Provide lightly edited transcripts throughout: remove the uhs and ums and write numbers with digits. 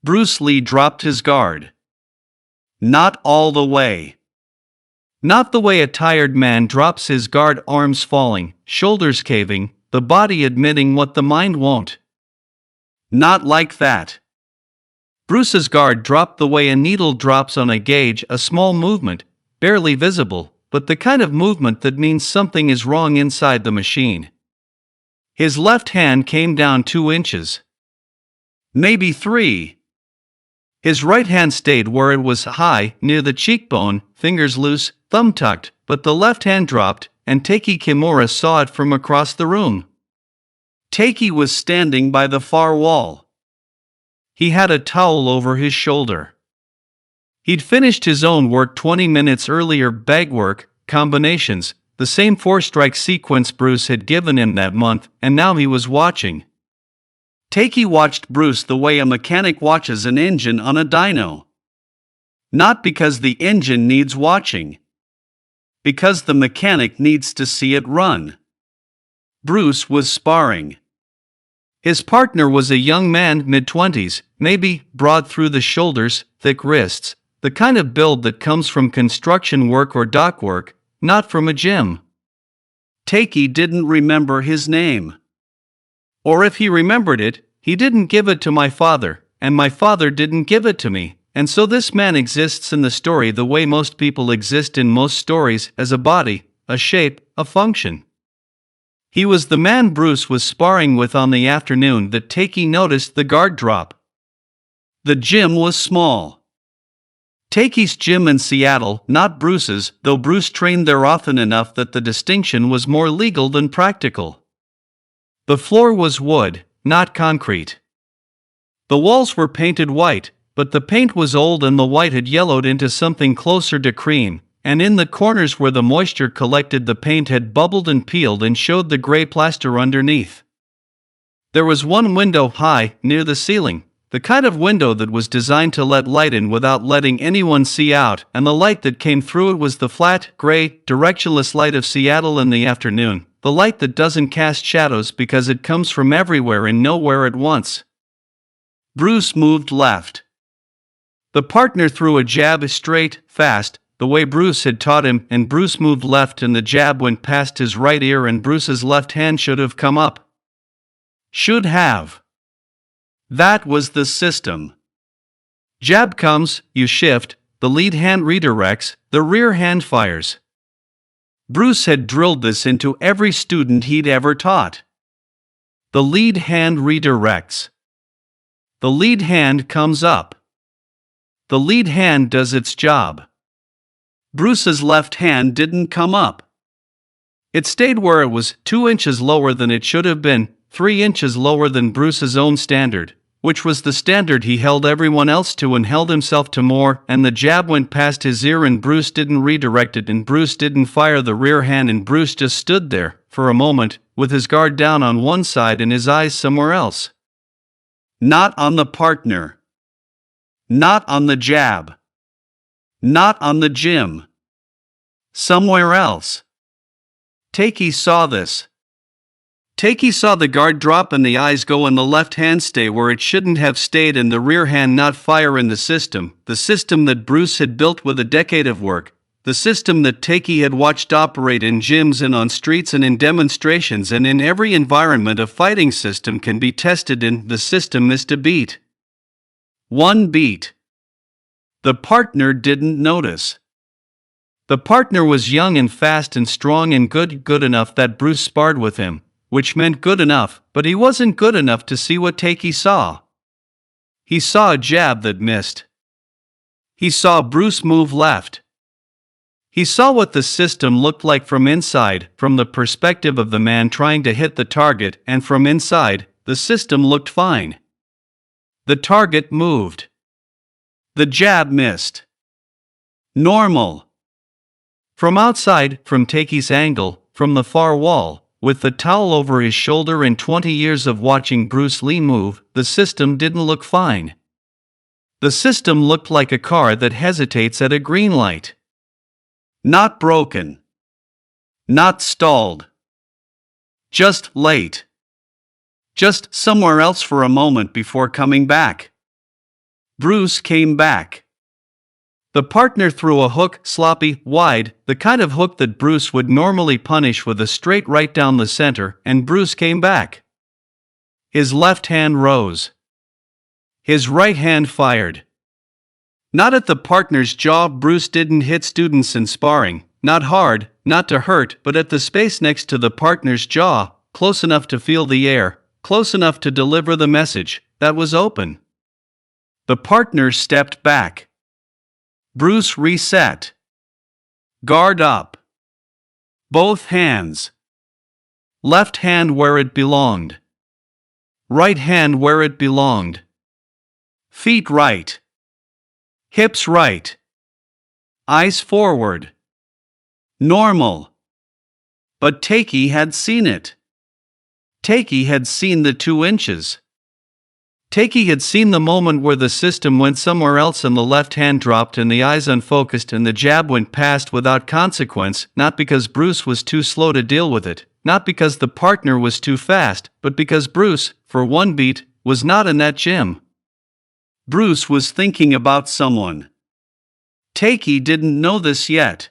Bruce Lee dropped his guard. Not all the way. Not the way a tired man drops his guard, arms falling, shoulders caving, the body admitting what the mind won't. Not like that. Bruce's guard dropped the way a needle drops on a gauge, a small movement, barely visible, but the kind of movement that means something is wrong inside the machine. His left hand came down 2 inches. Maybe 3. His right hand stayed where it was, high, near the cheekbone, fingers loose, thumb tucked, but the left hand dropped, and Taiki Kimura saw it from across the room. Taiki was standing by the far wall. He had a towel over his shoulder. He'd finished his own work 20 minutes earlier, bag work, combinations, the same 4-strike sequence Bruce had given him that month, and now he was watching. Taiki watched Bruce the way a mechanic watches an engine on a dyno. Not because the engine needs watching. Because the mechanic needs to see it run. Bruce was sparring. His partner was a young man, mid-20s, maybe, broad through the shoulders, thick wrists, the kind of build that comes from construction work or dock work, not from a gym. Taiki didn't remember his name. Or if he remembered it, he didn't give it to my father, and my father didn't give it to me, and so this man exists in the story the way most people exist in most stories, as a body, a shape, a function. He was the man Bruce was sparring with on the afternoon that Taiki noticed the guard drop. The gym was small. Taiki's gym in Seattle, not Bruce's, though Bruce trained there often enough that the distinction was more legal than practical. The floor was wood, not concrete. The walls were painted white, but the paint was old and the white had yellowed into something closer to cream, and in the corners where the moisture collected the paint had bubbled and peeled and showed the gray plaster underneath. There was one window high, near the ceiling, the kind of window that was designed to let light in without letting anyone see out, and the light that came through it was the flat, gray, directionless light of Seattle in the afternoon, the light that doesn't cast shadows because it comes from everywhere and nowhere at once. Bruce moved left. The partner threw a jab straight, fast, the way Bruce had taught him, and Bruce moved left and the jab went past his right ear and Bruce's left hand should have come up. Should have. That was the system. Jab comes, you shift, the lead hand redirects, the rear hand fires. Bruce had drilled this into every student he'd ever taught. The lead hand redirects. The lead hand comes up. The lead hand does its job. Bruce's left hand didn't come up. It stayed where it was, 2 inches lower than it should have been, 3 inches lower than Bruce's own standard, which was the standard he held everyone else to and held himself to more, and the jab went past his ear and Bruce didn't redirect it and Bruce didn't fire the rear hand and Bruce just stood there, for a moment, with his guard down on one side and his eyes somewhere else. Not on the partner. Not on the jab. Not on the gym. Somewhere else. Taiki saw this. Taiki saw the guard drop and the eyes go and the left hand stay where it shouldn't have stayed and the rear hand not fire in the system that Bruce had built with a decade of work, the system that Taiki had watched operate in gyms and on streets and in demonstrations and in every environment a fighting system can be tested in. The system missed a beat. One beat. The partner didn't notice. The partner was young and fast and strong and good enough that Bruce sparred with him, which meant good enough, but he wasn't good enough to see what Taiki saw. He saw a jab that missed. He saw Bruce move left. He saw what the system looked like from inside, from the perspective of the man trying to hit the target, and from inside, the system looked fine. The target moved. The jab missed. Normal. From outside, from Taiki's angle, from the far wall, with the towel over his shoulder and 20 years of watching Bruce Lee move, the system didn't look fine. The system looked like a car that hesitates at a green light. Not broken. Not stalled. Just late. Just somewhere else for a moment before coming back. Bruce came back. The partner threw a hook, sloppy, wide, the kind of hook that Bruce would normally punish with a straight right down the center, and Bruce came back. His left hand rose. His right hand fired. Not at the partner's jaw. Bruce didn't hit students in sparring, not hard, not to hurt, but at the space next to the partner's jaw, close enough to feel the air, close enough to deliver the message, that was open. The partner stepped back. Bruce reset. Guard up. Both hands. Left hand where it belonged. Right hand where it belonged. Feet right. Hips right. Eyes forward. Normal. But Takei had seen it. Takei had seen the 2 inches. Takei had seen the moment where the system went somewhere else and the left hand dropped and the eyes unfocused and the jab went past without consequence, not because Bruce was too slow to deal with it, not because the partner was too fast, but because Bruce, for one beat, was not in that gym. Bruce was thinking about someone. Takei didn't know this yet.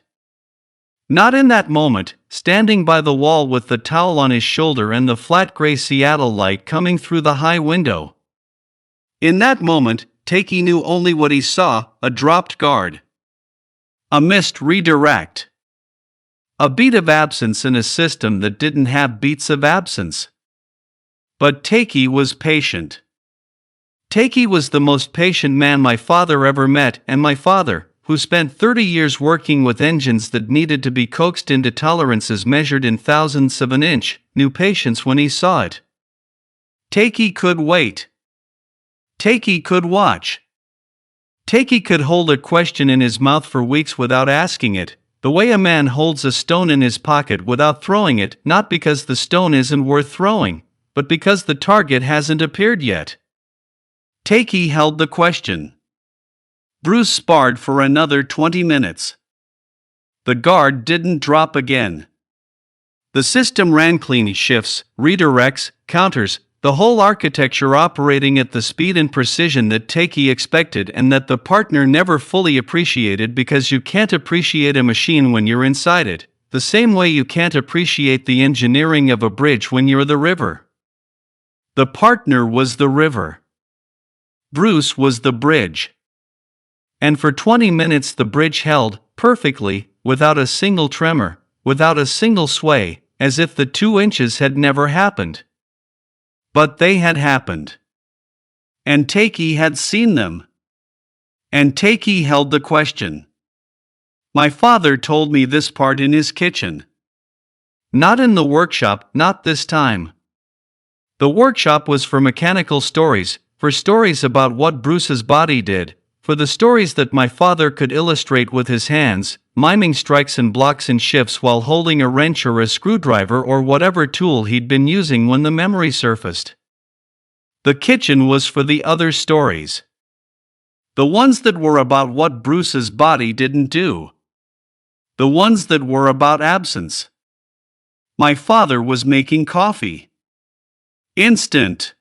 Not in that moment, standing by the wall with the towel on his shoulder and the flat gray Seattle light coming through the high window. In that moment, Takei knew only what he saw, a dropped guard. A missed redirect. A beat of absence in a system that didn't have beats of absence. But Takei was patient. Takei was the most patient man my father ever met, and my father, who spent 30 years working with engines that needed to be coaxed into tolerances measured in thousandths of an inch, knew patience when he saw it. Takei could wait. Takei could watch. Takei could hold a question in his mouth for weeks without asking it, the way a man holds a stone in his pocket without throwing it, not because the stone isn't worth throwing, but because the target hasn't appeared yet. Takei held the question. Bruce sparred for another 20 minutes. The guard didn't drop again. The system ran clean shifts, redirects, counters, the whole architecture operating at the speed and precision that Takei expected and that the partner never fully appreciated, because you can't appreciate a machine when you're inside it, the same way you can't appreciate the engineering of a bridge when you're the river. The partner was the river. Bruce was the bridge. And for 20 minutes the bridge held, perfectly, without a single tremor, without a single sway, as if the 2 inches had never happened. But they had happened. And Takei had seen them. And Takei held the question. My father told me this part in his kitchen. Not in the workshop, not this time. The workshop was for mechanical stories, for stories about what Bruce's body did, for the stories that my father could illustrate with his hands, miming strikes and blocks and shifts while holding a wrench or a screwdriver or whatever tool he'd been using when the memory surfaced. The kitchen was for the other stories. The ones that were about what Bruce's body didn't do. The ones that were about absence. My father was making coffee. Instant.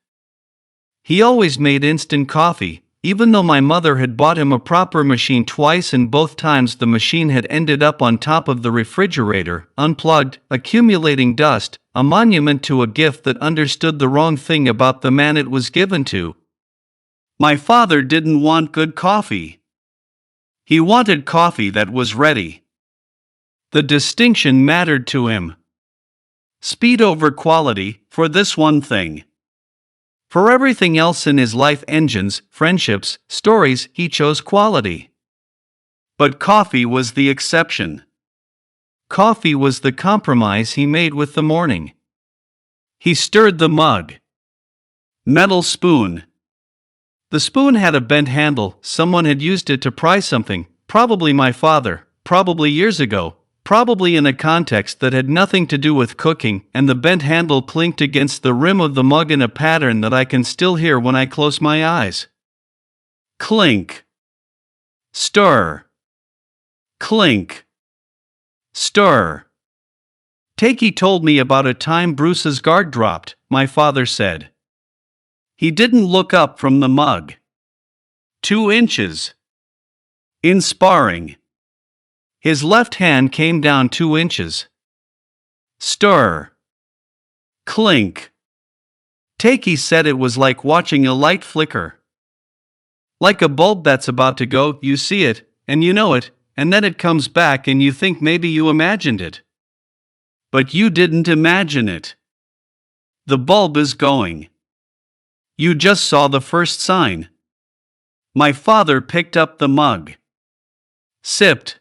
He always made instant coffee, even though my mother had bought him a proper machine twice and both times the machine had ended up on top of the refrigerator, unplugged, accumulating dust, a monument to a gift that understood the wrong thing about the man it was given to. My father didn't want good coffee. He wanted coffee that was ready. The distinction mattered to him. Speed over quality, for this one thing. For everything else in his life, engines, friendships, stories, he chose quality. But coffee was the exception. Coffee was the compromise he made with the morning. He stirred the mug. Metal spoon. The spoon had a bent handle. Someone had used it to pry something, probably my father, probably years ago, probably in a context that had nothing to do with cooking, and the bent handle clinked against the rim of the mug in a pattern that I can still hear when I close my eyes. Clink. Stir. Clink. Stir. Takei told me about a time Bruce's guard dropped, my father said. He didn't look up from the mug. 2 inches. In sparring. His left hand came down 2 inches. Stir. Clink. Takei said it was like watching a light flicker. Like a bulb that's about to go, you see it, and you know it, and then it comes back and you think maybe you imagined it. But you didn't imagine it. The bulb is going. You just saw the first sign. My father picked up the mug. Sipped.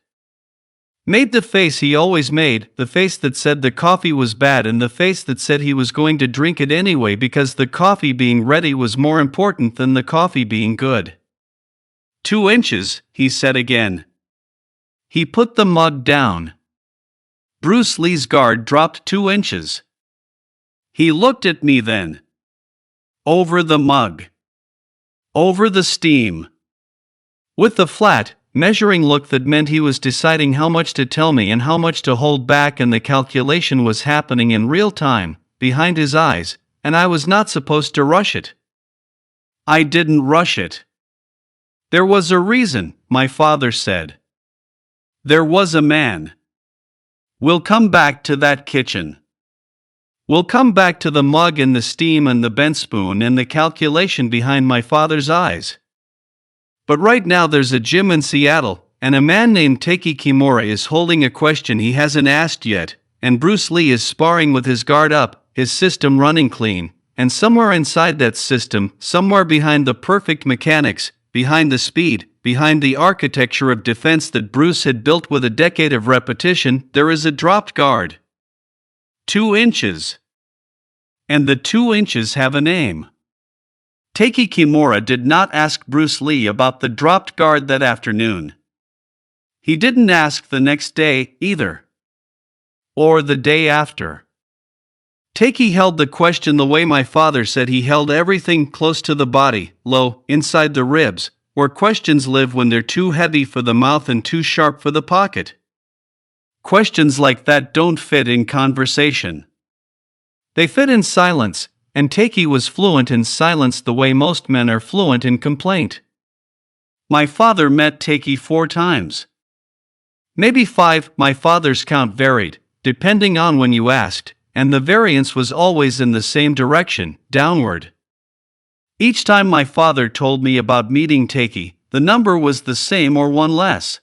Made the face he always made, the face that said the coffee was bad and the face that said he was going to drink it anyway because the coffee being ready was more important than the coffee being good. 2 inches, he said again. He put the mug down. Bruce Lee's guard dropped 2 inches. He looked at me then. Over the mug. Over the steam. With the flat, measuring look that meant he was deciding how much to tell me and how much to hold back, and the calculation was happening in real time, behind his eyes, and I was not supposed to rush it. I didn't rush it. There was a reason, my father said. There was a man. We'll come back to that kitchen. We'll come back to the mug and the steam and the bent spoon and the calculation behind my father's eyes. But right now there's a gym in Seattle, and a man named Takei Kimura is holding a question he hasn't asked yet, and Bruce Lee is sparring with his guard up, his system running clean, and somewhere inside that system, somewhere behind the perfect mechanics, behind the speed, behind the architecture of defense that Bruce had built with a decade of repetition, there is a dropped guard. 2 inches. And the 2 inches have a name. Takei Kimura did not ask Bruce Lee about the dropped guard that afternoon. He didn't ask the next day, either. Or the day after. Takei held the question the way my father said he held everything, close to the body, low, inside the ribs, where questions live when they're too heavy for the mouth and too sharp for the pocket. Questions like that don't fit in conversation. They fit in silence, and Takei was fluent in silence the way most men are fluent in complaint. My father met Takei 4 times. Maybe 5, my father's count varied, depending on when you asked, and the variance was always in the same direction, downward. Each time my father told me about meeting Takei, the number was the same or one less.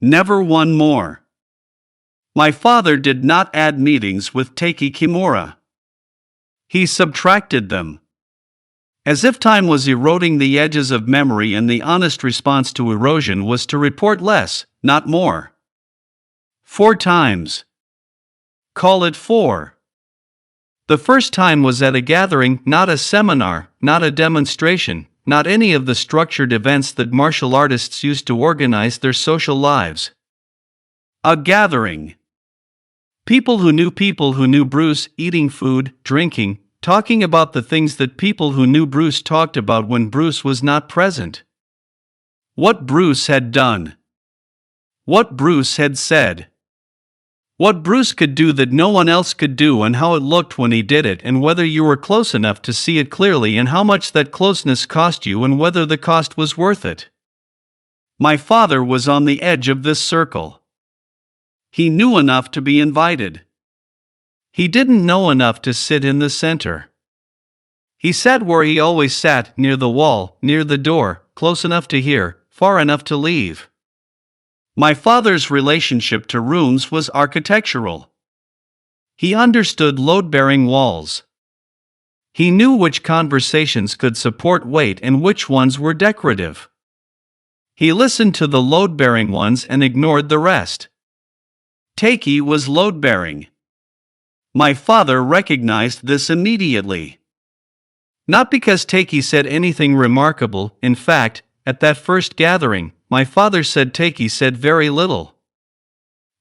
Never one more. My father did not add meetings with Takei Kimura. He subtracted them. As if time was eroding the edges of memory, and the honest response to erosion was to report less, not more. 4 times. Call it 4. The first time was at a gathering, not a seminar, not a demonstration, not any of the structured events that martial artists use to organize their social lives. A gathering. People who knew Bruce, eating food, drinking, talking about the things that people who knew Bruce talked about when Bruce was not present. What Bruce had done. What Bruce had said. What Bruce could do that no one else could do, and how it looked when he did it, and whether you were close enough to see it clearly, and how much that closeness cost you, and whether the cost was worth it. My father was on the edge of this circle. He knew enough to be invited. He didn't know enough to sit in the center. He sat where he always sat, near the wall, near the door, close enough to hear, far enough to leave. My father's relationship to rooms was architectural. He understood load-bearing walls. He knew which conversations could support weight and which ones were decorative. He listened to the load-bearing ones and ignored the rest. Takei was load-bearing. My father recognized this immediately. Not because Takei said anything remarkable. In fact, at that first gathering, my father said Takei said very little.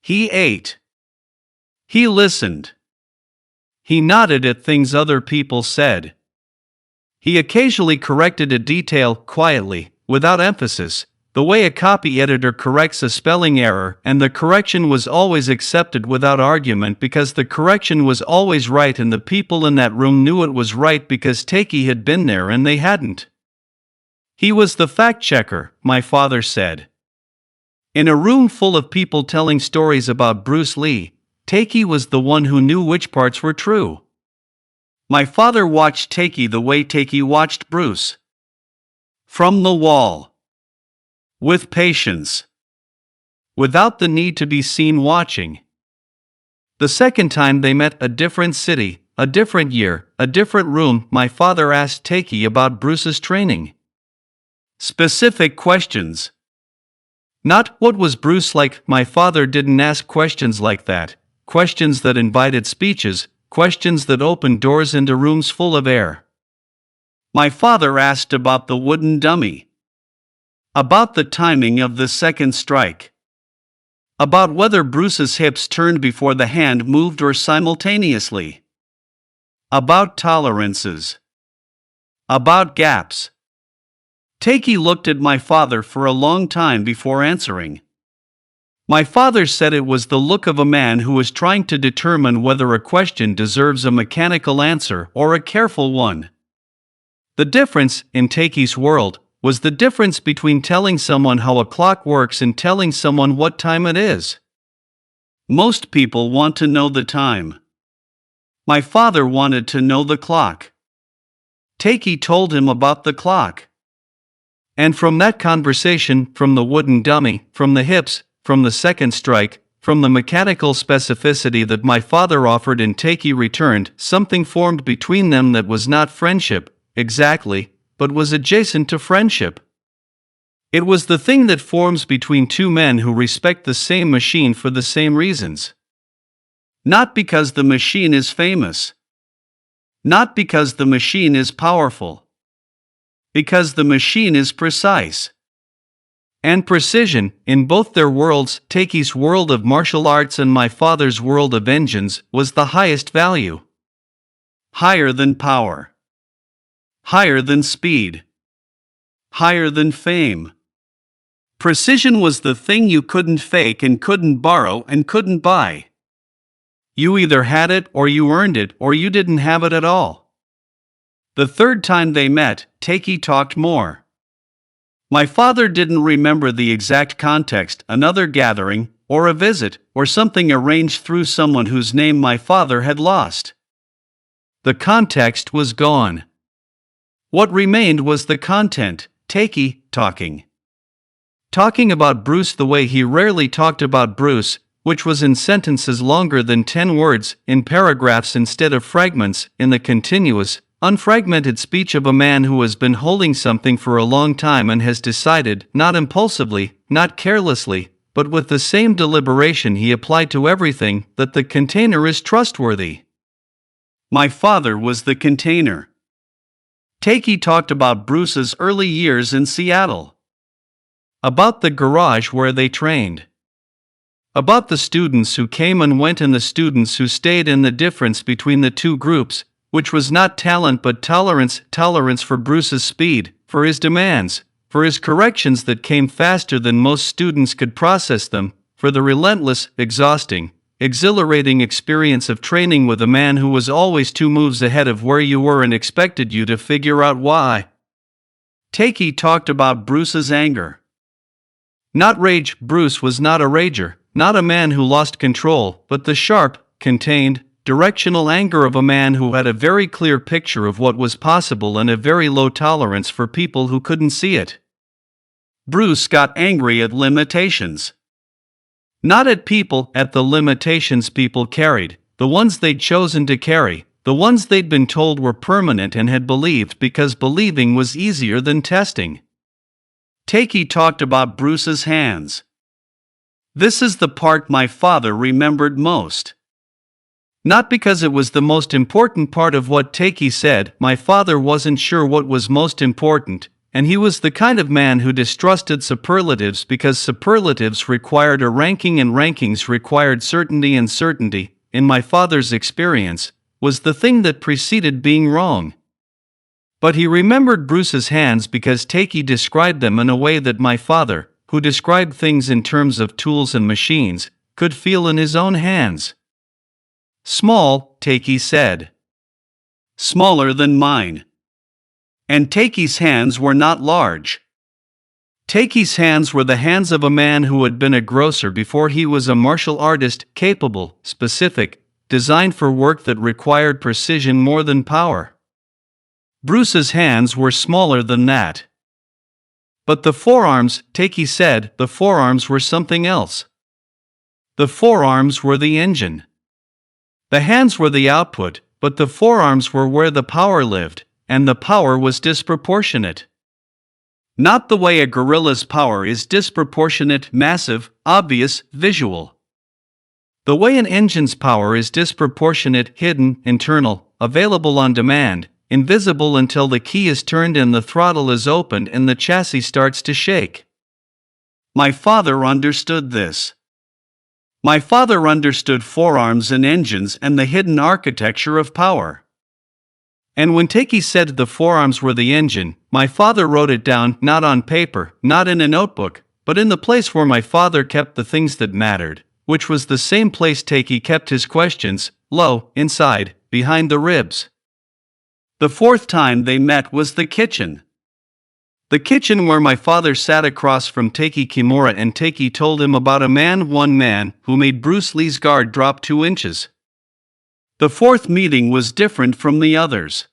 He ate. He listened. He nodded at things other people said. He occasionally corrected a detail quietly, without emphasis, the way a copy editor corrects a spelling error, and the correction was always accepted without argument because the correction was always right, and the people in that room knew it was right because Takei had been there and they hadn't. He was the fact-checker, my father said. In a room full of people telling stories about Bruce Lee, Takei was the one who knew which parts were true. My father watched Takei the way Takei watched Bruce. From the wall. With patience. Without the need to be seen watching. The second time they met, a different city, a different year, a different room, my father asked Takei about Bruce's training. Specific questions. Not, what was Bruce like? My father didn't ask questions like that, questions that invited speeches, questions that opened doors into rooms full of air. My father asked about the wooden dummy. About the timing of the second strike. About whether Bruce's hips turned before the hand moved or simultaneously. About tolerances. About gaps. Takei looked at my father for a long time before answering. My father said it was the look of a man who was trying to determine whether a question deserves a mechanical answer or a careful one. The difference, in Takei's world, was the difference between telling someone how a clock works and telling someone what time it is. Most people want to know the time. My father wanted to know the clock. Takei told him about the clock. And from that conversation, from the wooden dummy, from the hips, from the second strike, from the mechanical specificity that my father offered and Takei returned, something formed between them that was not friendship, exactly, but was adjacent to friendship. It was the thing that forms between two men who respect the same machine for the same reasons. Not because the machine is famous. Not because the machine is powerful. Because the machine is precise. And precision, in both their worlds, Takei's world of martial arts and my father's world of engines, was the highest value. Higher than power. Higher than speed. Higher than fame. Precision was the thing you couldn't fake and couldn't borrow and couldn't buy. You either had it or you earned it or you didn't have it at all. The third time they met, Takei talked more. My father didn't remember the exact context, another gathering, or a visit, or something arranged through someone whose name my father had lost. The context was gone. What remained was the content, Takei talking. Talking about Bruce the way he rarely talked about Bruce, which was in sentences longer than 10 words, in paragraphs instead of fragments, in the continuous, unfragmented speech of a man who has been holding something for a long time and has decided, not impulsively, not carelessly, but with the same deliberation he applied to everything, that the container is trustworthy. My father was the container. Takei talked about Bruce's early years in Seattle. About the garage where they trained. About the students who came and went and the students who stayed, and the difference between the two groups, which was not talent but tolerance for Bruce's speed, for his demands, for his corrections that came faster than most students could process them, for the relentless, exhausting, exhilarating experience of training with a man who was always 2 moves ahead of where you were and expected you to figure out why. Takei talked about Bruce's anger. Not rage. Bruce was not a rager, not a man who lost control, but the sharp, contained, directional anger of a man who had a very clear picture of what was possible and a very low tolerance for people who couldn't see it. Bruce got angry at limitations. Not at people, at the limitations people carried, the ones they'd chosen to carry, the ones they'd been told were permanent and had believed because believing was easier than testing. Takei talked about Bruce's hands. This is the part my father remembered most. Not because it was the most important part of what Takei said, my father wasn't sure what was most important, and he was the kind of man who distrusted superlatives because superlatives required a ranking and rankings required certainty, and certainty, in my father's experience, was the thing that preceded being wrong. But he remembered Bruce's hands because Takei described them in a way that my father, who described things in terms of tools and machines, could feel in his own hands. Small, Takei said. Smaller than mine. And Takey's hands were not large. Takey's hands were the hands of a man who had been a grocer before he was a martial artist, capable, specific, designed for work that required precision more than power. Bruce's hands were smaller than that. But the forearms, Takey said, the forearms were something else. The forearms were the engine. The hands were the output, but the forearms were where the power lived, and the power was disproportionate. Not the way a gorilla's power is disproportionate, massive, obvious, visual. The way an engine's power is disproportionate, hidden, internal, available on demand, invisible until the key is turned and the throttle is opened and the chassis starts to shake. My father understood this. My father understood forearms and engines and the hidden architecture of power. And when Takey said the forearms were the engine, my father wrote it down, not on paper, not in a notebook, but in the place where my father kept the things that mattered, which was the same place Takey kept his questions, low, inside, behind the ribs. The fourth time they met was the kitchen. The kitchen where my father sat across from Takey Kimura and Takey told him about one man, who made Bruce Lee's guard drop 2 inches. The fourth meeting was different from the others.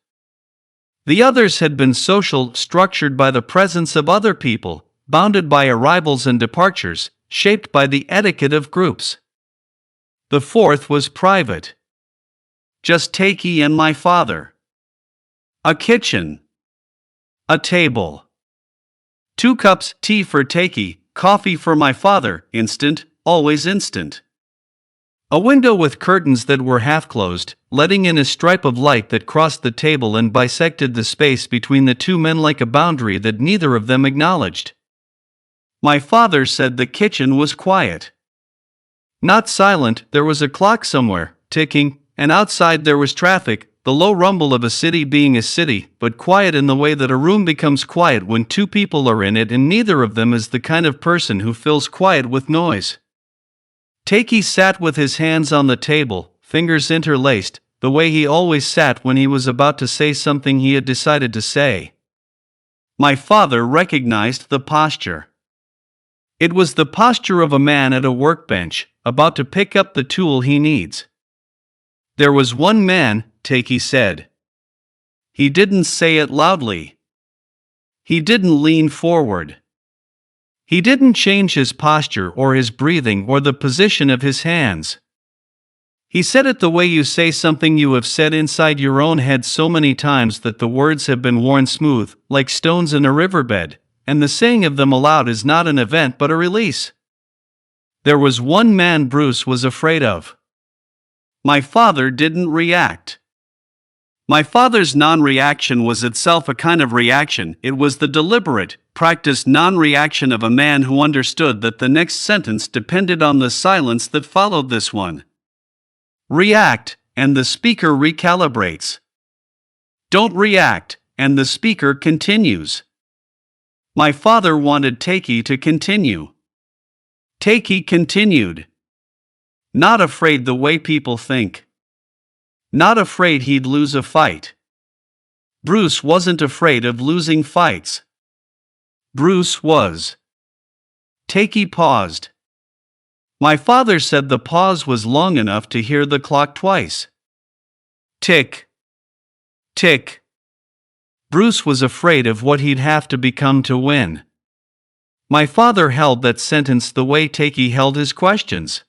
The others had been social, structured by the presence of other people, bounded by arrivals and departures, shaped by the etiquette of groups. The fourth was private. Just Takey and my father. A kitchen. A table. 2 cups, tea for Takey, coffee for my father, instant, always instant. A window with curtains that were half closed, letting in a stripe of light that crossed the table and bisected the space between the 2 men like a boundary that neither of them acknowledged. My father said the kitchen was quiet. Not silent, there was a clock somewhere, ticking, and outside there was traffic, the low rumble of a city being a city, but quiet in the way that a room becomes quiet when 2 people are in it and neither of them is the kind of person who fills quiet with noise. Takey sat with his hands on the table, fingers interlaced, the way he always sat when he was about to say something he had decided to say. My father recognized the posture. It was the posture of a man at a workbench, about to pick up the tool he needs. There was one man, Takey said. He didn't say it loudly. He didn't lean forward. He didn't change his posture or his breathing or the position of his hands. He said it the way you say something you have said inside your own head so many times that the words have been worn smooth, like stones in a riverbed, and the saying of them aloud is not an event but a release. There was one man Bruce was afraid of. My father didn't react. My father's non-reaction was itself a kind of reaction. It was the deliberate, practiced non-reaction of a man who understood that the next sentence depended on the silence that followed this one. React, and the speaker recalibrates. Don't react, and the speaker continues. My father wanted Takey to continue. Takey continued. Not afraid the way people think. Not afraid he'd lose a fight. Bruce wasn't afraid of losing fights. Bruce was. Takey paused. My father said the pause was long enough to hear the clock twice. Tick. Tick. Bruce was afraid of what he'd have to become to win. My father held that sentence the way Takey held his questions.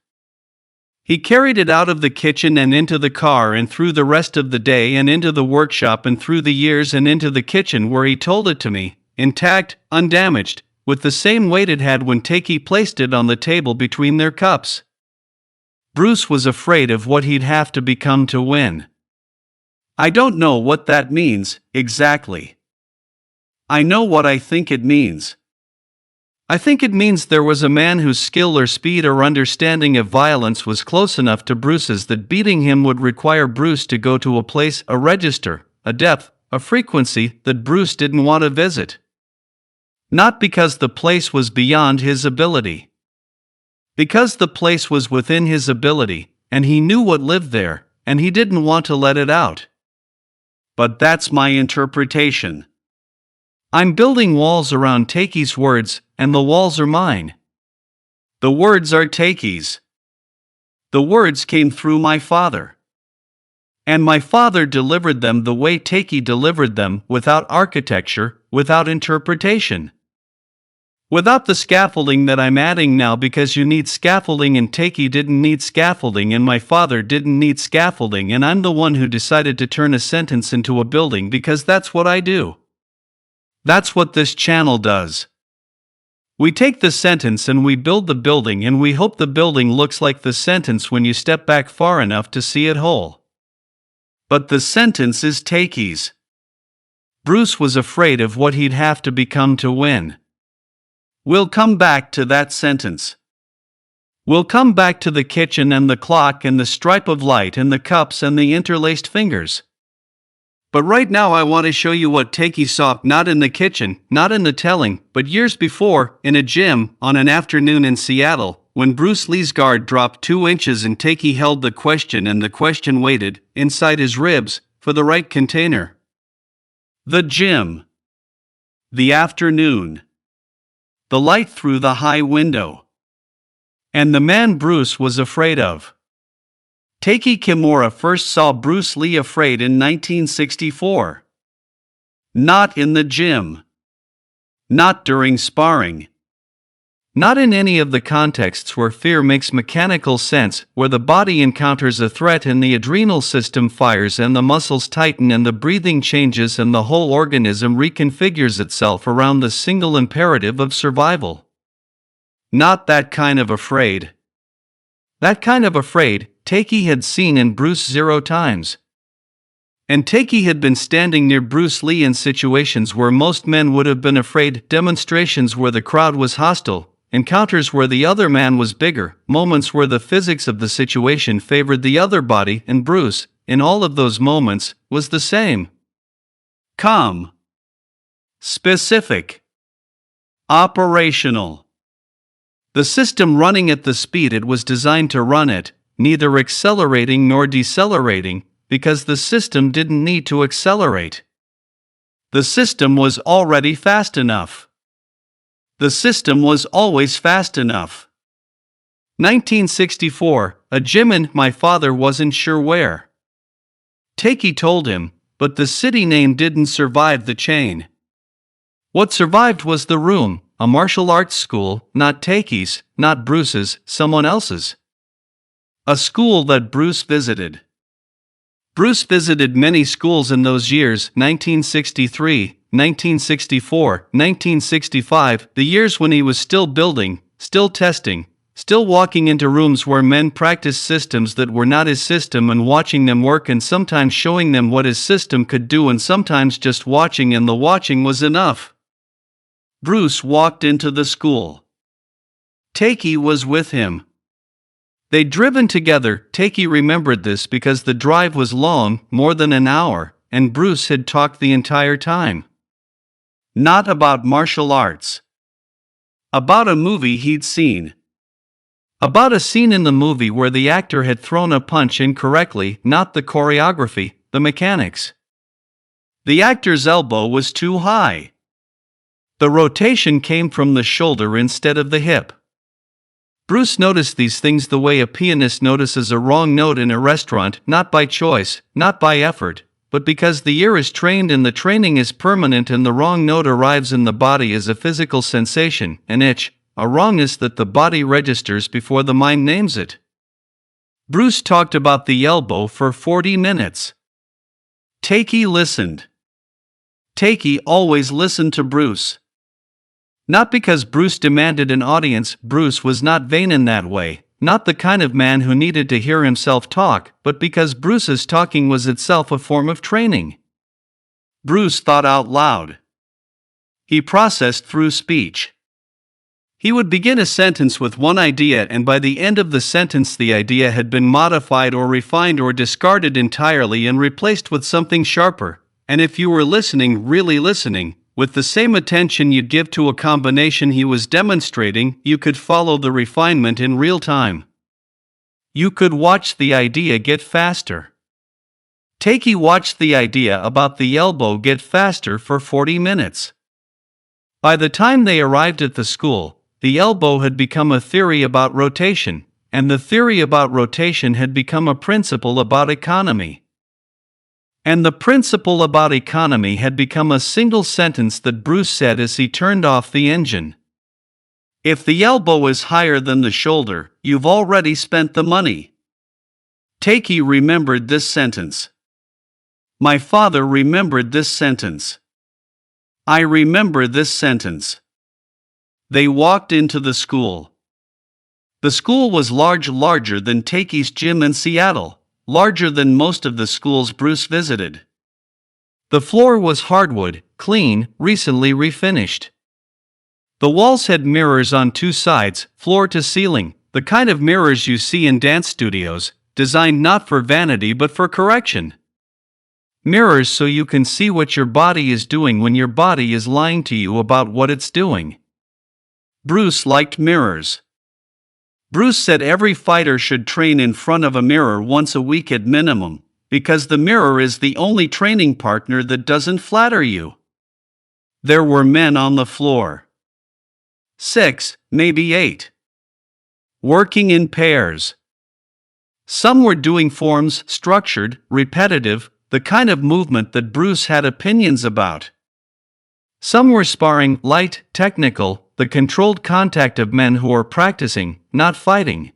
He carried it out of the kitchen and into the car and through the rest of the day and into the workshop and through the years and into the kitchen where he told it to me, intact, undamaged, with the same weight it had when Takey placed it on the table between their cups. Bruce was afraid of what he'd have to become to win. I don't know what that means, exactly. I know what I think it means. I think it means there was a man whose skill or speed or understanding of violence was close enough to Bruce's that beating him would require Bruce to go to a place, a register, a depth, a frequency that Bruce didn't want to visit. Not because the place was beyond his ability. Because the place was within his ability, and he knew what lived there, and he didn't want to let it out. But that's my interpretation. I'm building walls around Takey's words, and the walls are mine. The words are Takey's. The words came through my father. And my father delivered them the way Takey delivered them, without architecture, without interpretation. Without the scaffolding that I'm adding now, because you need scaffolding and Takey didn't need scaffolding and my father didn't need scaffolding, and I'm the one who decided to turn a sentence into a building because that's what I do. That's what this channel does. We take the sentence and we build the building, and we hope the building looks like the sentence when you step back far enough to see it whole. But the sentence is Takey's. Bruce was afraid of what he'd have to become to win. We'll come back to that sentence. We'll come back to the kitchen and the clock and the stripe of light and the cups and the interlaced fingers. But right now I want to show you what Takey saw, not in the kitchen, not in the telling, but years before, in a gym, on an afternoon in Seattle, when Bruce Lee's guard dropped 2 inches and Takey held the question and the question waited, inside his ribs, for the right container. The gym. The afternoon. The light through the high window. And the man Bruce was afraid of. Takey Kimura first saw Bruce Lee afraid in 1964. Not in the gym. Not during sparring. Not in any of the contexts where fear makes mechanical sense, where the body encounters a threat and the adrenal system fires and the muscles tighten and the breathing changes and the whole organism reconfigures itself around the single imperative of survival. Not that kind of afraid. That kind of afraid, Takey had seen in Bruce 0 times. And Takey had been standing near Bruce Lee in situations where most men would have been afraid, demonstrations where the crowd was hostile, encounters where the other man was bigger, moments where the physics of the situation favored the other body, and Bruce, in all of those moments, was the same. Calm. Specific. Operational. The system running at the speed it was designed to run at, neither accelerating nor decelerating, because the system didn't need to accelerate. The system was already fast enough. The system was always fast enough. 1964, a gym in my father wasn't sure where. Takey told him, but the city name didn't survive the chain. What survived was the room, a martial arts school, not Takey's, not Bruce's, someone else's. A school that Bruce visited. Bruce visited many schools in those years, 1963, 1964, 1965, the years when he was still building, still testing, still walking into rooms where men practiced systems that were not his system and watching them work and sometimes showing them what his system could do and sometimes just watching, and the watching was enough. Bruce walked into the school. Takey was with him. They'd driven together. Takey remembered this because the drive was long, more than an hour, and Bruce had talked the entire time. Not about martial arts. About a movie he'd seen. About a scene in the movie where the actor had thrown a punch incorrectly, not the choreography, the mechanics. The actor's elbow was too high. The rotation came from the shoulder instead of the hip. Bruce noticed these things the way a pianist notices a wrong note in a restaurant, not by choice, not by effort, but because the ear is trained and the training is permanent, and the wrong note arrives in the body as a physical sensation, an itch, a wrongness that the body registers before the mind names it. Bruce talked about the elbow for 40 minutes. Takey listened. Takey always listened to Bruce. Not because Bruce demanded an audience. Bruce was not vain in that way, not the kind of man who needed to hear himself talk, but because Bruce's talking was itself a form of training. Bruce thought out loud. He processed through speech. He would begin a sentence with one idea, and by the end of the sentence the idea had been modified or refined or discarded entirely and replaced with something sharper, and if you were listening, really listening, with the same attention you'd give to a combination he was demonstrating, you could follow the refinement in real time. You could watch the idea get faster. Takey watched the idea about the elbow get faster for 40 minutes. By the time they arrived at the school, the elbow had become a theory about rotation, and the theory about rotation had become a principle about economy. And the principle about economy had become a single sentence that Bruce said as he turned off the engine. If the elbow is higher than the shoulder, you've already spent the money. Takei remembered this sentence. My father remembered this sentence. I remember this sentence. They walked into the school. The school was larger than Takei's gym in Seattle, larger than most of the schools Bruce visited. The floor was hardwood, clean, recently refinished. The walls had mirrors on two sides, floor to ceiling, the kind of mirrors you see in dance studios, designed not for vanity but for correction. Mirrors so you can see what your body is doing when your body is lying to you about what it's doing. Bruce liked mirrors. Bruce said every fighter should train in front of a mirror once a week at minimum, because the mirror is the only training partner that doesn't flatter you. There were men on the floor. 6, maybe 8. Working in pairs. Some were doing forms, structured, repetitive, the kind of movement that Bruce had opinions about. Some were sparring, light, technical, the controlled contact of men who are practicing, not fighting.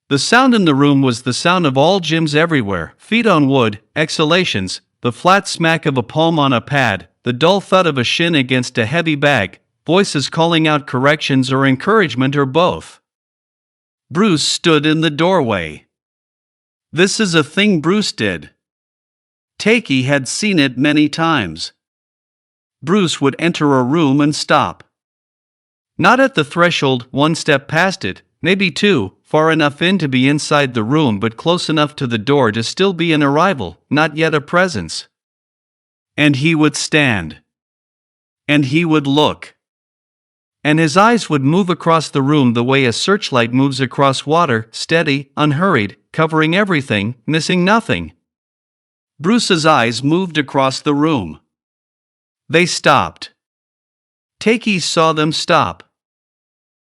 The sound in the room was the sound of all gyms everywhere, feet on wood, exhalations, the flat smack of a palm on a pad, the dull thud of a shin against a heavy bag, voices calling out corrections or encouragement or both. Bruce stood in the doorway. This is a thing Bruce did. Takei had seen it many times. Bruce would enter a room and stop. Not at the threshold, one step past it, maybe two, far enough in to be inside the room but close enough to the door to still be an arrival, not yet a presence. And he would stand. And he would look. And his eyes would move across the room the way a searchlight moves across water, steady, unhurried, covering everything, missing nothing. Bruce's eyes moved across the room. They stopped. Takei saw them stop.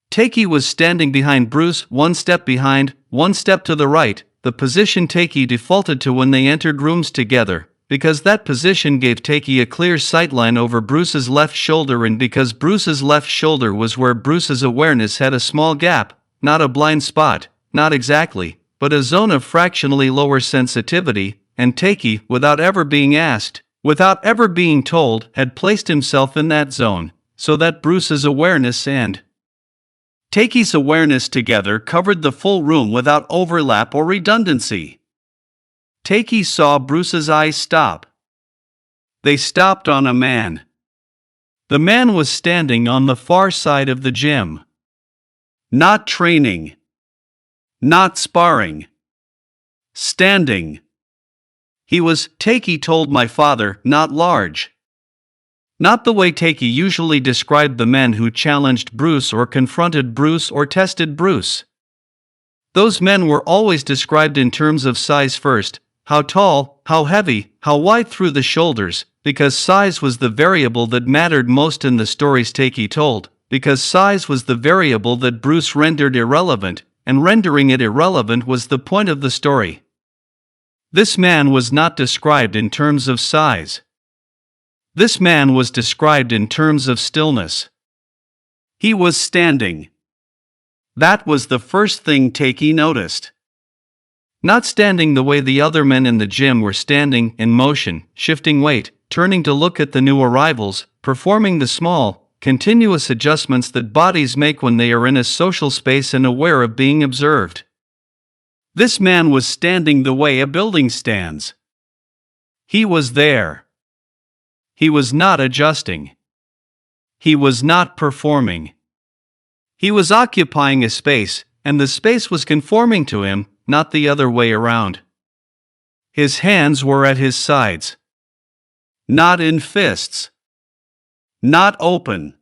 Takei was standing behind Bruce, one step behind, one step to the right, the position Takei defaulted to when they entered rooms together, because that position gave Takei a clear sightline over Bruce's left shoulder and because Bruce's left shoulder was where Bruce's awareness had a small gap, not a blind spot, not exactly, but a zone of fractionally lower sensitivity, and Takei, without ever being asked, without ever being told, had placed himself in that zone, so that Bruce's awareness and Takei's awareness together covered the full room without overlap or redundancy. Takei saw Bruce's eyes stop. They stopped on a man. The man was standing on the far side of the gym. Not training. Not sparring. Standing. He was, Takei told my father, not large. Not the way Takei usually described the men who challenged Bruce or confronted Bruce or tested Bruce. Those men were always described in terms of size first, how tall, how heavy, how wide through the shoulders, because size was the variable that mattered most in the stories Takei told, because size was the variable that Bruce rendered irrelevant, and rendering it irrelevant was the point of the story. This man was not described in terms of size. This man was described in terms of stillness. He was standing. That was the first thing Takei noticed. Not standing the way the other men in the gym were standing, in motion, shifting weight, turning to look at the new arrivals, performing the small, continuous adjustments that bodies make when they are in a social space and aware of being observed. This man was standing the way a building stands. He was there. He was not adjusting. He was not performing. He was occupying a space, and the space was conforming to him, not the other way around. His hands were at his sides. Not in fists. Not open.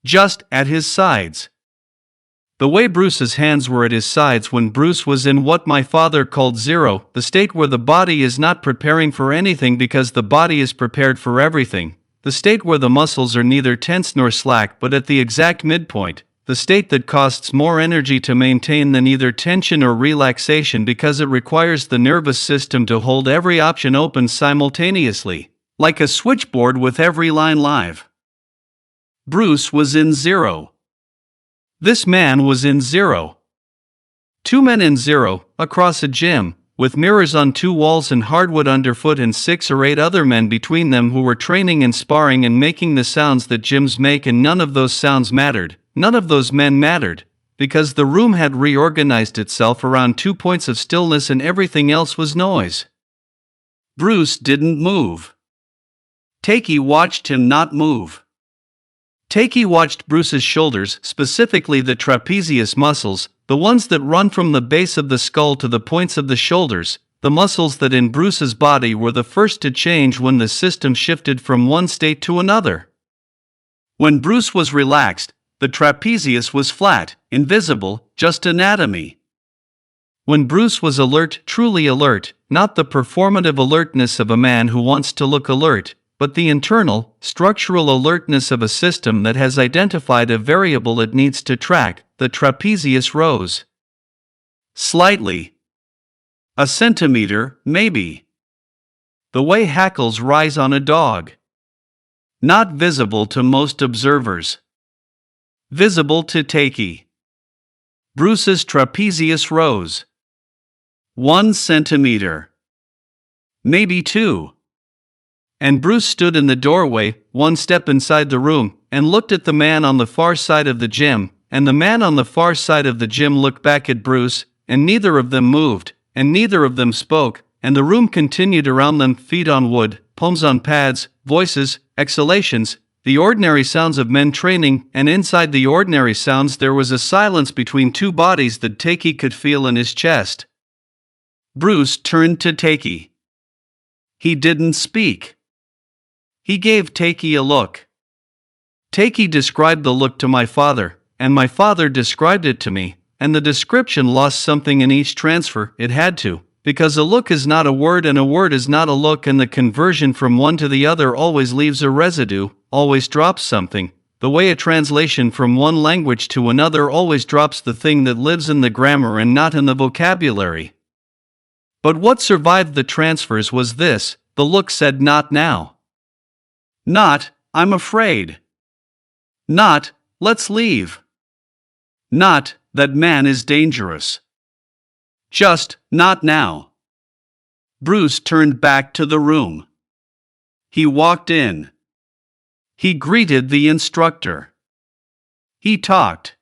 Just at his sides. The way Bruce's hands were at his sides when Bruce was in what my father called zero, the state where the body is not preparing for anything because the body is prepared for everything, the state where the muscles are neither tense nor slack but at the exact midpoint, the state that costs more energy to maintain than either tension or relaxation because it requires the nervous system to hold every option open simultaneously, like a switchboard with every line live. Bruce was in zero. This man was in zero. Two men in zero, across a gym, with mirrors on two walls and hardwood underfoot and 6 or 8 other men between them who were training and sparring and making the sounds that gyms make, and none of those sounds mattered. None of those men mattered, because the room had reorganized itself around 2 points of stillness and everything else was noise. Bruce didn't move. Takei watched him not move. Takei watched Bruce's shoulders, specifically the trapezius muscles, the ones that run from the base of the skull to the points of the shoulders, the muscles that in Bruce's body were the first to change when the system shifted from one state to another. When Bruce was relaxed, the trapezius was flat, invisible, just anatomy. When Bruce was alert, truly alert, not the performative alertness of a man who wants to look alert, but the internal, structural alertness of a system that has identified a variable it needs to track, the trapezius rose. Slightly. A centimeter, maybe. The way hackles rise on a dog. Not visible to most observers. Visible to Takei. Bruce's trapezius rose. 1 centimeter. Maybe 2. And Bruce stood in the doorway, 1 step inside the room, and looked at the man on the far side of the gym, and the man on the far side of the gym looked back at Bruce, and neither of them moved, and neither of them spoke, and the room continued around them, feet on wood, palms on pads, voices, exhalations, the ordinary sounds of men training, and inside the ordinary sounds there was a silence between 2 bodies that Takei could feel in his chest. Bruce turned to Takei. He didn't speak. He gave Takei a look. Takei described the look to my father, and my father described it to me, and the description lost something in each transfer, it had to, because a look is not a word and a word is not a look, and the conversion from one to the other always leaves a residue, always drops something, the way a translation from one language to another always drops the thing that lives in the grammar and not in the vocabulary. But what survived the transfers was this: the look said not now. Not, I'm afraid. Not, let's leave. Not, that man is dangerous. Just, not now. Bruce turned back to the room. He walked in. He greeted the instructor. He talked.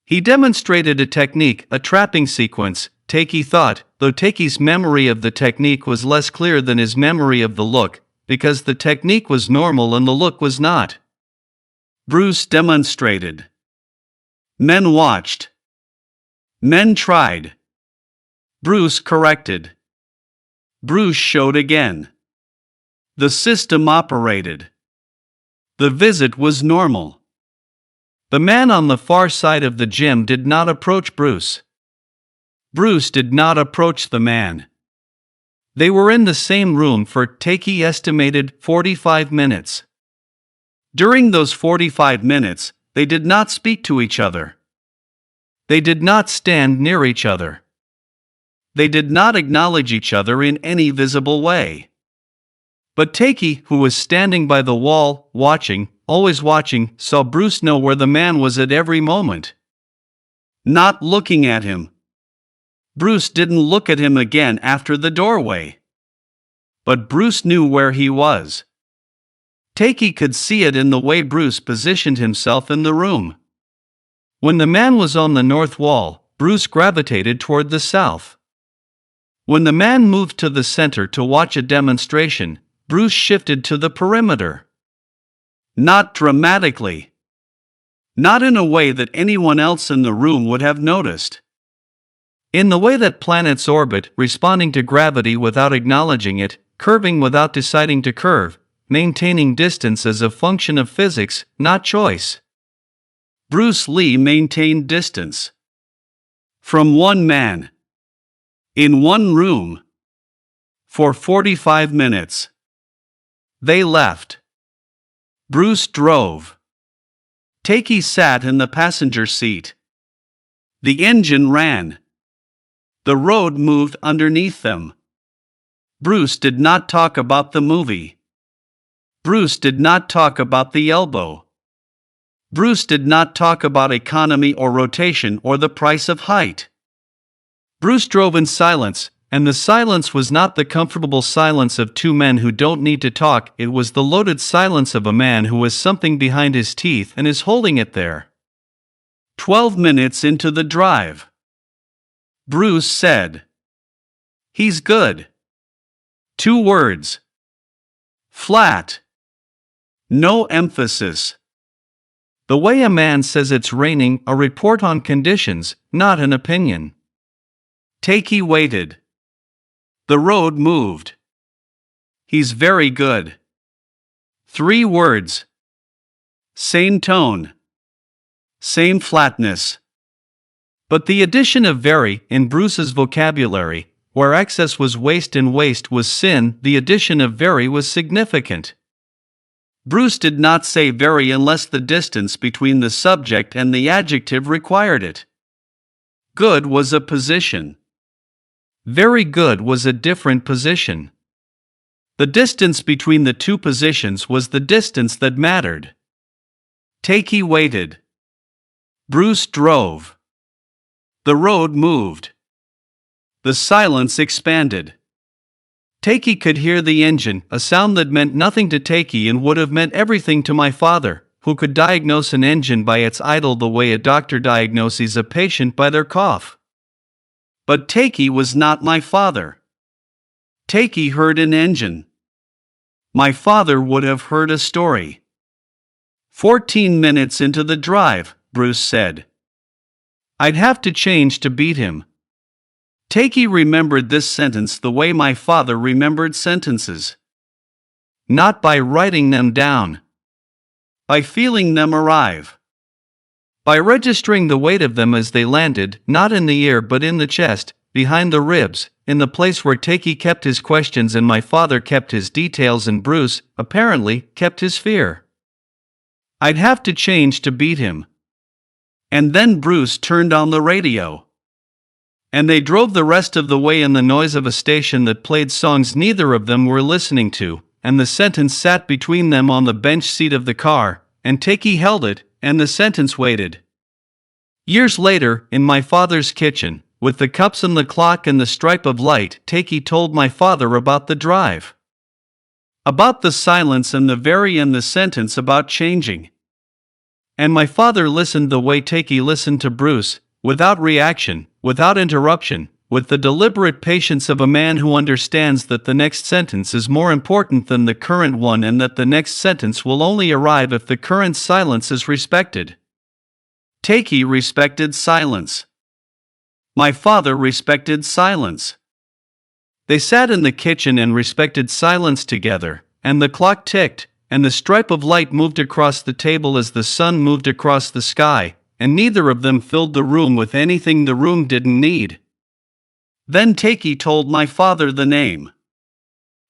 He demonstrated a technique, a trapping sequence, Takei thought, though Takei's memory of the technique was less clear than his memory of the look, because the technique was normal and the look was not. Bruce demonstrated. Men watched. Men tried. Bruce corrected. Bruce showed again. The system operated. The visit was normal. The man on the far side of the gym did not approach Bruce. Bruce did not approach the man. They were in the same room for, Takei estimated, 45 minutes. During those 45 minutes, they did not speak to each other. They did not stand near each other. They did not acknowledge each other in any visible way. But Takei, who was standing by the wall, watching, always watching, saw Bruce know where the man was at every moment. Not looking at him. Bruce didn't look at him again after the doorway. But Bruce knew where he was. Takei could see it in the way Bruce positioned himself in the room. When the man was on the north wall, Bruce gravitated toward the south. When the man moved to the center to watch a demonstration, Bruce shifted to the perimeter. Not dramatically. Not in a way that anyone else in the room would have noticed. In the way that planets orbit, responding to gravity without acknowledging it, curving without deciding to curve, maintaining distance as a function of physics, not choice. Bruce Lee maintained distance. From one man. In one room. For 45 minutes. They left. Bruce drove. Takey sat in the passenger seat. The engine ran. The road moved underneath them. Bruce did not talk about the movie. Bruce did not talk about the elbow. Bruce did not talk about economy or rotation or the price of height. Bruce drove in silence, and the silence was not the comfortable silence of two men who don't need to talk, it was the loaded silence of a man who has something behind his teeth and is holding it there. 12 minutes into the drive, Bruce said, "He's good." 2 words. Flat. No emphasis. The way a man says it's raining, a report on conditions, not an opinion. Takey waited. The road moved. He's very good. 3 words. Same tone. Same flatness. But the addition of very in Bruce's vocabulary, where excess was waste and waste was sin, the addition of very was significant. Bruce did not say very unless the distance between the subject and the adjective required it. Good was a position. Very good was a different position. The distance between the two positions was the distance that mattered. Takey waited. Bruce drove. The road moved. The silence expanded. Takey could hear the engine, a sound that meant nothing to Takey and would have meant everything to my father, who could diagnose an engine by its idle the way a doctor diagnoses a patient by their cough. But Takey was not my father. Takey heard an engine. My father would have heard a story. 14 minutes into the drive, Bruce said, "I'd have to change to beat him." Takey remembered this sentence the way my father remembered sentences. Not by writing them down. By feeling them arrive. By registering the weight of them as they landed, not in the ear but in the chest, behind the ribs, in the place where Takey kept his questions and my father kept his details and Bruce, apparently, kept his fear. I'd have to change to beat him. And then Bruce turned on the radio. And they drove the rest of the way in the noise of a station that played songs neither of them were listening to, and the sentence sat between them on the bench seat of the car, and Takey held it, and the sentence waited. Years later, in my father's kitchen, with the cups and the clock and the stripe of light, Takey told my father about the drive. About the silence and the very and the sentence about changing. And my father listened the way Takey listened to Bruce, without reaction, without interruption, with the deliberate patience of a man who understands that the next sentence is more important than the current one and that the next sentence will only arrive if the current silence is respected. Takey respected silence. My father respected silence. They sat in the kitchen and respected silence together, and the clock ticked, and the stripe of light moved across the table as the sun moved across the sky, and neither of them filled the room with anything the room didn't need. Then Takey told my father the name.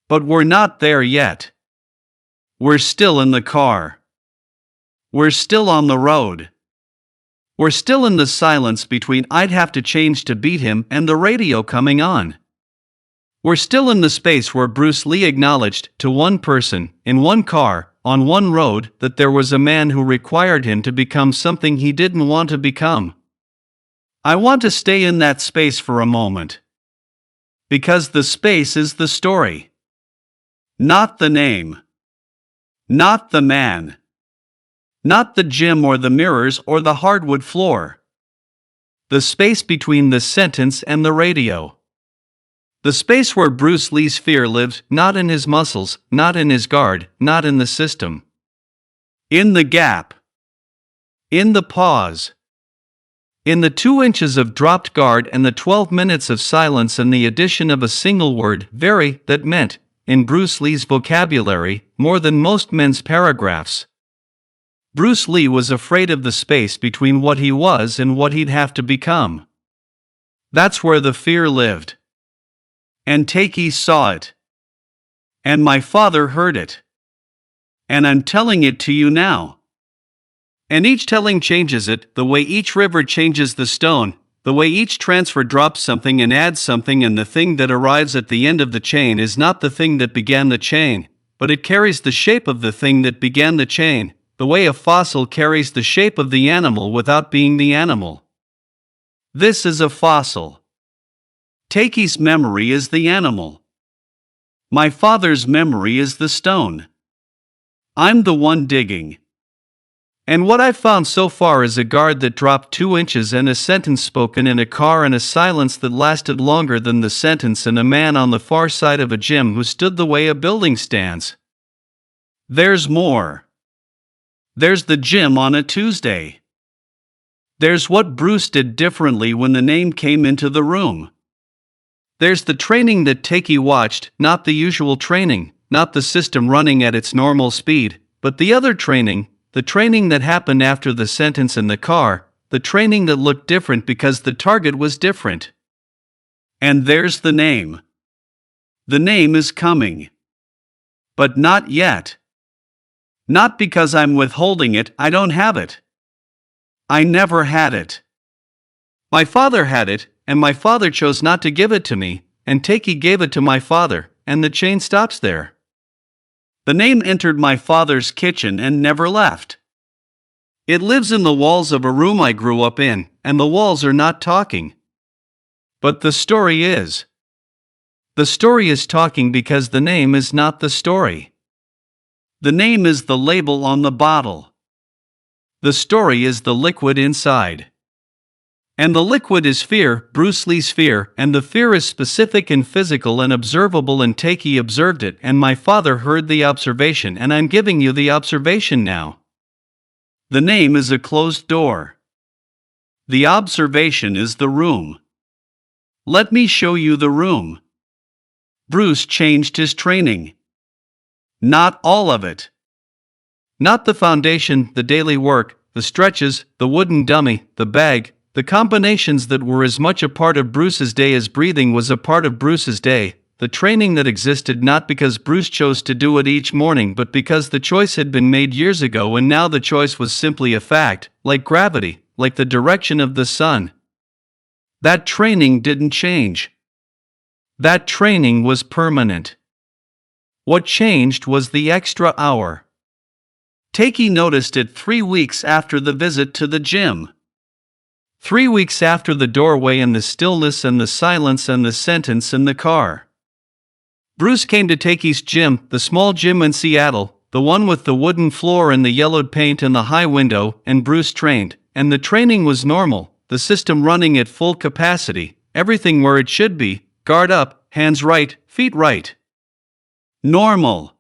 But we're not there yet. We're still in the car. We're still on the road. We're still in the silence between "I'd have to change to beat him" and the radio coming on. We're still in the space where Bruce Lee acknowledged, to one person, in one car, on one road, that there was a man who required him to become something he didn't want to become. I want to stay in that space for a moment. Because the space is the story. Not the name. Not the man. Not the gym or the mirrors or the hardwood floor. The space between the sentence and the radio. The space where Bruce Lee's fear lived, not in his muscles, not in his guard, not in the system. In the gap. In the pause. In the 2 inches of dropped guard and the 12 minutes of silence and the addition of a single word, very, that meant, in Bruce Lee's vocabulary, more than most men's paragraphs. Bruce Lee was afraid of the space between what he was and what he'd have to become. That's where the fear lived. And Takey saw it. And my father heard it. And I'm telling it to you now. And each telling changes it, the way each river changes the stone, the way each transfer drops something and adds something, and the thing that arrives at the end of the chain is not the thing that began the chain, but it carries the shape of the thing that began the chain, the way a fossil carries the shape of the animal without being the animal. This is a fossil. Takei's memory is the animal. My father's memory is the stone. I'm the one digging. And what I've found so far is a guard that dropped 2 inches and a sentence spoken in a car and a silence that lasted longer than the sentence and a man on the far side of a gym who stood the way a building stands. There's more. There's the gym on a Tuesday. There's what Bruce did differently when the name came into the room. There's the training that Takei watched, not the usual training, not the system running at its normal speed, but the other training, the training that happened after the sentence in the car, the training that looked different because the target was different. And there's the name. The name is coming. But not yet. Not because I'm withholding it, I don't have it. I never had it. My father had it, and my father chose not to give it to me, and Takei gave it to my father, and the chain stops there. The name entered my father's kitchen and never left. It lives in the walls of a room I grew up in, and the walls are not talking. But the story is. The story is talking because the name is not the story. The name is the label on the bottle. The story is the liquid inside. And the liquid is fear, Bruce Lee's fear, and the fear is specific and physical and observable, and Takei observed it, and my father heard the observation, and I'm giving you the observation now. The name is a closed door. The observation is the room. Let me show you the room. Bruce changed his training. Not all of it. Not the foundation, the daily work, the stretches, the wooden dummy, the bag, the combinations that were as much a part of Bruce's day as breathing was a part of Bruce's day, the training that existed not because Bruce chose to do it each morning but because the choice had been made years ago, and now the choice was simply a fact, like gravity, like the direction of the sun. That training didn't change. That training was permanent. What changed was the extra hour. Takei noticed it 3 weeks after the visit to the gym. 3 weeks after the doorway and the stillness and the silence and the sentence in the car. Bruce came to Takei's gym, the small gym in Seattle, the one with the wooden floor and the yellowed paint and the high window, and Bruce trained, and the training was normal, the system running at full capacity, everything where it should be, guard up, hands right, feet right. Normal.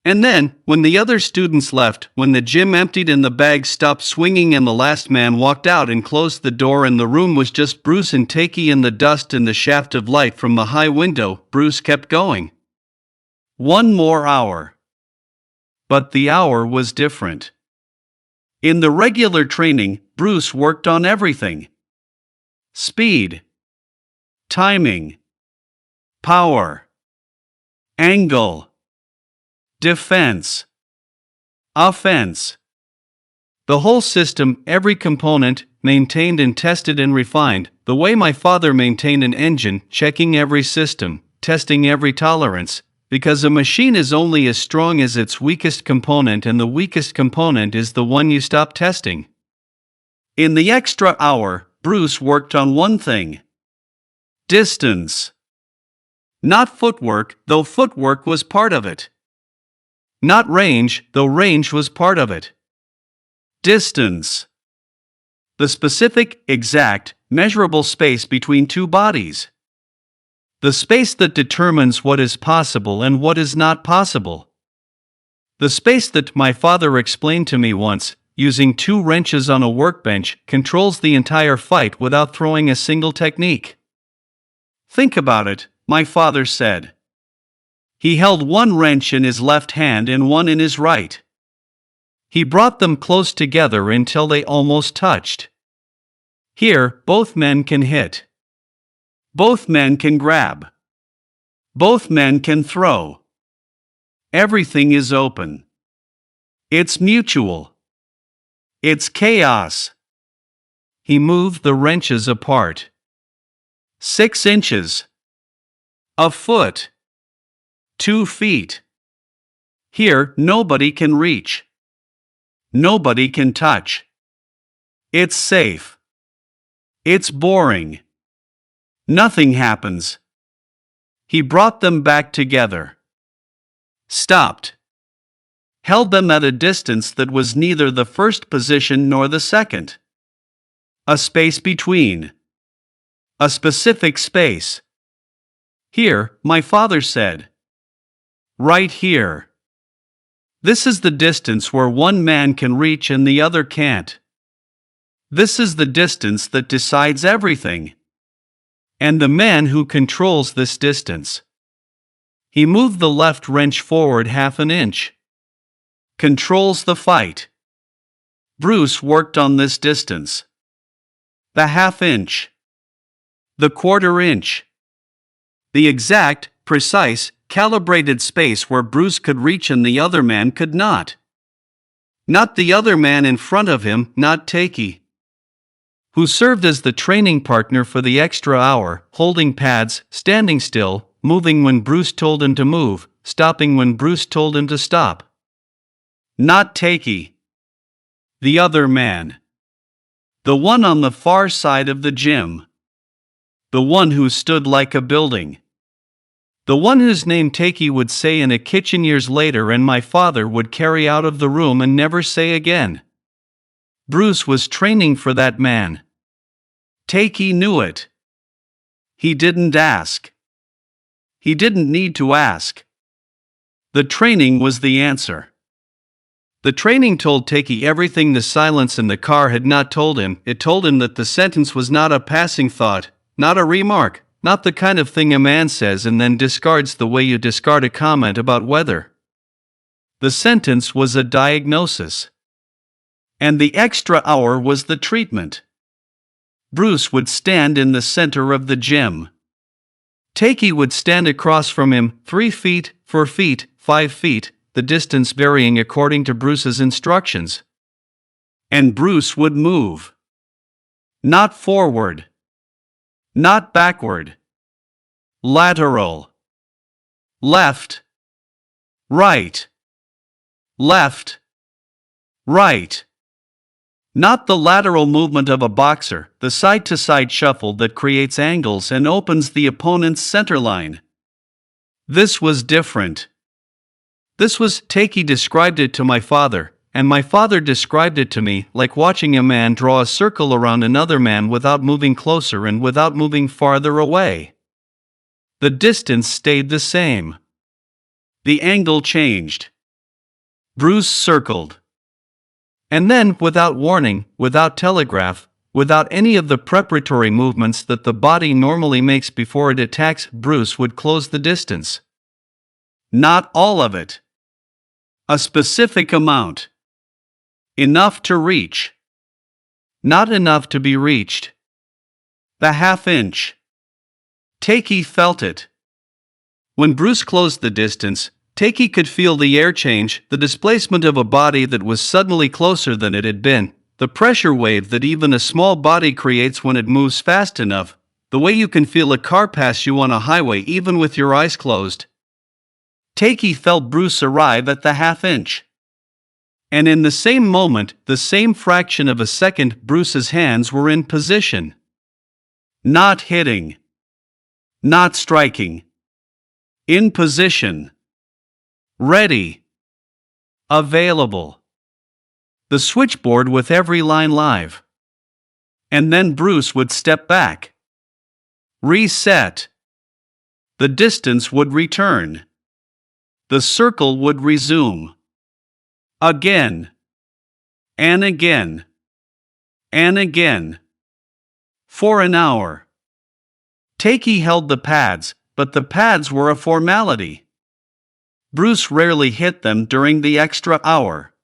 And then, when the other students left, when the gym emptied and the bags stopped swinging and the last man walked out and closed the door and the room was just Bruce and Takei and the dust and the shaft of light from the high window, Bruce kept going. 1 more hour. But the hour was different. In the regular training, Bruce worked on everything. Speed. Timing. Power. Angle. Defense. Offense. The whole system, every component, maintained and tested and refined, the way my father maintained an engine, checking every system, testing every tolerance, because a machine is only as strong as its weakest component, and the weakest component is the one you stop testing. In the extra hour, Bruce worked on one thing. Distance. Not footwork, though footwork was part of it. Not range, though range was part of it. Distance. The specific, exact, measurable space between two bodies. The space that determines what is possible and what is not possible. The space that my father explained to me once, using 2 wrenches on a workbench, controls the entire fight without throwing a single technique. Think about it, my father said. He held 1 wrench in his left hand and 1 in his right. He brought them close together until they almost touched. Here, both men can hit. Both men can grab. Both men can throw. Everything is open. It's mutual. It's chaos. He moved the wrenches apart. 6 inches. A foot. 2 feet. Here, nobody can reach. Nobody can touch. It's safe. It's boring. Nothing happens. He brought them back together. Stopped. Held them at a distance that was neither the first position nor the second. A space between. A specific space. Here, my father said. Right here. This is the distance where one man can reach and the other can't. This is the distance that decides everything. And the man who controls this distance. He moved the left wrench forward 1/2 inch. Controls the fight. Bruce worked on this distance. The 1/2 inch. The 1/4 inch. The exact, precise, calibrated space where Bruce could reach and the other man could not. Not the other man in front of him, not Takey, who served as the training partner for the extra hour, holding pads, standing still, moving when Bruce told him to move, stopping when Bruce told him to stop. Not Takey. The other man. The one on the far side of the gym. The one who stood like a building. The one whose name Takey would say in a kitchen years later and my father would carry out of the room and never say again. Bruce was training for that man. Takey knew it. He didn't ask. He didn't need to ask. The training was the answer. The training told Takey everything the silence in the car had not told him. It told him that the sentence was not a passing thought, not a remark, not the kind of thing a man says and then discards the way you discard a comment about weather. The sentence was a diagnosis. And the extra hour was the treatment. Bruce would stand in the center of the gym. Takey would stand across from him, 3 feet, 4 feet, 5 feet, the distance varying according to Bruce's instructions. And Bruce would move. Not forward. Not backward. Lateral. Left. Right. Left. Right. Not the lateral movement of a boxer, the side-to-side shuffle that creates angles and opens the opponent's center line. This was different. This was, Takey described it to my father, and my father described it to me like watching a man draw a circle around another man without moving closer and without moving farther away. The distance stayed the same. The angle changed. Bruce circled. And then, without warning, without telegraph, without any of the preparatory movements that the body normally makes before it attacks, Bruce would close the distance. Not all of it. A specific amount. Enough to reach. Not enough to be reached. The 1/2 inch. Takey felt it. When Bruce closed the distance, Takey could feel the air change, the displacement of a body that was suddenly closer than it had been, the pressure wave that even a small body creates when it moves fast enough, the way you can feel a car pass you on a highway even with your eyes closed. Takey felt Bruce arrive at the 1/2 inch. And in the same moment, the same fraction of a second, Bruce's hands were in position. Not hitting. Not striking. In position. Ready. Available. The switchboard with every line live. And then Bruce would step back. Reset. The distance would return. The circle would resume. Again. And again. And again. For an hour. Takey held the pads, but the pads were a formality. Bruce rarely hit them during the extra hour.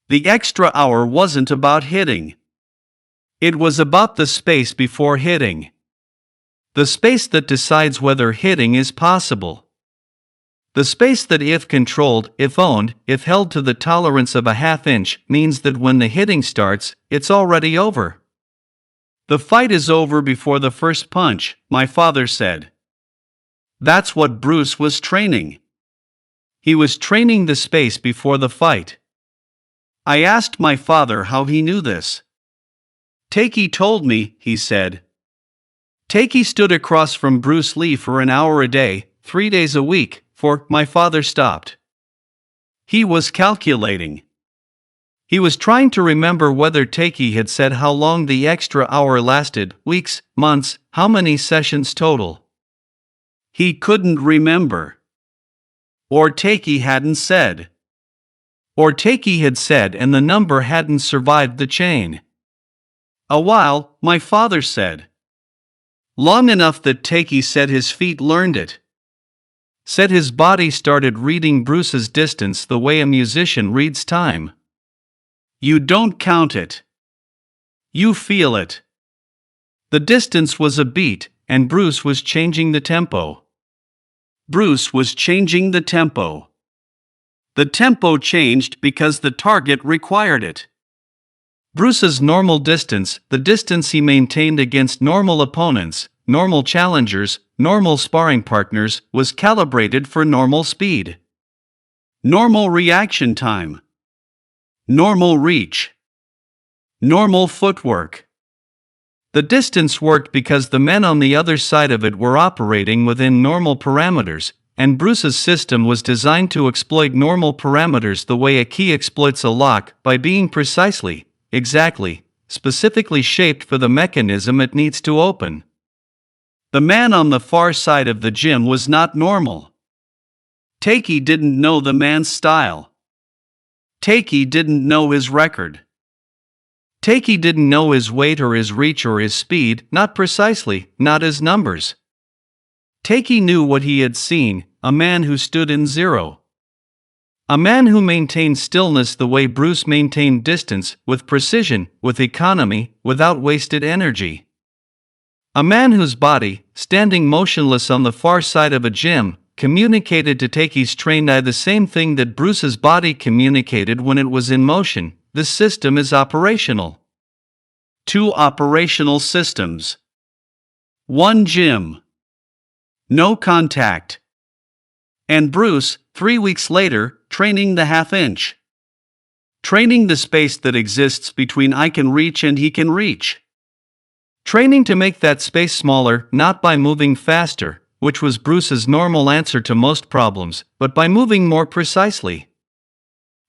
The extra hour wasn't about hitting. It was about the space before hitting. The space that decides whether hitting is possible. The space that if controlled, if owned, if held to the tolerance of a half-inch, means that when the hitting starts, it's already over. The fight is over before the first punch, my father said. That's what Bruce was training. He was training the space before the fight. I asked my father how he knew this. Takey told me, he said. Takey stood across from Bruce Lee for an hour a day, 3 days a week, for my father stopped. He was calculating. He was trying to remember whether Takey had said how long the extra hour lasted, weeks, months, how many sessions total. He couldn't remember. Or Takey hadn't said. Or Takey had said and the number hadn't survived the chain. A while, my father said. Long enough that Takey said his feet learned it. Said his body started reading Bruce's distance the way a musician reads time. You don't count it. You feel it. The distance was a beat, and Bruce was changing the tempo. Bruce was changing the tempo. The tempo changed because the target required it. Bruce's normal distance, the distance he maintained against normal opponents, normal challengers, normal sparring partners, was calibrated for normal speed. Normal reaction time. Normal reach. Normal footwork. The distance worked because the men on the other side of it were operating within normal parameters, and Bruce's system was designed to exploit normal parameters the way a key exploits a lock, by being precisely, exactly, specifically shaped for the mechanism it needs to open. The man on the far side of the gym was not normal. Takey didn't know the man's style. Takey didn't know his record. Takey didn't know his weight or his reach or his speed, not precisely, not his numbers. Takey knew what he had seen, a man who stood in zero. A man who maintained stillness the way Bruce maintained distance, with precision, with economy, without wasted energy. A man whose body, standing motionless on the far side of a gym, communicated to Takey's trained eye the same thing that Bruce's body communicated when it was in motion. This system is operational. 2 operational systems. 1 gym. No contact. And Bruce, 3 weeks later, training the half-inch. Training the space that exists between I can reach and he can reach. Training to make that space smaller, not by moving faster, which was Bruce's normal answer to most problems, but by moving more precisely.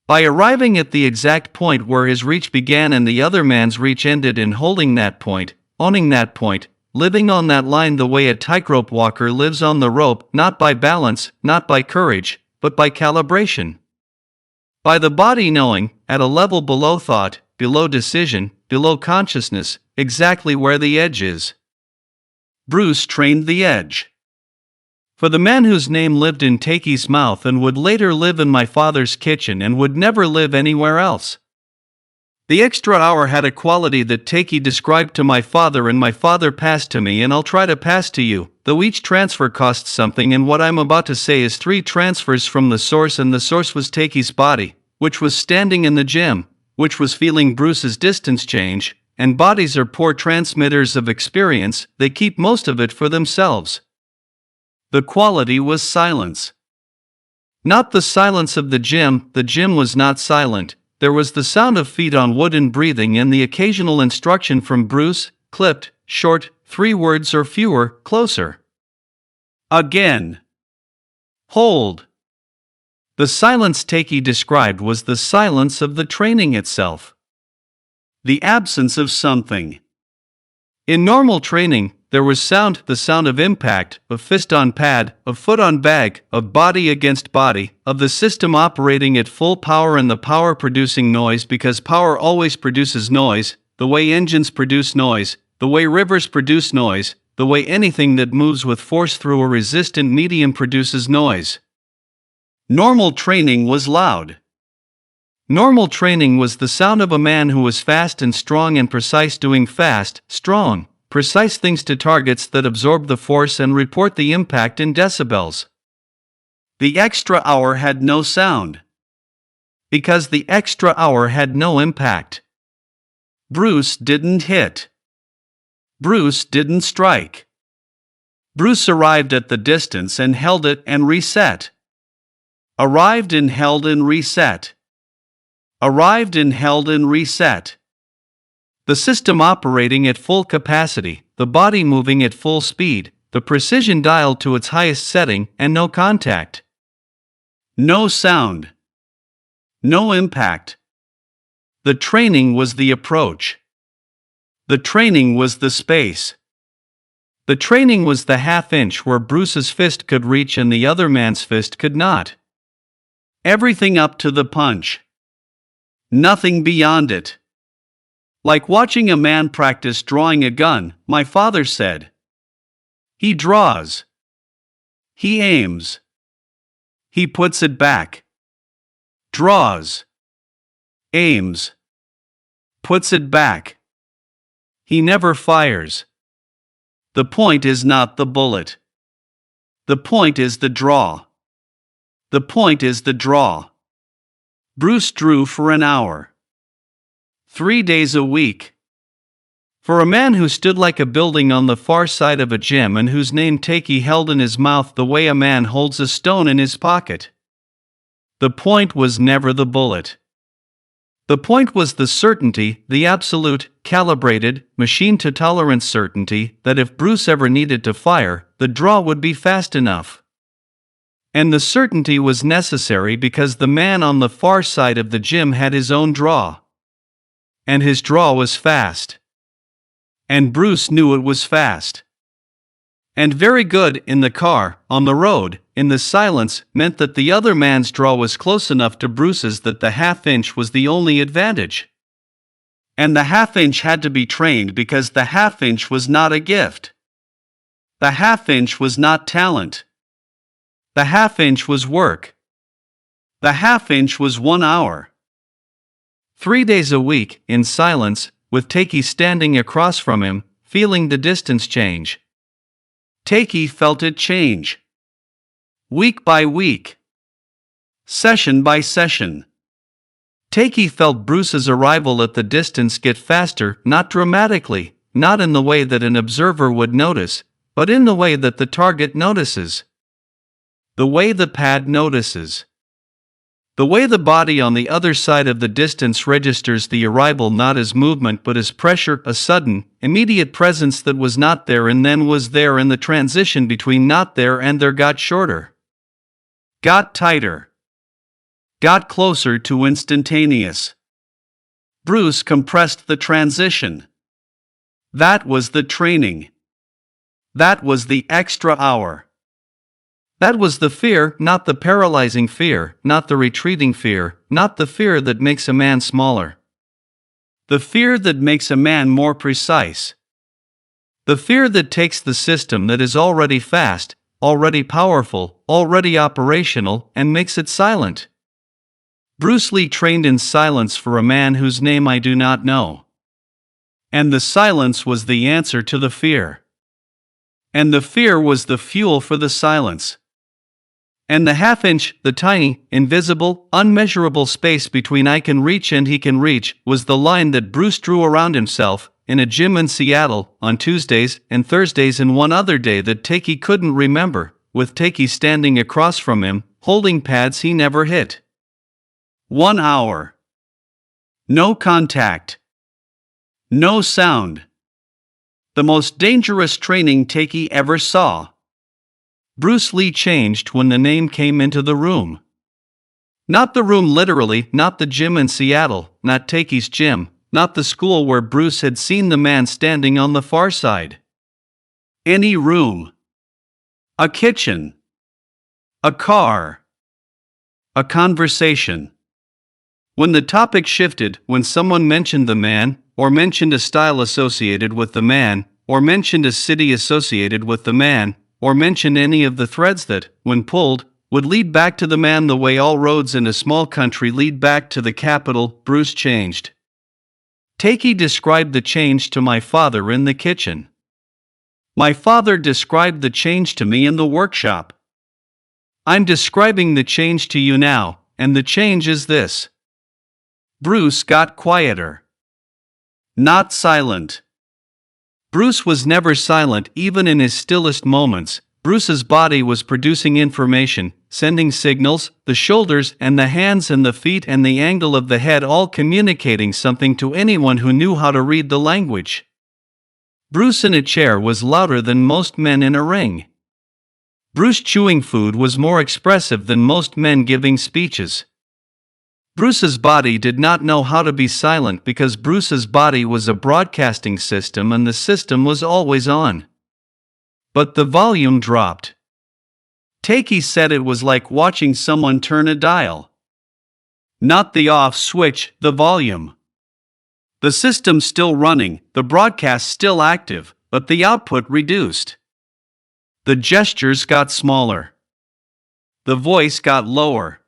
By arriving at the exact point where his reach began and the other man's reach ended, and holding that point, owning that point, living on that line the way a tightrope walker lives on the rope, not by balance, not by courage, but by calibration. By the body knowing, at a level below thought, below decision, below consciousness, exactly where the edge is. Bruce trained the edge. For the man whose name lived in Takey's mouth and would later live in my father's kitchen and would never live anywhere else. The extra hour had a quality that Takey described to my father and my father passed to me, and I'll try to pass to you, though each transfer costs something, and what I'm about to say is 3 transfers from the source, and the source was Takey's body, which was standing in the gym, which was feeling Bruce's distance change, and bodies are poor transmitters of experience, they keep most of it for themselves. The quality was silence. Not the silence of the gym was not silent, there was the sound of feet on wood and breathing and the occasional instruction from Bruce, clipped, short, 3 words or fewer, closer. Again. Hold. The silence Takey described was the silence of the training itself. The absence of something. In normal training, there was sound, the sound of impact, of fist on pad, of foot on bag, of body against body, of the system operating at full power and the power producing noise, because power always produces noise, the way engines produce noise, the way rivers produce noise, the way anything that moves with force through a resistant medium produces noise. Normal training was loud. Normal training was the sound of a man who was fast and strong and precise, doing fast, strong, precise things to targets that absorb the force and report the impact in decibels. The extra hour had no sound. Because the extra hour had no impact. Bruce didn't hit. Bruce didn't strike. Bruce arrived at the distance and held it and reset. Arrived and held and reset. Arrived and held and reset. The system operating at full capacity, the body moving at full speed, the precision dialed to its highest setting, and no contact. No sound. No impact. The training was the approach. The training was the space. The training was the half-inch where Bruce's fist could reach and the other man's fist could not. Everything up to the punch. Nothing beyond it. Like watching a man practice drawing a gun, my father said. He draws. He aims. He puts it back. Draws. Aims. Puts it back. He never fires. The point is not the bullet. The point is the draw. The point is the draw. Bruce drew for an hour. 3 days a week. For a man who stood like a building on the far side of a gym and whose name Takey held in his mouth the way a man holds a stone in his pocket. The point was never the bullet. The point was the certainty, the absolute, calibrated, machine-to-tolerance certainty that if Bruce ever needed to fire, the draw would be fast enough. And the certainty was necessary because the man on the far side of the gym had his own draw. And his draw was fast. And Bruce knew it was fast. And very good in the car, on the road, in the silence, meant that the other man's draw was close enough to Bruce's that the half-inch was the only advantage. And the half-inch had to be trained because the half-inch was not a gift. The half-inch was not talent. The half-inch was work. The half-inch was 1 hour. 3 days a week, in silence, with Takey standing across from him, feeling the distance change. Takey felt it change. Week by week. Session by session. Takey felt Bruce's arrival at the distance get faster, not dramatically, not in the way that an observer would notice, but in the way that the target notices. The way the pad notices. The way the body on the other side of the distance registers the arrival not as movement but as pressure, a sudden, immediate presence that was not there and then was there, and the transition between not there and there got shorter. Got tighter. Got closer to instantaneous. Bruce compressed the transition. That was the training. That was the extra hour. That was the fear, not the paralyzing fear, not the retreating fear, not the fear that makes a man smaller. The fear that makes a man more precise. The fear that takes the system that is already fast, already powerful, already operational, and makes it silent. Bruce Lee trained in silence for a man whose name I do not know. And the silence was the answer to the fear. And the fear was the fuel for the silence. And the half-inch, the tiny, invisible, unmeasurable space between I can reach and he can reach, was the line that Bruce drew around himself, in a gym in Seattle, on Tuesdays and Thursdays and one other day that Takey couldn't remember, with Takey standing across from him, holding pads he never hit. 1 hour. No contact. No sound. The most dangerous training Takey ever saw. Bruce Lee changed when the name came into the room. Not the room literally, not the gym in Seattle, not Takey's gym, not the school where Bruce had seen the man standing on the far side. Any room. A kitchen. A car. A conversation. When the topic shifted, when someone mentioned the man, or mentioned a style associated with the man, or mentioned a city associated with the man, or mentioned any of the threads that, when pulled, would lead back to the man the way all roads in a small country lead back to the capital, Bruce changed. Takey described the change to my father in the kitchen. My father described the change to me in the workshop. I'm describing the change to you now, and the change is this. Bruce got quieter. Not silent. Bruce was never silent even in his stillest moments. Bruce's body was producing information, sending signals, the shoulders and the hands and the feet and the angle of the head all communicating something to anyone who knew how to read the language. Bruce in a chair was louder than most men in a ring. Bruce chewing food was more expressive than most men giving speeches. Bruce's body did not know how to be silent because Bruce's body was a broadcasting system and the system was always on. But the volume dropped. Takei said it was like watching someone turn a dial. Not the off switch, the volume. The system still running, the broadcast still active, but the output reduced. The gestures got smaller. The voice got lower.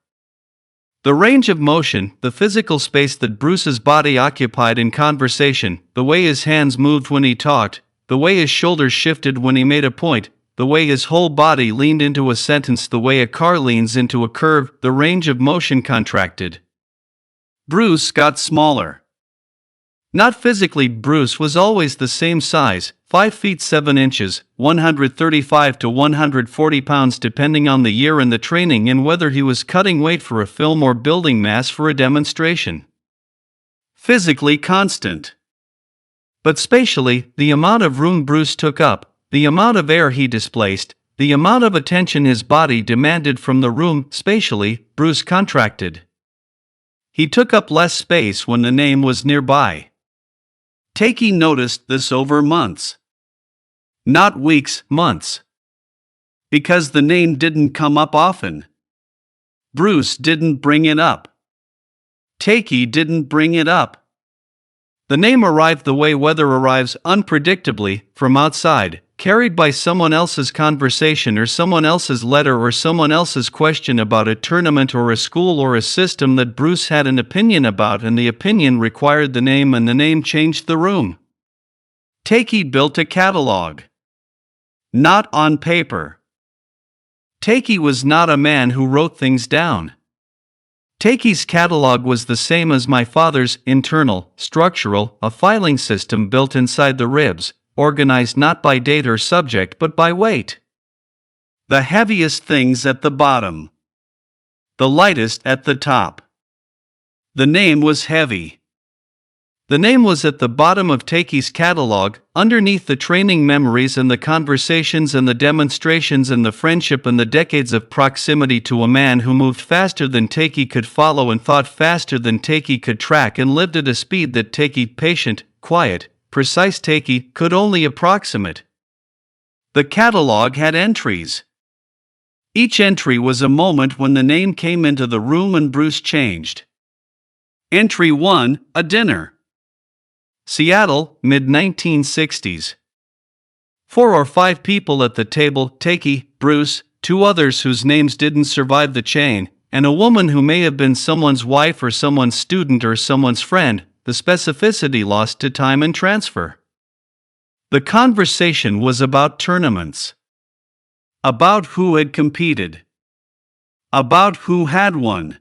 The range of motion, the physical space that Bruce's body occupied in conversation, the way his hands moved when he talked, the way his shoulders shifted when he made a point, the way his whole body leaned into a sentence, the way a car leans into a curve, the range of motion contracted. Bruce got smaller. Not physically, Bruce was always the same size, 5 feet 7 inches, 135 to 140 pounds depending on the year and the training and whether he was cutting weight for a film or building mass for a demonstration. Physically constant. But spatially, the amount of room Bruce took up, the amount of air he displaced, the amount of attention his body demanded from the room, spatially, Bruce contracted. He took up less space when the name was nearby. Takei noticed this over months. Not weeks, months. Because the name didn't come up often. Bruce didn't bring it up. Takei didn't bring it up. The name arrived the way weather arrives, unpredictably, from outside, carried by someone else's conversation or someone else's letter or someone else's question about a tournament or a school or a system that Bruce had an opinion about, and the opinion required the name and the name changed the room. Takei built a catalog. Not on paper. Takei was not a man who wrote things down. Takei's catalog was the same as my father's, internal, structural, a filing system built inside the ribs, organized not by date or subject but by weight. The heaviest things at the bottom. The lightest at the top. The name was heavy. The name was at the bottom of Takei's catalog, underneath the training memories and the conversations and the demonstrations and the friendship and the decades of proximity to a man who moved faster than Takei could follow and thought faster than Takei could track and lived at a speed that Takei, patient, quiet, precise Takei, could only approximate. The catalog had entries. Each entry was a moment when the name came into the room and Bruce changed. Entry 1, a dinner. Seattle, mid-1960s. 4 or 5 people at the table, Takei, Bruce, 2 others whose names didn't survive the chain, and a woman who may have been someone's wife or someone's student or someone's friend, the specificity lost to time and transfer. The conversation was about tournaments. About who had competed. About who had won.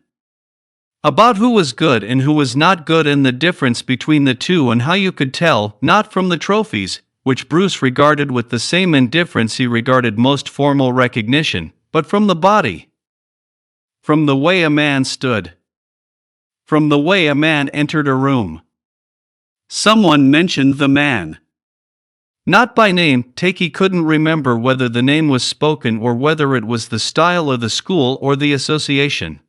About who was good and who was not good and the difference between the two and how you could tell, not from the trophies, which Bruce regarded with the same indifference he regarded most formal recognition, but from the body. From the way a man stood. From the way a man entered a room. Someone mentioned the man. Not by name, Takei couldn't remember whether the name was spoken or whether it was the style of the school or the association.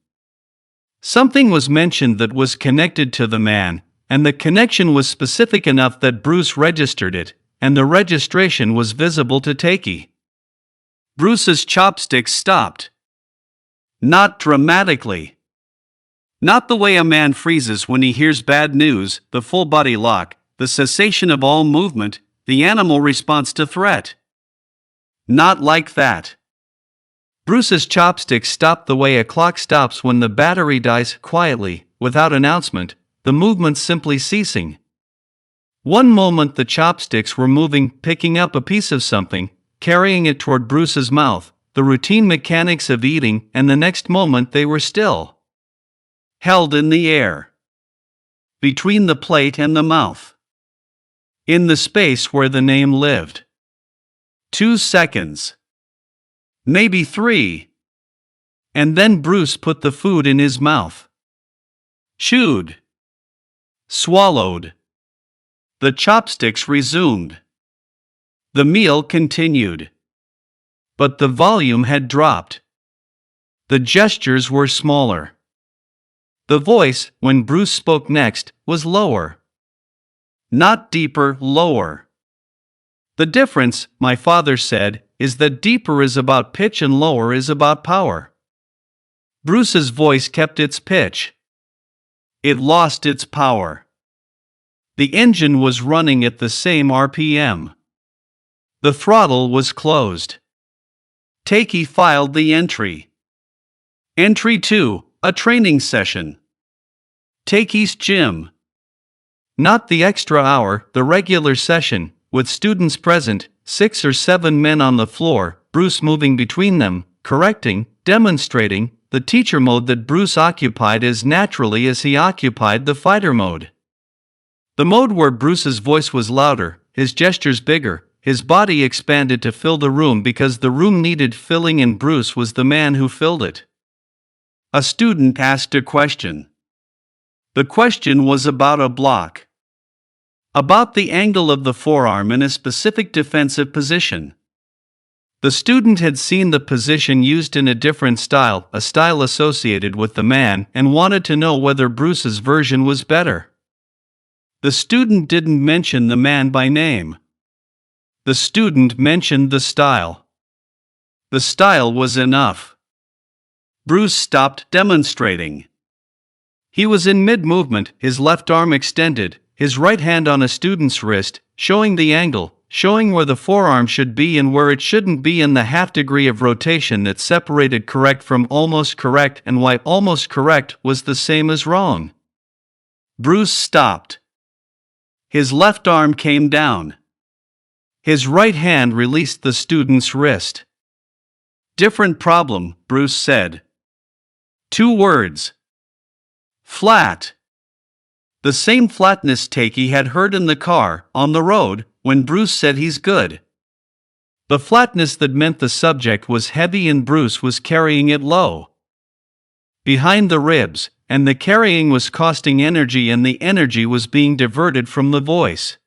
Something was mentioned that was connected to the man, and the connection was specific enough that Bruce registered it, and the registration was visible to Takei. Bruce's chopsticks stopped. Not dramatically. Not the way a man freezes when he hears bad news, the full body lock, the cessation of all movement, the animal response to threat. Not like that. Bruce's chopsticks stopped the way a clock stops when the battery dies, quietly, without announcement, the movement simply ceasing. One moment the chopsticks were moving, picking up a piece of something, carrying it toward Bruce's mouth, the routine mechanics of eating, and the next moment they were still held in the air, between the plate and the mouth, in the space where the name lived. 2 seconds. Maybe 3. And then Bruce put the food in his mouth. Chewed. Swallowed. The chopsticks resumed. The meal continued. But the volume had dropped. The gestures were smaller. The voice, when Bruce spoke next, was lower. Not deeper, lower. The difference, my father said, is that deeper is about pitch and lower is about power. Bruce's voice kept its pitch. It lost its power. The engine was running at the same RPM. The throttle was closed. Takei filed the entry. Entry 2, a training session. Takei's gym. Not the extra hour, the regular session, with students present, 6 or 7 men on the floor, Bruce moving between them, correcting, demonstrating, the teacher mode that Bruce occupied as naturally as he occupied the fighter mode. The mode where Bruce's voice was louder, his gestures bigger, his body expanded to fill the room because the room needed filling and Bruce was the man who filled it. A student asked a question. The question was about a block. About the angle of the forearm in a specific defensive position. The student had seen the position used in a different style, a style associated with the man, and wanted to know whether Bruce's version was better. The student didn't mention the man by name. The student mentioned the style. The style was enough. Bruce stopped demonstrating. He was in mid-movement, his left arm extended, his right hand on a student's wrist, showing the angle, showing where the forearm should be and where it shouldn't be in the half degree of rotation that separated correct from almost correct and why almost correct was the same as wrong. Bruce stopped. His left arm came down. His right hand released the student's wrist. Different problem, Bruce said. 2 words. Flat. The same flatness Takei had heard in the car, on the road, when Bruce said he's good. The flatness that meant the subject was heavy and Bruce was carrying it low. Behind the ribs, and the carrying was costing energy and the energy was being diverted from the voice.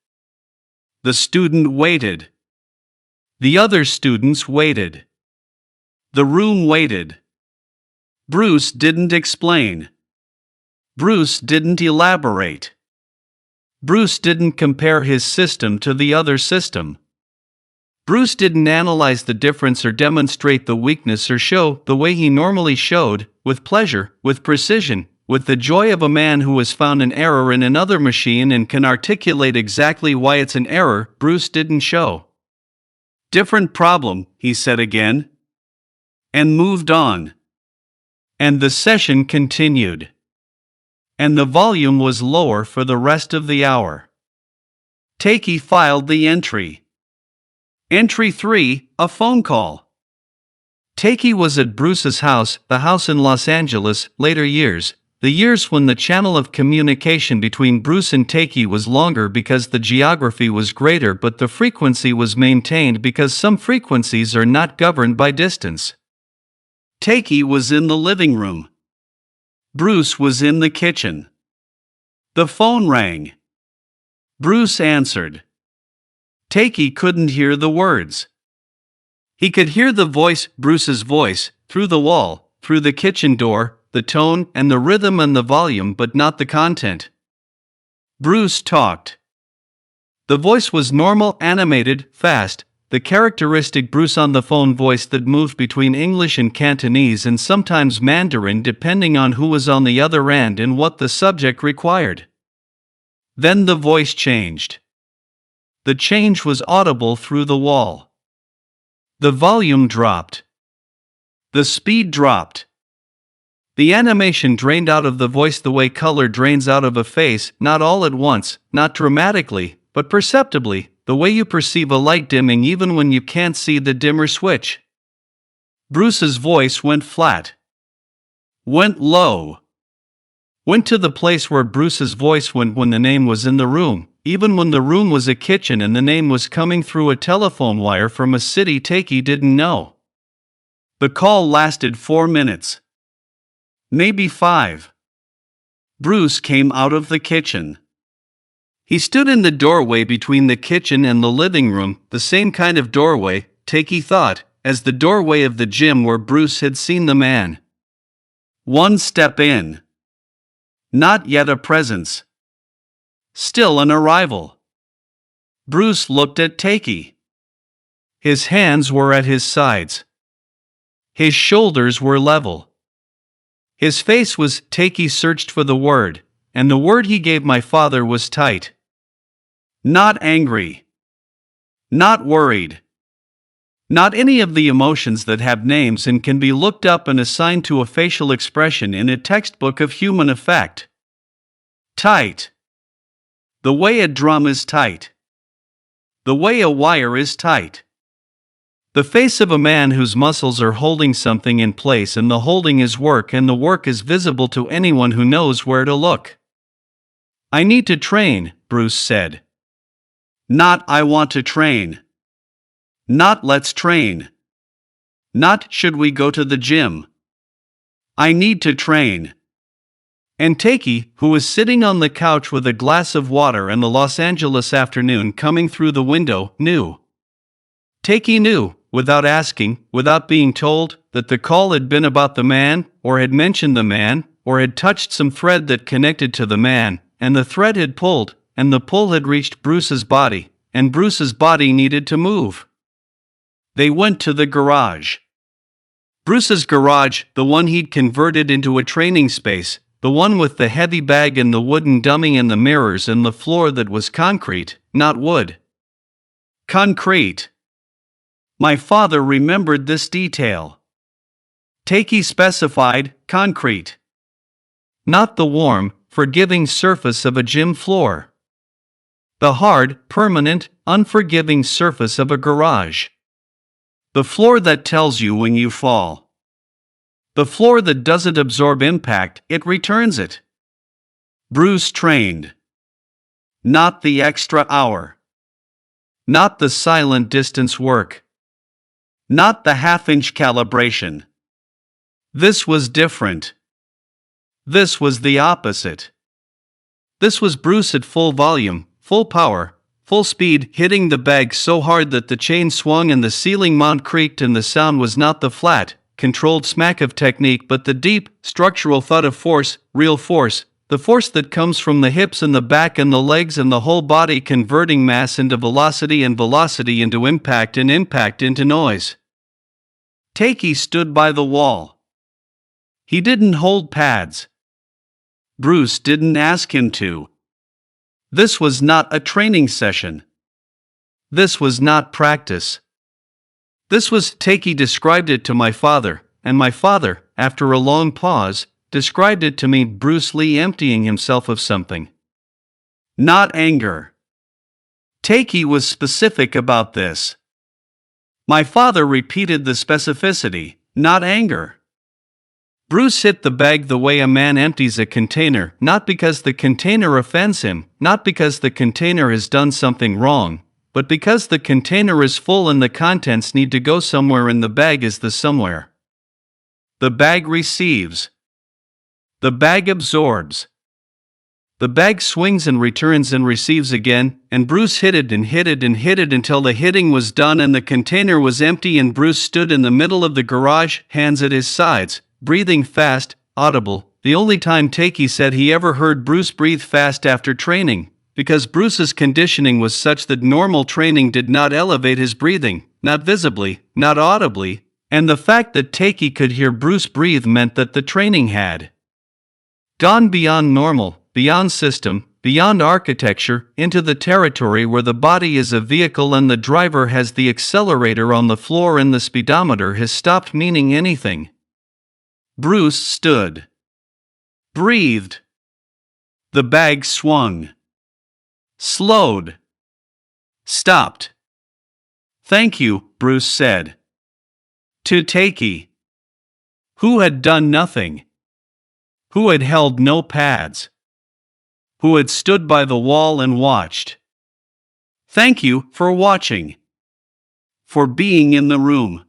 The student waited. The other students waited. The room waited. Bruce didn't explain. Bruce didn't elaborate. Bruce didn't compare his system to the other system. Bruce didn't analyze the difference or demonstrate the weakness or show the way he normally showed, with pleasure, with precision, with the joy of a man who has found an error in another machine and can articulate exactly why it's an error. Bruce didn't show. Different problem, he said again. And moved on. And the session continued. And the volume was lower for the rest of the hour. Takei filed the entry. Entry 3, a phone call. Takei was at Bruce's house, the house in Los Angeles, later years, the years when the channel of communication between Bruce and Takei was longer because the geography was greater but the frequency was maintained because some frequencies are not governed by distance. Takei was in the living room. Bruce was in the kitchen. The phone rang. Bruce answered. Takei couldn't hear the words. He could hear the voice, Bruce's voice, through the wall, through the kitchen door, the tone and the rhythm and the volume but not the content. Bruce talked. The voice was normal, animated, fast, the characteristic Bruce on the phone voice that moved between English and Cantonese and sometimes Mandarin depending on who was on the other end and what the subject required. Then the voice changed. The change was audible through the wall. The volume dropped. The speed dropped. The animation drained out of the voice the way color drains out of a face, not all at once, not dramatically, but perceptibly, the way you perceive a light dimming even when you can't see the dimmer switch. Bruce's voice went flat. Went low. Went to the place where Bruce's voice went when the name was in the room, even when the room was a kitchen and the name was coming through a telephone wire from a city Takey didn't know. The call lasted 4 minutes. Maybe 5. Bruce came out of the kitchen. He stood in the doorway between the kitchen and the living room, the same kind of doorway, Takey thought, as the doorway of the gym where Bruce had seen the man. 1 step in. Not yet a presence. Still an arrival. Bruce looked at Takey. His hands were at his sides. His shoulders were level. His face was. Takey searched for the word, and the word he gave my father was tight. Not angry. Not worried. Not any of the emotions that have names and can be looked up and assigned to a facial expression in a textbook of human effect. Tight. The way a drum is tight. The way a wire is tight. The face of a man whose muscles are holding something in place, and the holding is work, and the work is visible to anyone who knows where to look. I need to train, Bruce said. Not I want to train. Not let's train. Not should we go to the gym. I need to train. And Takey, who was sitting on the couch with a glass of water and the Los Angeles afternoon coming through the window, knew. Takey knew, without asking, without being told, that the call had been about the man, or had mentioned the man, or had touched some thread that connected to the man, and the thread had pulled, and the pull had reached Bruce's body, and Bruce's body needed to move. They went to the garage. Bruce's garage, the one he'd converted into a training space, the one with the heavy bag and the wooden dummy and the mirrors and the floor that was concrete, not wood. Concrete. My father remembered this detail. Takey specified, concrete. Not the warm, forgiving surface of a gym floor. The hard, permanent, unforgiving surface of a garage. The floor that tells you when you fall. The floor that doesn't absorb impact, it returns it. Bruce trained. Not the extra hour. Not the silent distance work. Not the half-inch calibration. This was different. This was the opposite. This was Bruce at full volume, full power, full speed, hitting the bag so hard that the chain swung and the ceiling mount creaked, and the sound was not the flat, controlled smack of technique but the deep, structural thud of force, real force, the force that comes from the hips and the back and the legs and the whole body, converting mass into velocity and velocity into impact and impact into noise. Takey stood by the wall. He didn't hold pads. Bruce didn't ask him to. This was not a training session. This was not practice. This was. Takey described it to my father, and my father, after a long pause, described it to me. Bruce Lee emptying himself of something. Not anger. Takey was specific about this. My father repeated the specificity, not anger. Bruce hit the bag the way a man empties a container, not because the container offends him, not because the container has done something wrong, but because the container is full and the contents need to go somewhere, and the bag is the somewhere. The bag receives. The bag absorbs. The bag swings and returns and receives again, and Bruce hit it and hit it and hit it until the hitting was done and the container was empty, and Bruce stood in the middle of the garage, hands at his sides, breathing fast, audible, the only time Takey said he ever heard Bruce breathe fast after training, because Bruce's conditioning was such that normal training did not elevate his breathing, not visibly, not audibly, and the fact that Takey could hear Bruce breathe meant that the training had gone beyond normal, beyond system, beyond architecture, into the territory where the body is a vehicle and the driver has the accelerator on the floor and the speedometer has stopped meaning anything. Bruce stood. Breathed. The bag swung. Slowed. Stopped. Thank you, Bruce said. To Takei, who had done nothing, who had held no pads, who had stood by the wall and watched. Thank you for watching, for being in the room,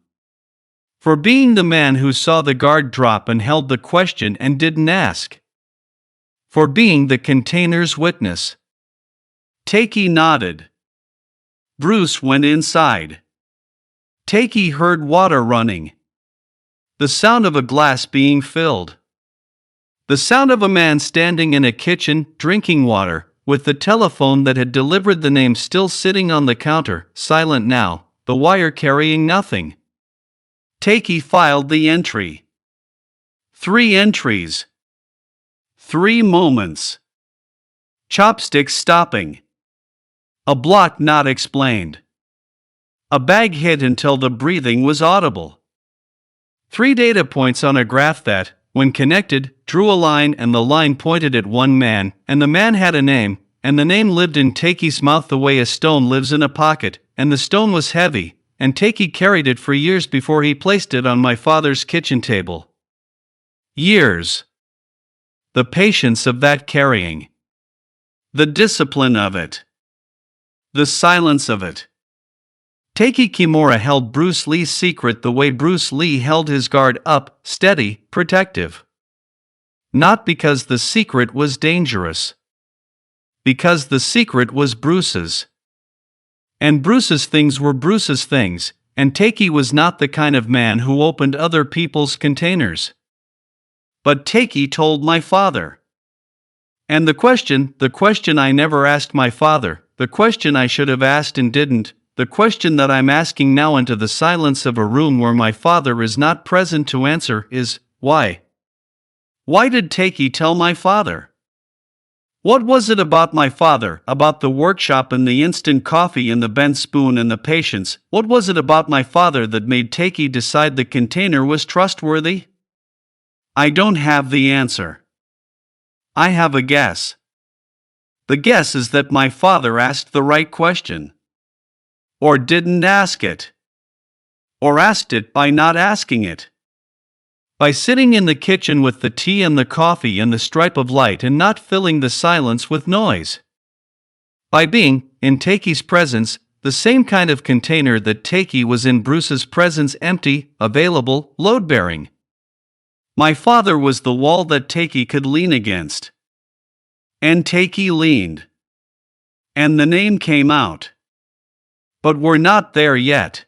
for being the man who saw the guard drop and held the question and didn't ask, for being the container's witness. Takei nodded. Bruce went inside. Takei heard water running, the sound of a glass being filled, the sound of a man standing in a kitchen drinking water, with the telephone that had delivered the name still sitting on the counter, silent now, the wire carrying nothing. Takei filed the entry. 3 entries. 3 moments. Chopsticks stopping. A block not explained. A bag hit until the breathing was audible. 3 data points on a graph that, when connected, drew a line, and the line pointed at one man, and the man had a name, and the name lived in Takei's mouth the way a stone lives in a pocket, and the stone was heavy, and Takei carried it for years before he placed it on my father's kitchen table. Years. The patience of that carrying. The discipline of it. The silence of it. Takei Kimura held Bruce Lee's secret the way Bruce Lee held his guard up, steady, protective. Not because the secret was dangerous. Because the secret was Bruce's. And Bruce's things were Bruce's things, and Takei was not the kind of man who opened other people's containers. But Takei told my father. And the question I never asked my father, the question I should have asked and didn't, the question that I'm asking now into the silence of a room where my father is not present to answer is, why? Why did Takei tell my father? What was it about my father, about the workshop and the instant coffee and the bent spoon and the patience, what was it about my father that made Takei decide the container was trustworthy? I don't have the answer. I have a guess. The guess is that my father asked the right question. Or didn't ask it. Or asked it by not asking it. By sitting in the kitchen with the tea and the coffee and the stripe of light and not filling the silence with noise. By being, in Takei's presence, the same kind of container that Takei was in Bruce's presence, empty, available, load-bearing. My father was the wall that Takei could lean against. And Takei leaned. And the name came out. But we're not there yet.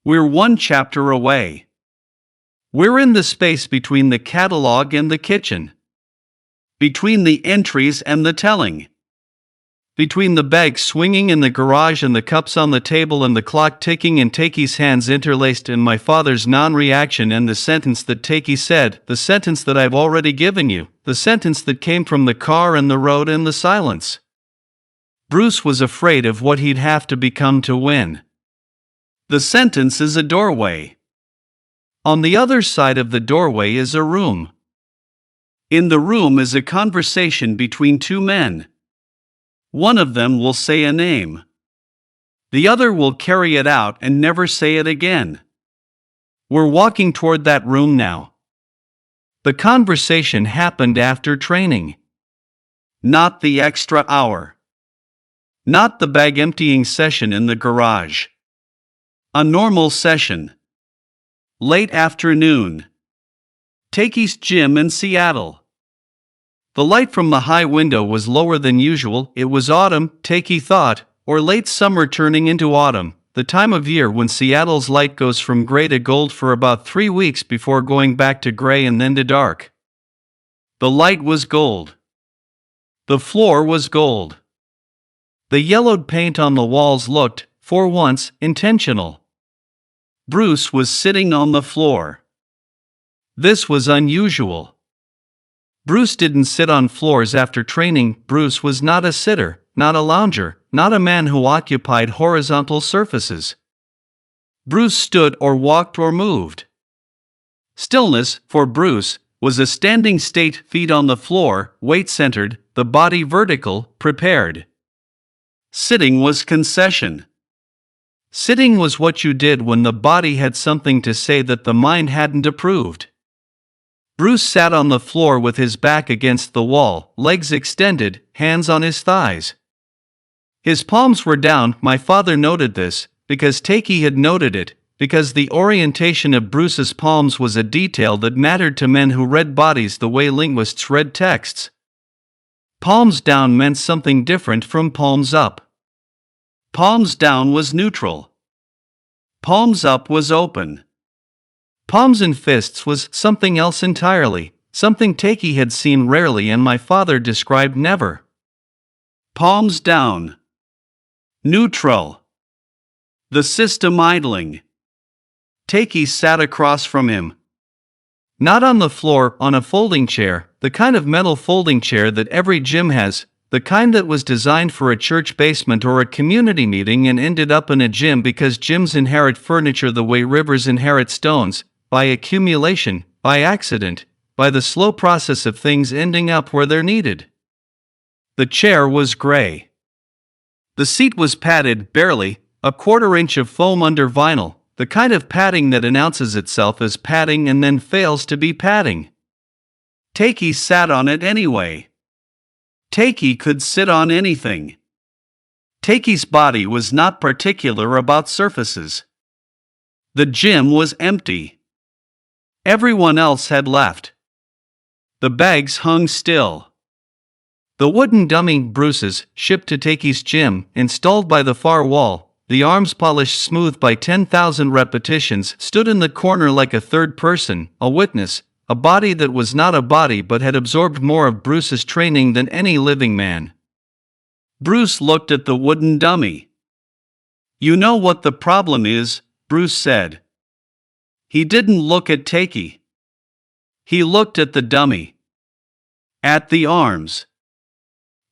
We're 1 chapter away. We're in the space between the catalog and the kitchen. Between the entries and the telling. Between the bag swinging in the garage and the cups on the table and the clock ticking and Takei's hands interlaced and my father's non-reaction and the sentence that Takei said, the sentence that I've already given you, the sentence that came from the car and the road and the silence. Bruce was afraid of what he'd have to become to win. The sentence is a doorway. On the other side of the doorway is a room. In the room is a conversation between 2 men. One of them will say a name. The other will carry it out and never say it again. We're walking toward that room now. The conversation happened after training. Not the extra hour. Not the bag emptying session in the garage. A normal session. Late afternoon. Takei's gym in Seattle. The light from the high window was lower than usual. It was autumn, Takei thought, or late summer turning into autumn, the time of year when Seattle's light goes from gray to gold for about 3 weeks before going back to gray and then to dark. The light was gold. The floor was gold. The yellowed paint on the walls looked, for once, intentional. Bruce was sitting on the floor. This was unusual. Bruce didn't sit on floors after training. Bruce was not a sitter, not a lounger, not a man who occupied horizontal surfaces. Bruce stood or walked or moved. Stillness, for Bruce, was a standing state, feet on the floor, weight centered, the body vertical, prepared. Sitting was concession. Sitting was what you did when the body had something to say that the mind hadn't approved. Bruce sat on the floor with his back against the wall, legs extended, hands on his thighs. His palms were down. My father noted this, because Takei had noted it, because the orientation of Bruce's palms was a detail that mattered to men who read bodies the way linguists read texts. Palms down meant something different from palms up. Palms down was neutral. Palms up was open. Palms and fists was something else entirely, something Takei had seen rarely and my father described never. Palms down. Neutral. The system idling. Takei sat across from him. Not on the floor, on a folding chair, the kind of metal folding chair that every gym has, the kind that was designed for a church basement or a community meeting and ended up in a gym because gyms inherit furniture the way rivers inherit stones, by accumulation, by accident, by the slow process of things ending up where they're needed. The chair was gray. The seat was padded, barely, a quarter-inch of foam under vinyl, the kind of padding that announces itself as padding and then fails to be padding. Takei sat on it anyway. Takei could sit on anything. Takei's body was not particular about surfaces. The gym was empty. Everyone else had left. The bags hung still. The wooden dummy Bruce's, shipped to Takei's gym, installed by the far wall, the arms polished smooth by 10,000 repetitions, stood in the corner like a third person, a witness, a body that was not a body but had absorbed more of Bruce's training than any living man. Bruce looked at the wooden dummy. "You know what the problem is," Bruce said. He didn't look at Takei. He looked at the dummy. At the arms.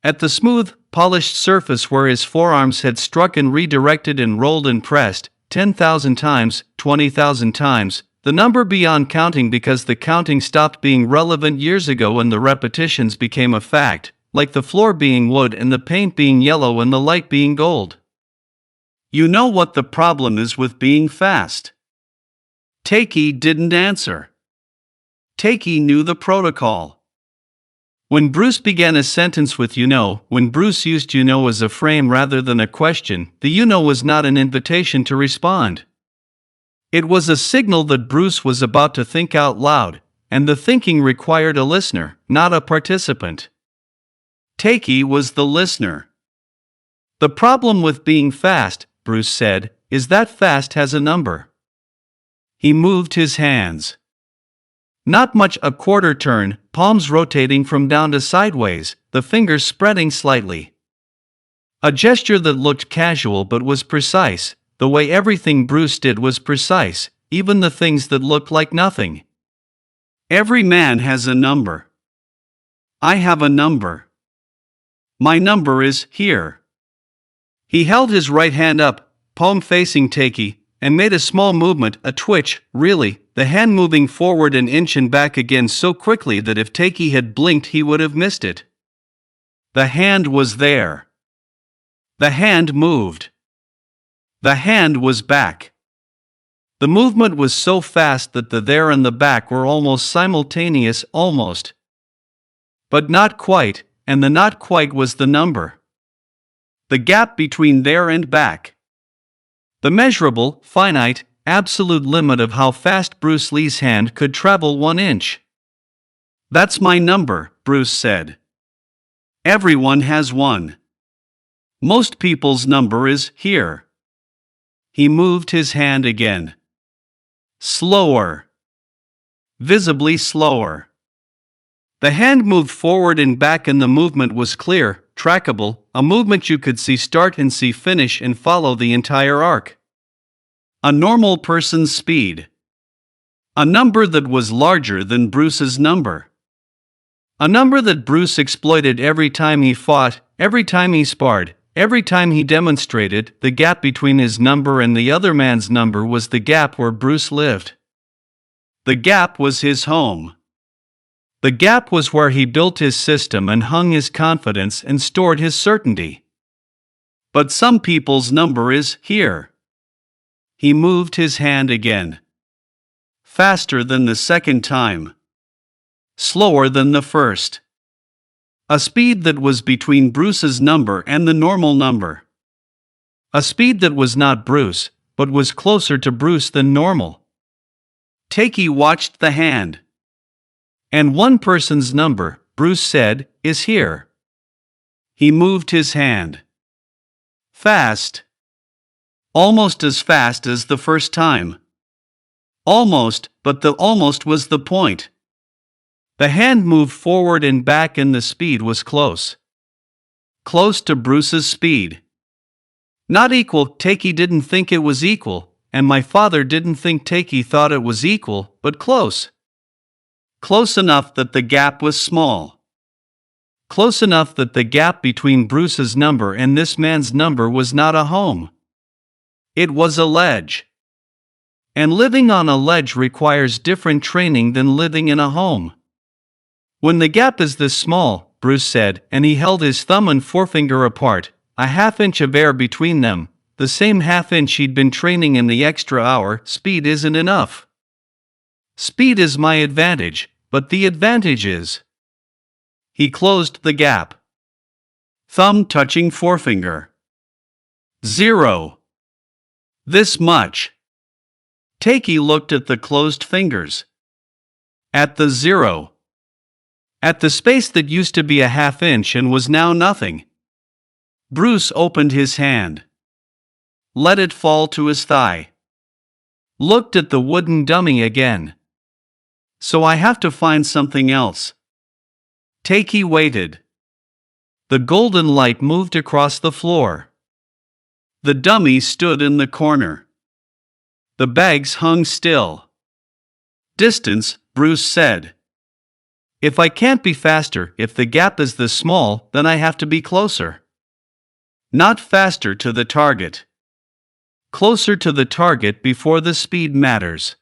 At the smooth, polished surface where his forearms had struck and redirected and rolled and pressed, 10,000 times, 20,000 times, the number beyond counting because the counting stopped being relevant years ago and the repetitions became a fact, like the floor being wood and the paint being yellow and the light being gold. "You know what the problem is with being fast?" Takei didn't answer. Takei knew the protocol. When Bruce began a sentence with "you know," when Bruce used "you know" as a frame rather than a question, the "you know" was not an invitation to respond. It was a signal that Bruce was about to think out loud, and the thinking required a listener, not a participant. Takei was the listener. "The problem with being fast," Bruce said, "is that fast has a number." He moved his hands. Not much, a quarter turn, palms rotating from down to sideways, the fingers spreading slightly. A gesture that looked casual but was precise. The way everything Bruce did was precise, even the things that looked like nothing. "Every man has a number. I have a number. My number is here." He held his right hand up, palm facing Takei, and made a small movement, a twitch, really, the hand moving forward an inch and back again so quickly that if Takei had blinked he would have missed it. The hand was there. The hand moved. The hand was back. The movement was so fast that the there and the back were almost simultaneous, almost. But not quite, and the not quite was the number. The gap between there and back. The measurable, finite, absolute limit of how fast Bruce Lee's hand could travel 1 inch. "That's my number," Bruce said. "Everyone has one. Most people's number is here." He moved his hand again. Slower. Visibly slower. The hand moved forward and back and the movement was clear, trackable, a movement you could see start and see finish and follow the entire arc. A normal person's speed. A number that was larger than Bruce's number. A number that Bruce exploited every time he fought, every time he sparred, every time he demonstrated. The gap between his number and the other man's number was the gap where Bruce lived. The gap was his home. The gap was where he built his system and hung his confidence and stored his certainty. But some people's number is here. He moved his hand again. Faster than the second time. Slower than the first. A speed that was between Bruce's number and the normal number. A speed that was not Bruce, but was closer to Bruce than normal. Takei watched the hand. And one person's number, Bruce said, is here. He moved his hand. Fast. Almost as fast as the first time. Almost, but the almost was the point. The hand moved forward and back and the speed was close. Close to Bruce's speed. Not equal, Takei didn't think it was equal, and my father didn't think Takei thought it was equal, but close. Close enough that the gap was small. Close enough that the gap between Bruce's number and this man's number was not a home. It was a ledge. And living on a ledge requires different training than living in a home. When the gap is this small, Bruce said, and he held his thumb and forefinger apart, a half-inch of air between them, the same half-inch he'd been training in the extra hour, speed isn't enough. Speed is my advantage, but the advantage is. He closed the gap. Thumb touching forefinger. 0. This much. Takei looked at the closed fingers. At the 0. At the space that used to be a half-inch and was now nothing. Bruce opened his hand. Let it fall to his thigh. Looked at the wooden dummy again. So I have to find something else. Takei waited. The golden light moved across the floor. The dummy stood in the corner. The bags hung still. Distance, Bruce said. If I can't be faster, if the gap is this small, then I have to be closer. Not faster to the target. Closer to the target before the speed matters.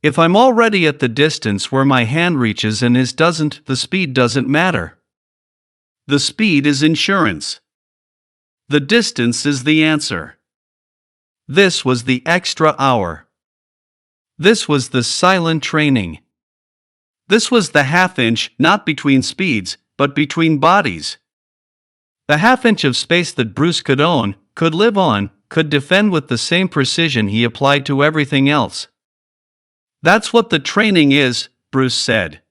If I'm already at the distance where my hand reaches and his doesn't, the speed doesn't matter. The speed is insurance. The distance is the answer. This was the extra hour. This was the silent training. This was the half-inch, not between speeds, but between bodies. The half-inch of space that Bruce could own, could live on, could defend with the same precision he applied to everything else. That's what the training is, Bruce said.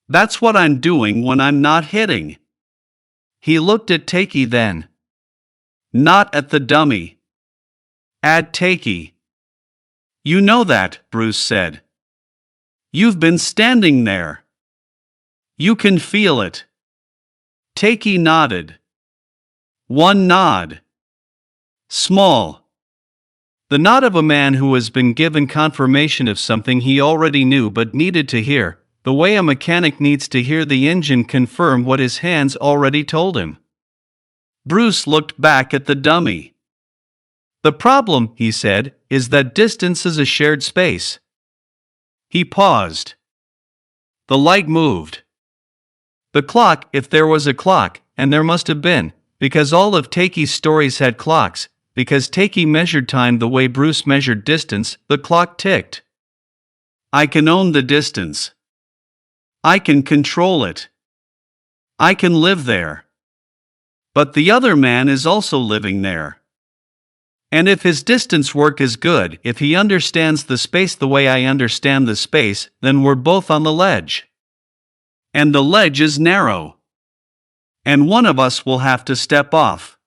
That's what I'm doing when I'm not hitting. He looked at Takei then. Not at the dummy. At Takei. You know that, Bruce said. You've been standing there. You can feel it. Takei nodded. One nod. Small. The nod of a man who has been given confirmation of something he already knew but needed to hear, the way a mechanic needs to hear the engine confirm what his hands already told him. Bruce looked back at the dummy. The problem, he said, is that distance is a shared space. He paused. The light moved. The clock, if there was a clock, and there must have been, because all of Takei's stories had clocks, because Takei measured time the way Bruce measured distance, the clock ticked. I can own the distance. I can control it. I can live there. But the other man is also living there. And if his distance work is good, if he understands the space the way I understand the space, then we're both on the ledge. And the ledge is narrow. And one of us will have to step off.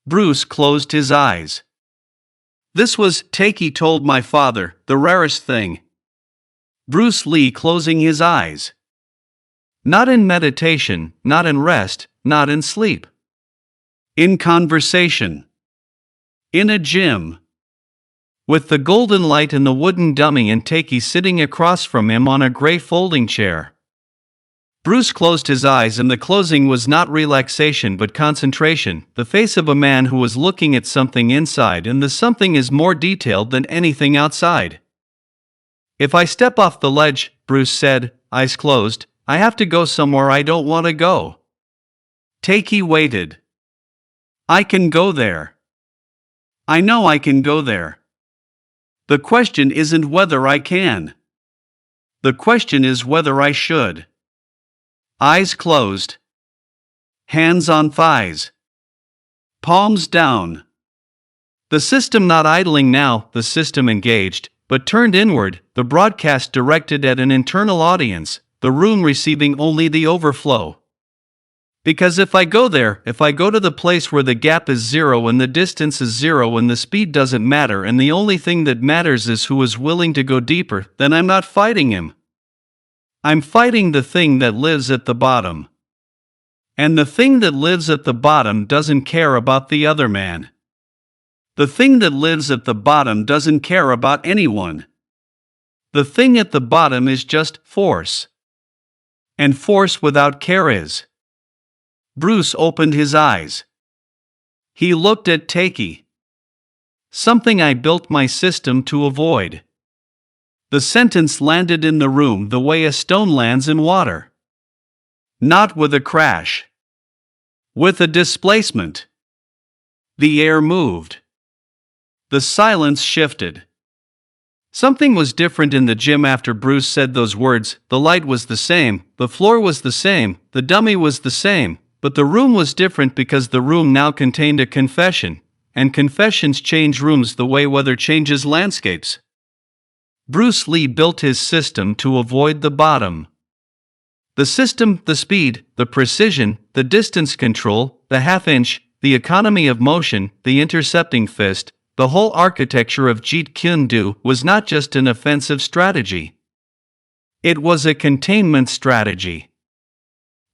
Bruce closed his eyes. This was, Takei told my father, the rarest thing. Bruce Lee closing his eyes. Not in meditation, not in rest, not in sleep. In conversation. In a gym. With the golden light and the wooden dummy and Takei sitting across from him on a gray folding chair. Bruce closed his eyes and the closing was not relaxation but concentration, the face of a man who was looking at something inside and the something is more detailed than anything outside. If I step off the ledge, Bruce said, eyes closed, I have to go somewhere I don't want to go. Takei waited. I can go there. I know I can go there. The question isn't whether I can. The question is whether I should. Eyes closed. Hands on thighs. Palms down. The system not idling now, the system engaged, but turned inward, the broadcast directed at an internal audience, the room receiving only the overflow. Because if I go there, if I go to the place where the gap is zero and the distance is zero and the speed doesn't matter and the only thing that matters is who is willing to go deeper, then I'm not fighting him. I'm fighting the thing that lives at the bottom. And the thing that lives at the bottom doesn't care about the other man. The thing that lives at the bottom doesn't care about anyone. The thing at the bottom is just force. And force without care is. Bruce opened his eyes. He looked at Takei. Something I built my system to avoid. The sentence landed in the room the way a stone lands in water. Not with a crash. With a displacement. The air moved. The silence shifted. Something was different in the gym after Bruce said those words. The light was the same, the floor was the same, the dummy was the same, but the room was different because the room now contained a confession, and confessions change rooms the way weather changes landscapes. Bruce Lee built his system to avoid the bottom. The system, the speed, the precision, the distance control, the half-inch, the economy of motion, the intercepting fist, the whole architecture of Jeet Kune Do was not just an offensive strategy. It was a containment strategy.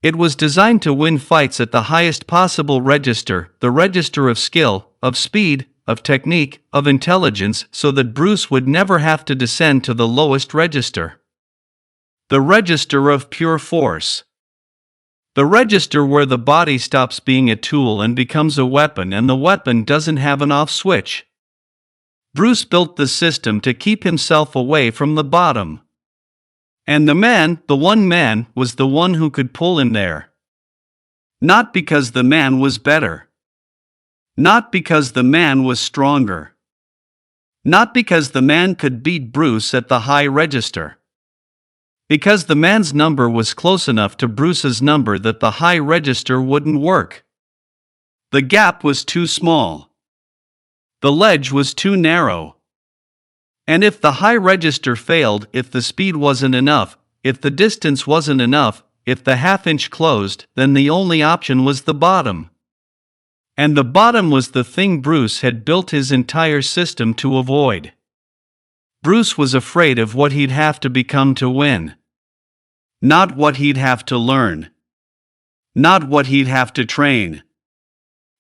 It was designed to win fights at the highest possible register, the register of skill, of speed, of technique, of intelligence, so that Bruce would never have to descend to the lowest register. The register of pure force. The register where the body stops being a tool and becomes a weapon and the weapon doesn't have an off switch. Bruce built the system to keep himself away from the bottom. And the man, the one man, was the one who could pull him there. Not because the man was better. Not because the man was stronger. Not because the man could beat Bruce at the high register. Because the man's number was close enough to Bruce's number that the high register wouldn't work. The gap was too small. The ledge was too narrow. And if the high register failed, if the speed wasn't enough, if the distance wasn't enough, if the half-inch closed, then the only option was the bottom. And the bottom was the thing Bruce had built his entire system to avoid. Bruce was afraid of what he'd have to become to win. Not what he'd have to learn. Not what he'd have to train.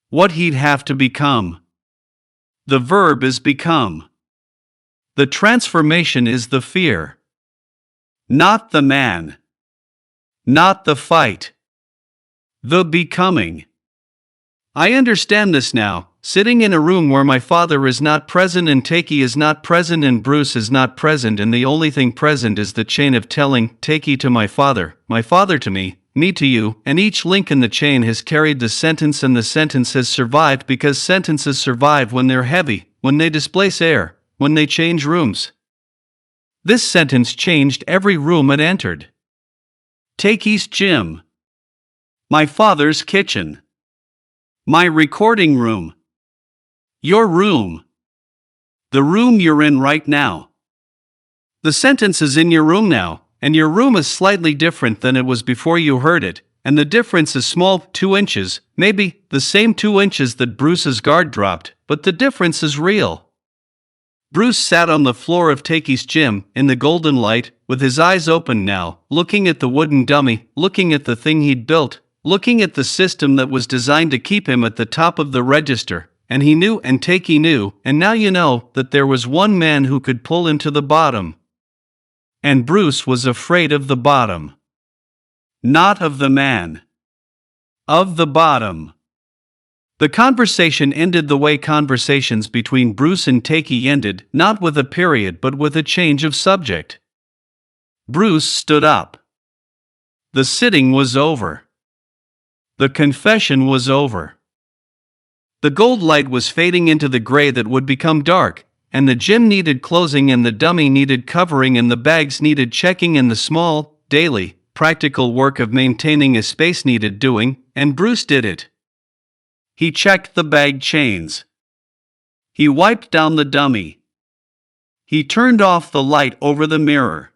What he'd have to become. The verb is become. The transformation is the fear. Not the man. Not the fight. The becoming. I understand this now, sitting in a room where my father is not present and Takei is not present and Bruce is not present and the only thing present is the chain of telling, Takei to my father to me to you, and each link in the chain has carried the sentence and the sentence has survived because sentences survive when they're heavy, when they displace air, when they change rooms. This sentence changed every room it entered. Takei's gym. My father's kitchen. My recording room. Your room. The room you're in right now. The sentence is in your room now, and your room is slightly different than it was before you heard it, and the difference is small, 2 inches, maybe the same 2 inches that Bruce's guard dropped, but the difference is real. Bruce sat on the floor of Takei's gym, in the golden light, with his eyes open now, looking at the wooden dummy, looking at the thing he'd built, looking at the system that was designed to keep him at the top of the register, and he knew and Takei knew, and now you know, that there was one man who could pull him to the bottom. And Bruce was afraid of the bottom. Not of the man. Of the bottom. The conversation ended the way conversations between Bruce and Takei ended, not with a period but with a change of subject. Bruce stood up. The sitting was over. The confession was over. The gold light was fading into the gray that would become dark, and the gym needed closing and the dummy needed covering and the bags needed checking and the small, daily, practical work of maintaining a space needed doing, and Bruce did it. He checked the bag chains. He wiped down the dummy. He turned off the light over the mirror.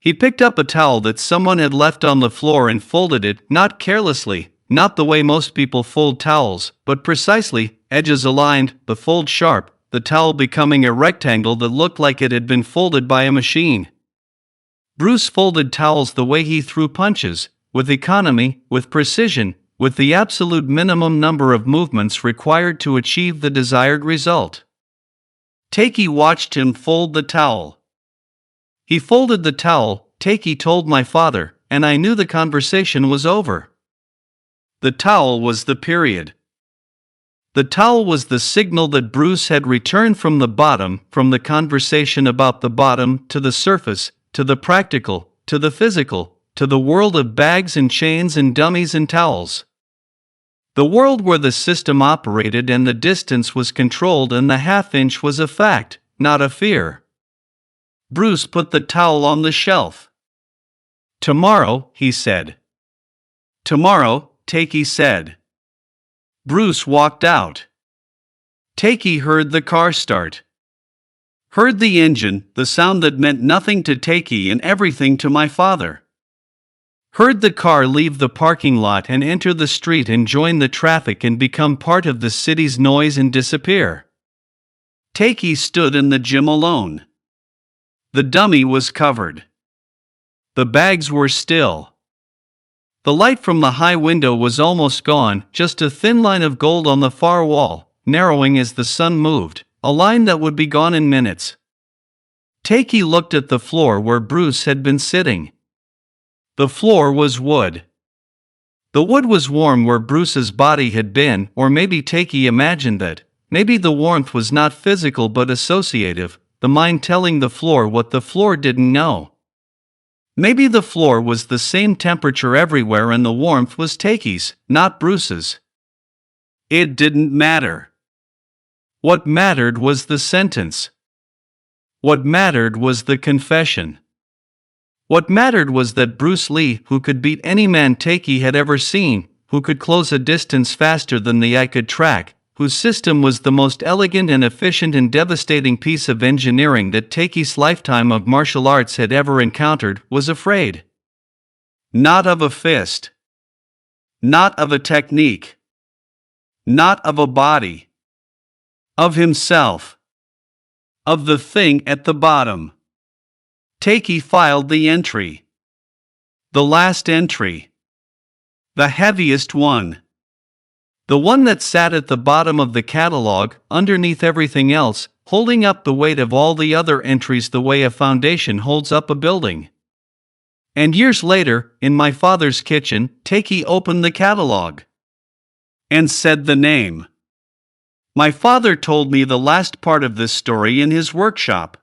He picked up a towel that someone had left on the floor and folded it, not carelessly, not the way most people fold towels, but precisely, edges aligned, the fold sharp, the towel becoming a rectangle that looked like it had been folded by a machine. Bruce folded towels the way he threw punches, with economy, with precision, with the absolute minimum number of movements required to achieve the desired result. Takei watched him fold the towel. He folded the towel, Takei told my father, and I knew the conversation was over. The towel was the period. The towel was the signal that Bruce had returned from the bottom, from the conversation about the bottom, to the surface, to the practical, to the physical, to the world of bags and chains and dummies and towels. The world where the system operated and the distance was controlled and the half-inch was a fact, not a fear. Bruce put the towel on the shelf. "Tomorrow," he said. "Tomorrow," Takei said. Bruce walked out. Takei heard the car start. Heard the engine, the sound that meant nothing to Takei and everything to my father. Heard the car leave the parking lot and enter the street and join the traffic and become part of the city's noise and disappear. Takei stood in the gym alone. The dummy was covered. The bags were still. The light from the high window was almost gone, just a thin line of gold on the far wall, narrowing as the sun moved, a line that would be gone in minutes. Takei looked at the floor where Bruce had been sitting. The floor was wood. The wood was warm where Bruce's body had been, or maybe Takei imagined that. Maybe the warmth was not physical but associative, the mind telling the floor what the floor didn't know. Maybe the floor was the same temperature everywhere and the warmth was Takei's, not Bruce's. It didn't matter. What mattered was the sentence. What mattered was the confession. What mattered was that Bruce Lee, who could beat any man Takei had ever seen, who could close a distance faster than the eye could track, whose system was the most elegant and efficient and devastating piece of engineering that Takei's lifetime of martial arts had ever encountered, was afraid. Not of a fist. Not of a technique. Not of a body. Of himself. Of the thing at the bottom. Takei filed the entry. The last entry. The heaviest one. The one that sat at the bottom of the catalog, underneath everything else, holding up the weight of all the other entries the way a foundation holds up a building. And years later, in my father's kitchen, Takei opened the catalog. And said the name. My father told me the last part of this story in his workshop.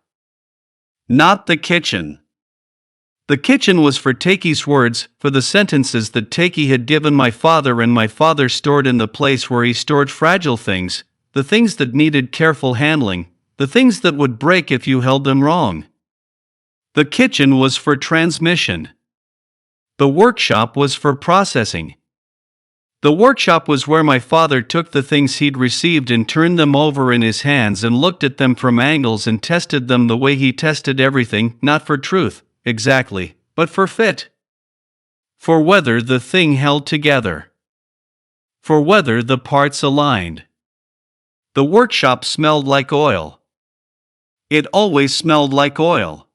Not the kitchen. The kitchen was for Takei's words, for the sentences that Takei had given my father and my father stored in the place where he stored fragile things, the things that needed careful handling, the things that would break if you held them wrong. The kitchen was for transmission. The workshop was for processing. The workshop was where my father took the things he'd received and turned them over in his hands and looked at them from angles and tested them the way he tested everything, not for truth, exactly, but for fit. For whether the thing held together. For whether the parts aligned. The workshop smelled like oil. It always smelled like oil.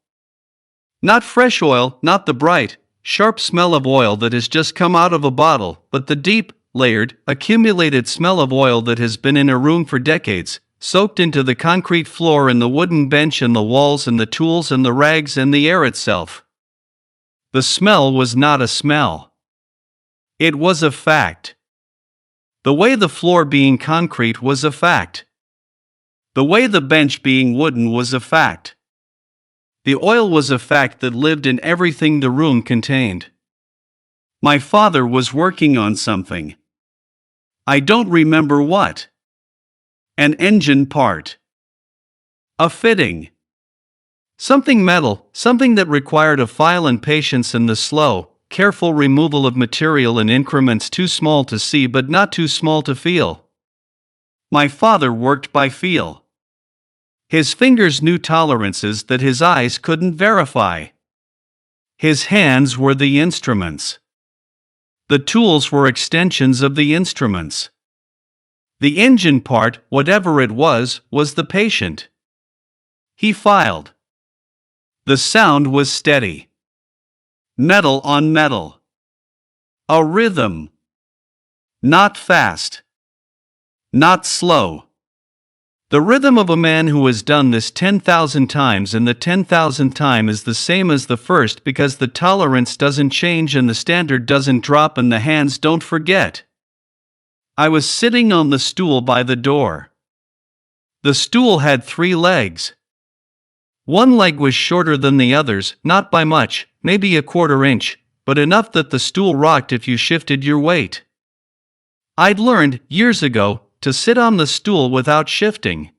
Not fresh oil, not the bright, sharp smell of oil that has just come out of a bottle, but the deep, layered, accumulated smell of oil that has been in a room for decades, soaked into the concrete floor and the wooden bench and the walls and the tools and the rags and the air itself. The smell was not a smell. It was a fact. The way the floor being concrete was a fact. The way the bench being wooden was a fact. The oil was a fact that lived in everything the room contained. My father was working on something. I don't remember what. An engine part. A fitting. Something metal, something that required a file and patience and the slow, careful removal of material in increments too small to see but not too small to feel. My father worked by feel. His fingers knew tolerances that his eyes couldn't verify. His hands were the instruments. The tools were extensions of the instruments. The engine part, whatever it was the patient. He filed. The sound was steady. Metal on metal. A rhythm. Not fast. Not slow. The rhythm of a man who has done this 10,000 times, and the 10,000th time is the same as the first because the tolerance doesn't change and the standard doesn't drop and the hands don't forget. I was sitting on the stool by the door. The stool had 3 legs. One leg was shorter than the others, not by much, maybe a 1/4 inch, but enough that the stool rocked if you shifted your weight. I'd learned, years ago, to sit on the stool without shifting.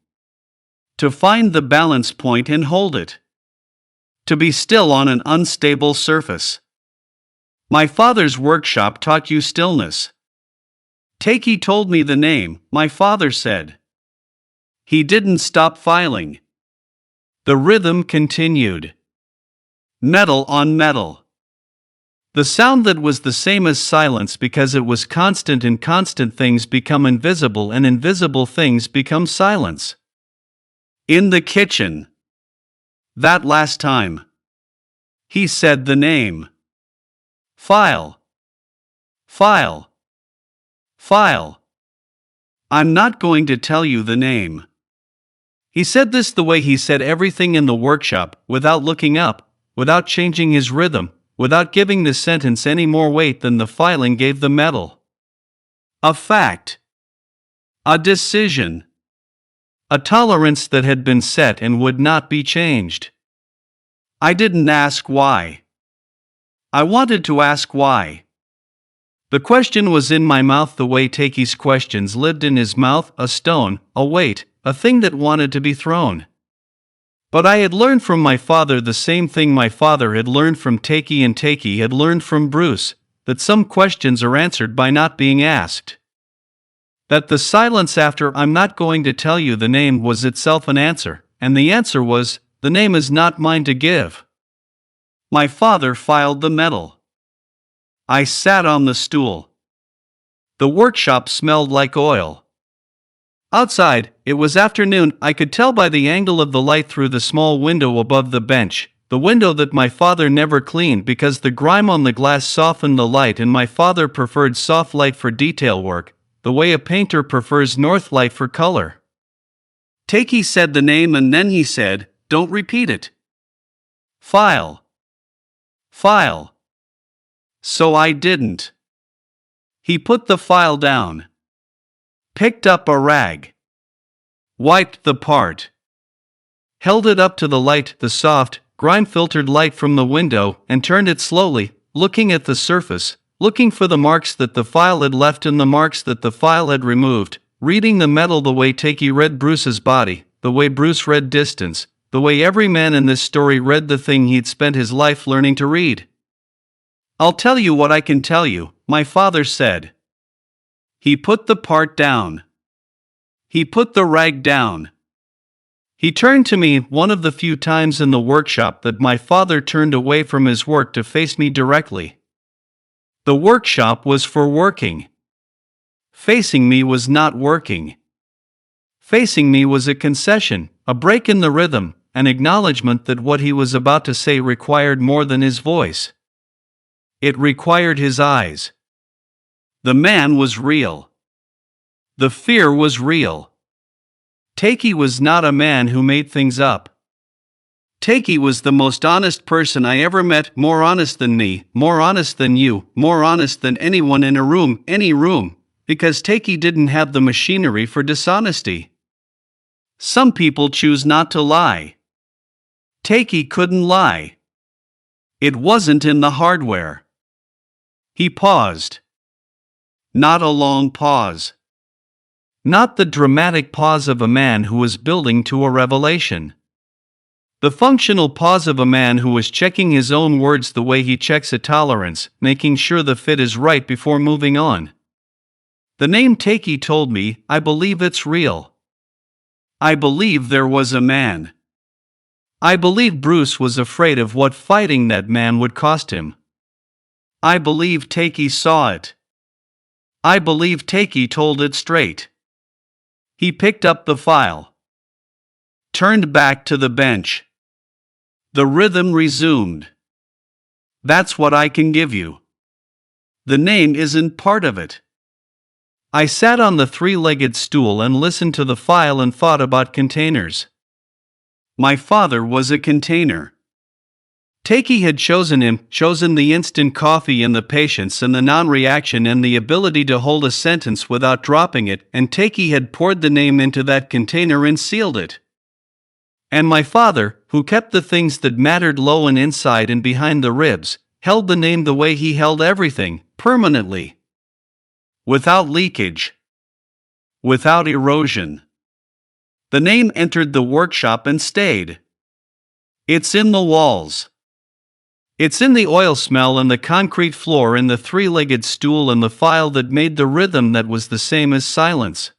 To find the balance point and hold it. To be still on an unstable surface. My father's workshop taught you stillness. Takey told me the name, my father said. He didn't stop filing. The rhythm continued. Metal on metal. The sound that was the same as silence because it was constant, and constant things become invisible and invisible things become silence. In the kitchen. That last time. He said the name. File. File. File. I'm not going to tell you the name. He said this the way he said everything in the workshop, without looking up, without changing his rhythm, without giving the sentence any more weight than the filing gave the metal. A fact. A decision. A tolerance that had been set and would not be changed. I didn't ask why. I wanted to ask why. The question was in my mouth the way Takey's questions lived in his mouth, a stone, a weight, a thing that wanted to be thrown. But I had learned from my father the same thing my father had learned from Takey and Takey had learned from Bruce, that some questions are answered by not being asked. That the silence after "I'm not going to tell you the name" was itself an answer, and the answer was, the name is not mine to give. My father filed the metal. I sat on the stool. The workshop smelled like oil. Outside, it was afternoon. I could tell by the angle of the light through the small window above the bench, the window that my father never cleaned because the grime on the glass softened the light, and my father preferred soft light for detail work, the way a painter prefers north light for color. Takey said the name and then he said, "Don't repeat it." File. File. So I didn't. He put the file down. Picked up a rag. Wiped the part. Held it up to the light, the soft, grime-filtered light from the window, and turned it slowly, looking at the surface, looking for the marks that the file had left and the marks that the file had removed, reading the metal the way Takey read Bruce's body, the way Bruce read distance, the way every man in this story read the thing he'd spent his life learning to read. "I'll tell you what I can tell you," my father said. He put the part down. He put the rag down. He turned to me, one of the few times in the workshop that my father turned away from his work to face me directly. The workshop was for working. Facing me was not working. Facing me was a concession, a break in the rhythm, an acknowledgement that what he was about to say required more than his voice. It required his eyes. The man was real. The fear was real. Takey was not a man who made things up. Takey was the most honest person I ever met, more honest than me, more honest than you, more honest than anyone in a room, any room, because Takey didn't have the machinery for dishonesty. Some people choose not to lie. Takey couldn't lie. It wasn't in the hardware. He paused. Not a long pause. not the dramatic pause of a man who was building to a revelation. The functional pause of a man who is checking his own words the way he checks a tolerance, making sure the fit is right before moving on. The name Takey told me, I believe it's real. I believe there was a man. I believe Bruce was afraid of what fighting that man would cost him. I believe Takey saw it. I believe Takey told it straight. He picked up the file. Turned back to the bench. The rhythm resumed. That's what I can give you. The name isn't part of it. I sat on the three-legged stool and listened to the file and thought about containers. My father was a container. Takey had chosen the instant coffee and the patience and the non-reaction and the ability to hold a sentence without dropping it, and Takey had poured the name into that container and sealed it. And my father, who kept the things that mattered low and inside and behind the ribs, held the name the way he held everything, permanently. Without leakage. Without erosion. The name entered the workshop and stayed. It's in the walls. It's in the oil smell and the concrete floor and the three-legged stool and the file that made the rhythm that was the same as silence.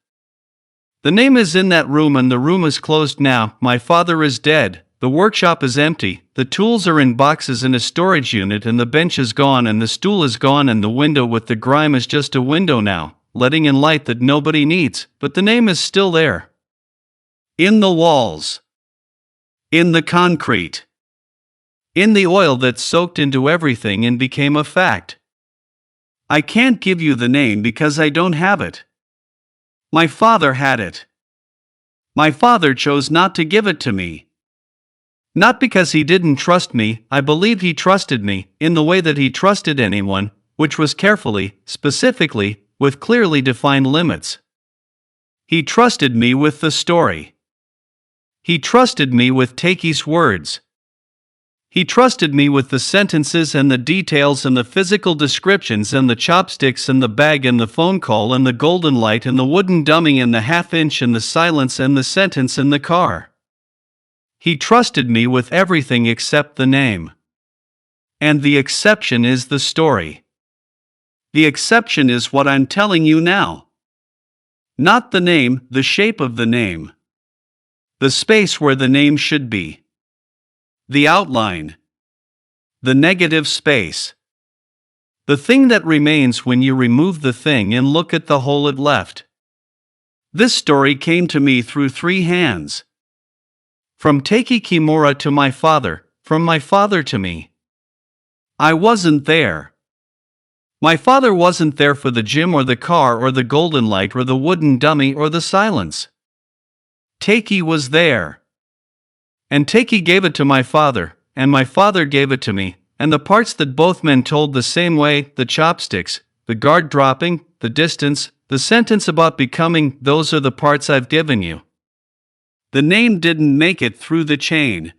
The name is in that room and the room is closed now. My father is dead. The workshop is empty. The tools are in boxes in a storage unit and the bench is gone and the stool is gone and the window with the grime is just a window now, letting in light that nobody needs, but the name is still there. In the walls. In the concrete. In the oil that soaked into everything and became a fact. I can't give you the name because I don't have it. My father had it. My father chose not to give it to me. Not because he didn't trust me, I believe he trusted me, in the way that he trusted anyone, which was carefully, specifically, with clearly defined limits. He trusted me with the story. He trusted me with Takey's words. He trusted me with the sentences and the details and the physical descriptions and the chopsticks and the bag and the phone call and the golden light and the wooden dummy and the half-inch and the silence and the sentence in the car. He trusted me with everything except the name. And the exception is the story. The exception is what I'm telling you now. Not the name, the shape of the name. The space where the name should be. The outline. The negative space. The thing that remains when you remove the thing and look at the hole it left. This story came to me through three hands. From Takey Kimura to my father, from my father to me. I wasn't there. My father wasn't there for the gym or the car or the golden light or the wooden dummy or the silence. Takey was there. And Takey gave it to my father, and my father gave it to me, and the parts that both men told the same way, the chopsticks, the guard dropping, the distance, the sentence about becoming, those are the parts I've given you. The name didn't make it through the chain.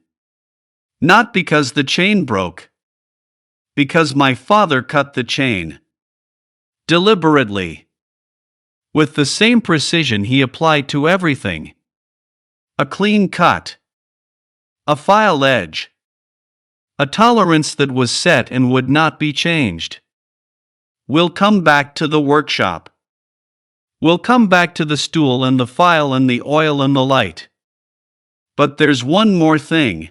Not because the chain broke. Because my father cut the chain. Deliberately. With the same precision he applied to everything. A clean cut. A file edge. A tolerance that was set and would not be changed. We'll come back to the workshop. We'll come back to the stool and the file and the oil and the light. But there's one more thing.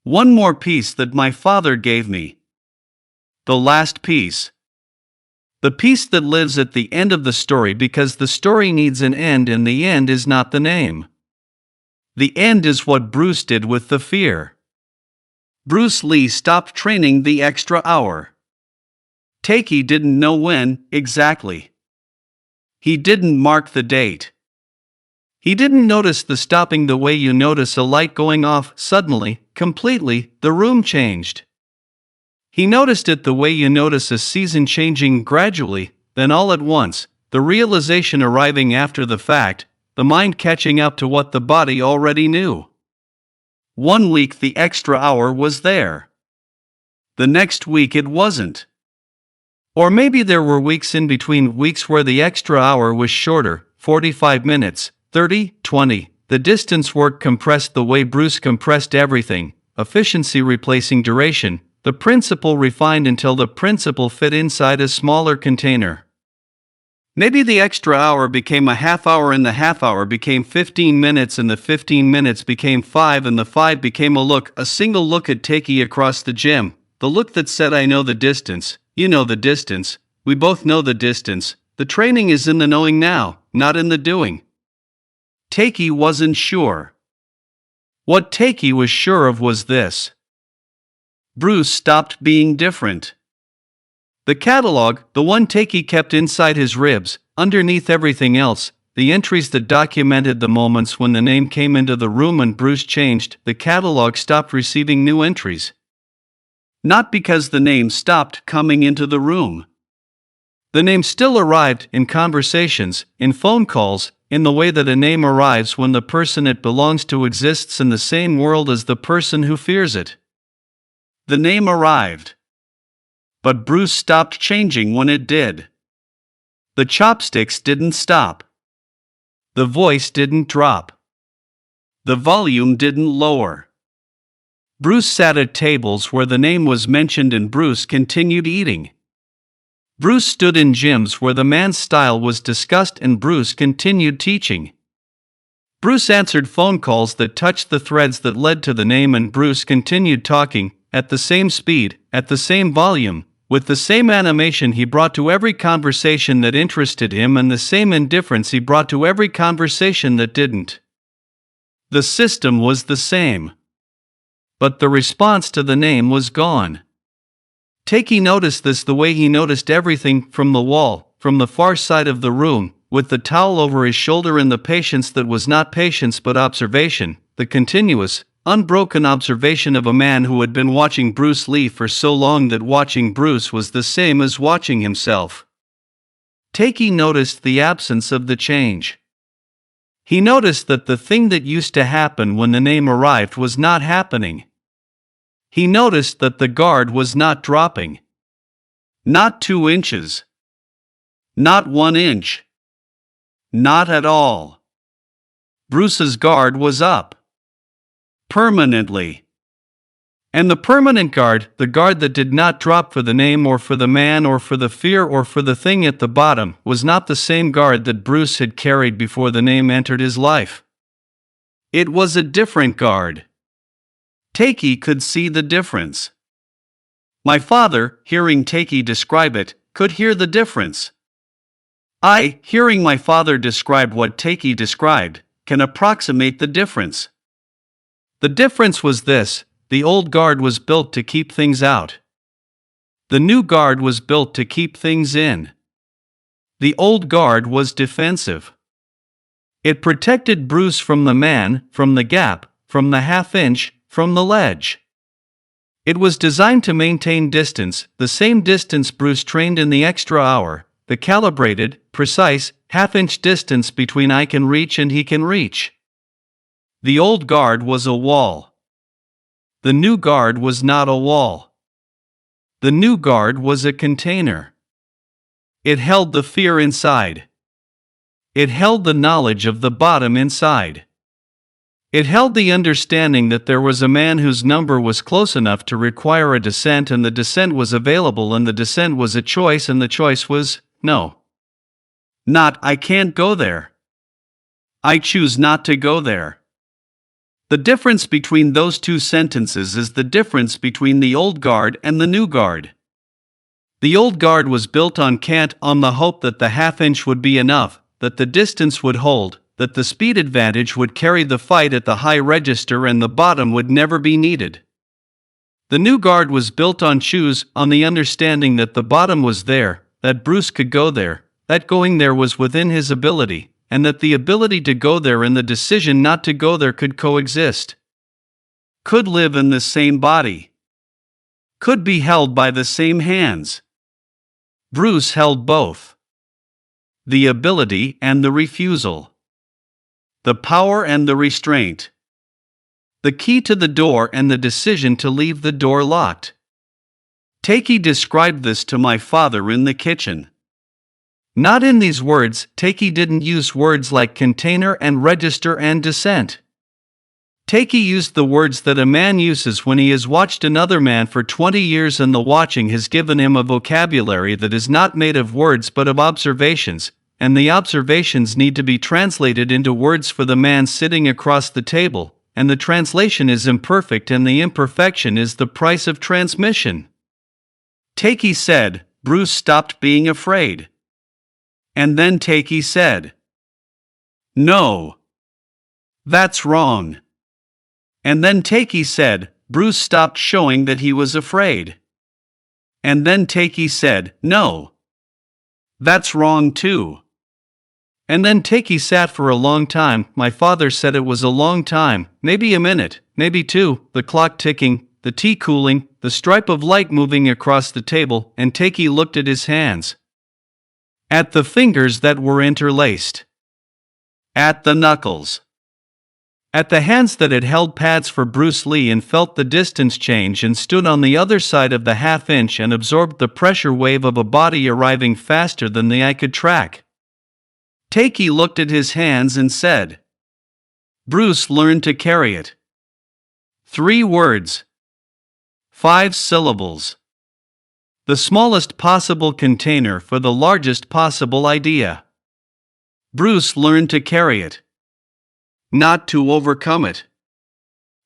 One more piece that my father gave me. The last piece. The piece that lives at the end of the story because the story needs an end and the end is not the name. The end is what Bruce did with the fear. Bruce Lee stopped training the extra hour. Takey didn't know when, exactly. He didn't mark the date. He didn't notice the stopping the way you notice a light going off suddenly, completely, the room changed. He noticed it the way you notice a season changing gradually, then all at once, the realization arriving after the fact, the mind catching up to what the body already knew. 1 week the extra hour was there. The next week it wasn't. Or maybe there were weeks in between, weeks where the extra hour was shorter, 45 minutes, 30, 20. The distance work compressed the way Bruce compressed everything, efficiency replacing duration, the principle refined until the principle fit inside a smaller container. Maybe the extra hour became a half hour and the half hour became 15 minutes and the 15 minutes became 5 and the 5 became a single look at Takei across the gym, the look that said I know the distance, you know the distance, we both know the distance, the training is in the knowing now, not in the doing. Takei wasn't sure. What Takei was sure of was this. Bruce stopped being different. The catalog, the one Takei kept inside his ribs, underneath everything else, the entries that documented the moments when the name came into the room and Bruce changed, the catalog stopped receiving new entries. Not because the name stopped coming into the room. The name still arrived in conversations, in phone calls, in the way that a name arrives when the person it belongs to exists in the same world as the person who fears it. The name arrived. But Bruce stopped changing when it did. The chopsticks didn't stop. The voice didn't drop. The volume didn't lower. Bruce sat at tables where the name was mentioned and Bruce continued eating. Bruce stood in gyms where the man's style was discussed and Bruce continued teaching. Bruce answered phone calls that touched the threads that led to the name and Bruce continued talking, at the same speed, at the same volume, with the same animation he brought to every conversation that interested him and the same indifference he brought to every conversation that didn't. The system was the same. But the response to the name was gone. Takei noticed this the way he noticed everything from the wall, from the far side of the room, with the towel over his shoulder and the patience that was not patience but observation, the continuous, unbroken observation of a man who had been watching Bruce Lee for so long that watching Bruce was the same as watching himself. Takei noticed the absence of the change. He noticed that the thing that used to happen when the name arrived was not happening. He noticed that the guard was not dropping. Not 2 inches. Not 1 inch. Not at all. Bruce's guard was up. Permanently. And the permanent guard, the guard that did not drop for the name or for the man or for the fear or for the thing at the bottom, was not the same guard that Bruce had carried before the name entered his life. It was a different guard. Takei could see the difference. My father, hearing Takei describe it, could hear the difference. I, hearing my father describe what Takei described, can approximate the difference. The difference was this: the old guard was built to keep things out. The new guard was built to keep things in. The old guard was defensive. It protected Bruce from the man, from the gap, from the half-inch, from the ledge. It was designed to maintain distance, the same distance Bruce trained in the extra hour, the calibrated, precise, half-inch distance between I can reach and he can reach. The old guard was a wall. The new guard was not a wall. The new guard was a container. It held the fear inside. It held the knowledge of the bottom inside. It held the understanding that there was a man whose number was close enough to require a descent and the descent was available and the descent was a choice and the choice was, no. Not, I can't go there. I choose not to go there. The difference between those two sentences is the difference between the old guard and the new guard. The old guard was built on can't, on the hope that the half-inch would be enough, that the distance would hold, that the speed advantage would carry the fight at the high register and the bottom would never be needed. The new guard was built on choose, on the understanding that the bottom was there, that Bruce could go there, that going there was within his ability, and that the ability to go there and the decision not to go there could coexist. Could live in the same body. Could be held by the same hands. Bruce held both. The ability and the refusal. The power and the restraint. The key to the door and the decision to leave the door locked. Takei described this to my father in the kitchen. Not in these words. Takei didn't use words like container and register and descent. Takei used the words that a man uses when he has watched another man for 20 years, and the watching has given him a vocabulary that is not made of words but of observations, and the observations need to be translated into words for the man sitting across the table, and the translation is imperfect, and the imperfection is the price of transmission. Takei said, "Bruce stopped being afraid." And then Takei said, "No. That's wrong." And then Takei said, "Bruce stopped showing that he was afraid." And then Takei said, "No. That's wrong too." And then Takei sat for a long time. My father said it was a long time, maybe a minute, maybe two, the clock ticking, the tea cooling, the stripe of light moving across the table, and Takei looked at his hands. At the fingers that were interlaced. At the knuckles. At the hands that had held pads for Bruce Lee, and felt the distance change, and stood on the other side of the half-inch and absorbed the pressure wave of a body arriving faster than the eye could track. Takei looked at his hands and said, "Bruce learned to carry it." 3 words. 5 syllables. The smallest possible container for the largest possible idea. Bruce learned to carry it. Not to overcome it.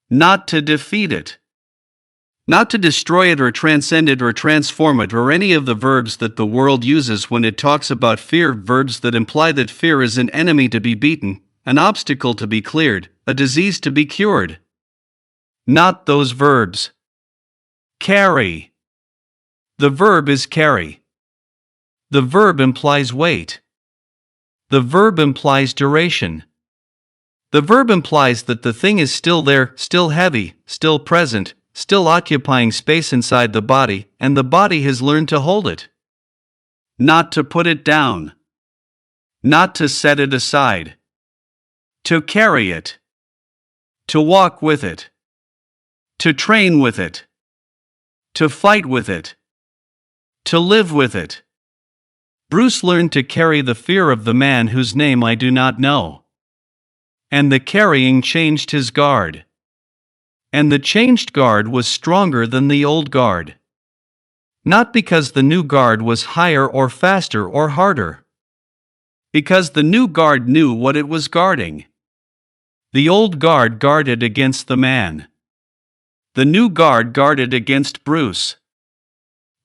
Not to defeat it. Not to destroy it or transcend it or transform it, or any of the verbs that the world uses when it talks about fear, verbs that imply that fear is an enemy to be beaten, an obstacle to be cleared, a disease to be cured. Not those verbs. Carry. The verb is carry. The verb implies weight. The verb implies duration. The verb implies that the thing is still there, still heavy, still present, still occupying space inside the body, and the body has learned to hold it. Not to put it down. Not to set it aside. To carry it. To walk with it. To train with it. To fight with it. To live with it. Bruce learned to carry the fear of the man whose name I do not know. And the carrying changed his guard. And the changed guard was stronger than the old guard. Not because the new guard was higher or faster or harder. Because the new guard knew what it was guarding. The old guard guarded against the man. The new guard guarded against Bruce.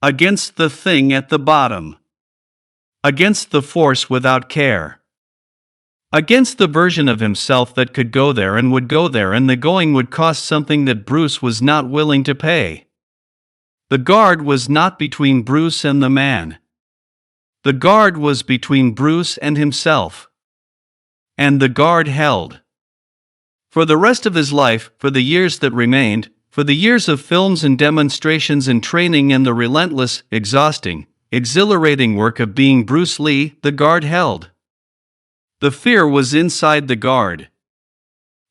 Against the thing at the bottom. Against the force without care. Against the version of himself that could go there and would go there, and the going would cost something that Bruce was not willing to pay. The guard was not between Bruce and the man. The guard was between Bruce and himself. And the guard held. For the rest of his life, for the years that remained, for the years of films and demonstrations and training and the relentless, exhausting, exhilarating work of being Bruce Lee, the guard held. The fear was inside the guard.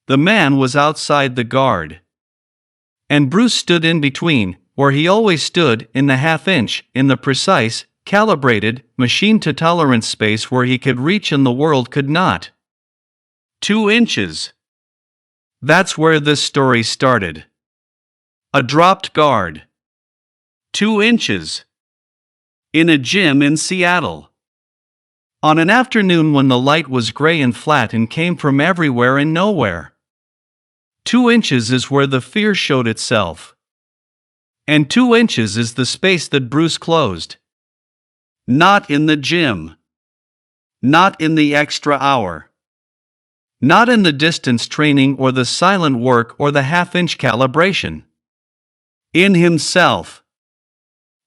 The man was outside the guard. And Bruce stood in between, where he always stood, in the half-inch, in the precise, calibrated, machine-to-tolerance space where he could reach and the world could not. 2 inches. That's where this story started. A dropped guard. 2 inches. In a gym in Seattle. On an afternoon when the light was gray and flat and came from everywhere and nowhere. 2 inches is where the fear showed itself. And 2 inches is the space that Bruce closed. Not in the gym. Not in the extra hour. Not in the distance training or the silent work or the half-inch calibration. In himself.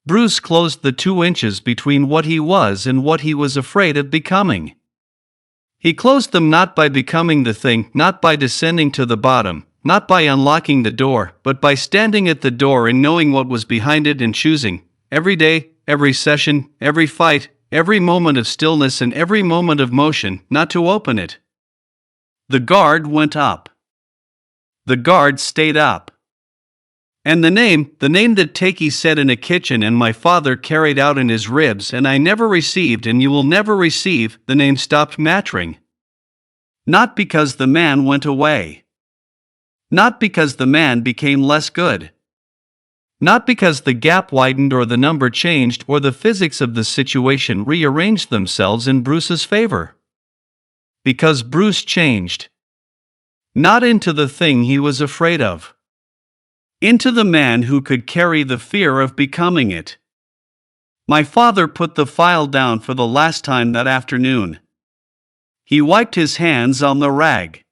Bruce closed the 2 inches between what he was and what he was afraid of becoming. He closed them not by becoming the thing, not by descending to the bottom, not by unlocking the door, but by standing at the door and knowing what was behind it and choosing, every day, every session, every fight, every moment of stillness and every moment of motion, not to open it. The guard went up. The guard stayed up. And the name that Takey said in a kitchen and my father carried out in his ribs and I never received and you will never receive, the name stopped mattering. Not because the man went away. Not because the man became less good. Not because the gap widened or the number changed or the physics of the situation rearranged themselves in Bruce's favor. Because Bruce changed. Not into the thing he was afraid of. Into the man who could carry the fear of becoming it. My father put the file down for the last time that afternoon. He wiped his hands on the rag.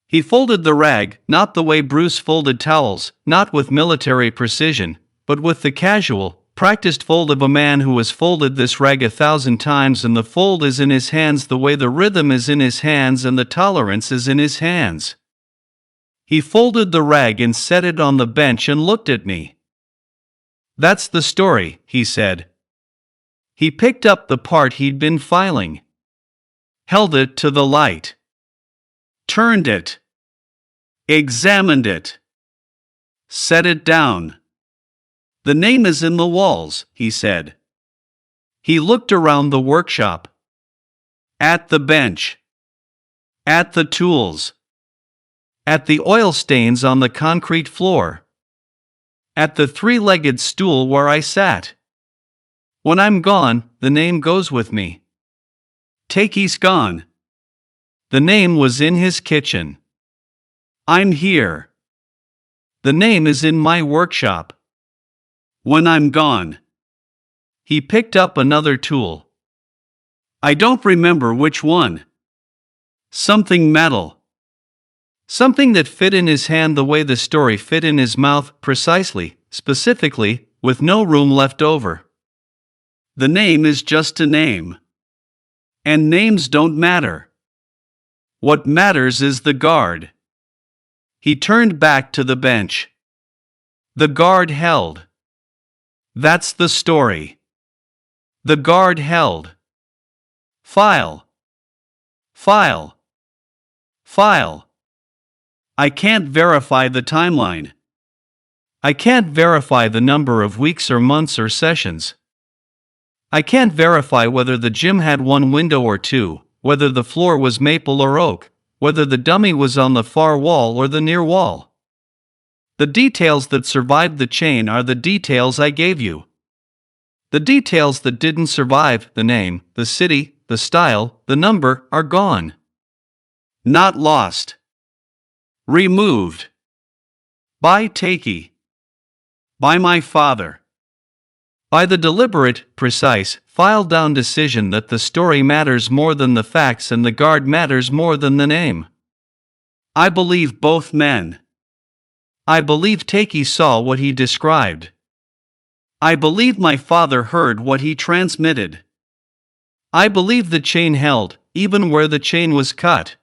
He folded the rag, not the way Bruce folded towels, not with military precision, but with the casual, practiced fold of a man who has folded this rag 1,000 times, and the fold is in his hands the way the rhythm is in his hands and the tolerance is in his hands. He folded the rag and set it on the bench and looked at me. "That's the story," he said. He picked up the part he'd been filing. Held it to the light. Turned it. Examined it. Set it down. "The name is in the walls," he said. He looked around the workshop. At the bench. At the tools. At the oil stains on the concrete floor. At the three-legged stool where I sat. When I'm gone, the name goes with me. Takey's gone. The name was in his kitchen. I'm here. The name is in my workshop. When I'm gone. He picked up another tool. I don't remember which one. Something metal. Something that fit in his hand the way the story fit in his mouth, precisely, specifically, with no room left over. The name is just a name. And names don't matter. What matters is the guard. He turned back to the bench. The guard held. That's the story. The guard held. File. File. File. I can't verify the timeline. I can't verify the number of weeks or months or sessions. I can't verify whether the gym had one window or two, whether the floor was maple or oak, whether the dummy was on the far wall or the near wall. The details that survived the chain are the details I gave you. The details that didn't survive, the name, the city, the style, the number, are gone. Not lost. Removed. By Takey. By my father. By the deliberate, precise, filed-down decision that the story matters more than the facts and the guard matters more than the name. I believe both men. I believe Takey saw what he described. I believe my father heard what he transmitted. I believe the chain held, even where the chain was cut.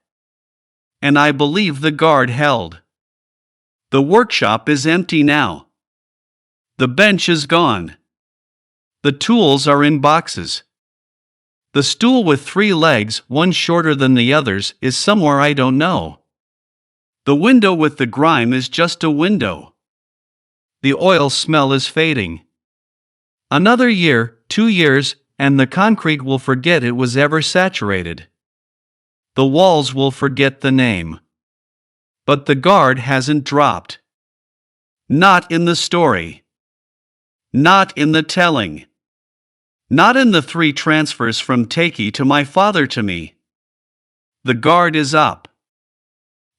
And I believe the guard held. The workshop is empty now. The bench is gone. The tools are in boxes. The stool with 3 legs, one shorter than the others, is somewhere I don't know. The window with the grime is just a window. The oil smell is fading. Another year, 2 years, and the concrete will forget it was ever saturated. The walls will forget the name. But the guard hasn't dropped. Not in the story. Not in the telling. Not in the 3 transfers from Takey to my father to me. The guard is up.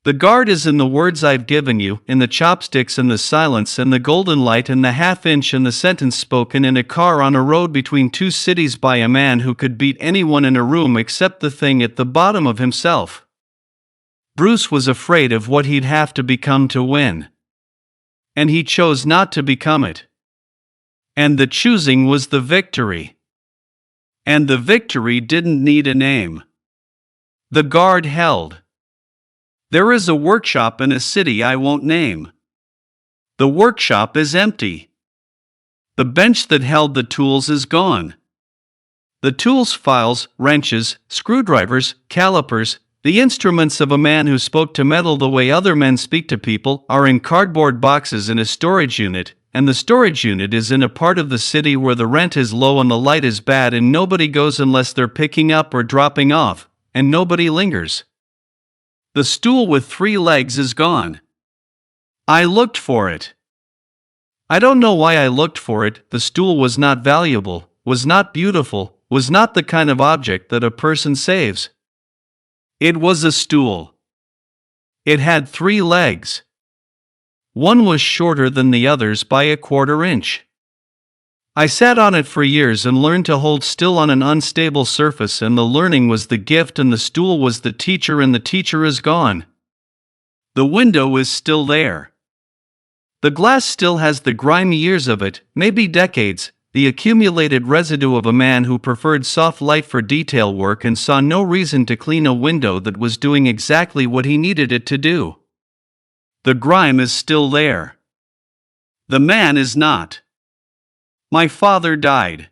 The guard is in the words I've given you, in the chopsticks and the silence and the golden light and the half-inch and the sentence spoken in a car on a road between 2 cities by a man who could beat anyone in a room except the thing at the bottom of himself. Bruce was afraid of what he'd have to become to win. And he chose not to become it. And the choosing was the victory. And the victory didn't need a name. The guard held. There is a workshop in a city I won't name. The workshop is empty. The bench that held the tools is gone. The tools, files, wrenches, screwdrivers, calipers, The instruments of a man who spoke to metal the way other men speak to people are in cardboard boxes in a storage unit, and the storage unit is in a part of the city where the rent is low and the light is bad and nobody goes unless they're picking up or dropping off, and nobody lingers. The stool with 3 legs is gone. I looked for it. I don't know why I looked for it. The stool was not valuable, was not beautiful, was not the kind of object that a person saves. It was a stool. It had 3 legs. One was shorter than the others by a 1/4 inch. I sat on it for years and learned to hold still on an unstable surface, and the learning was the gift and the stool was the teacher, and the teacher is gone. The window is still there. The glass still has the grimy years of it, maybe decades, the accumulated residue of a man who preferred soft light for detail work and saw no reason to clean a window that was doing exactly what he needed it to do. The grime is still there. The man is not. My father died.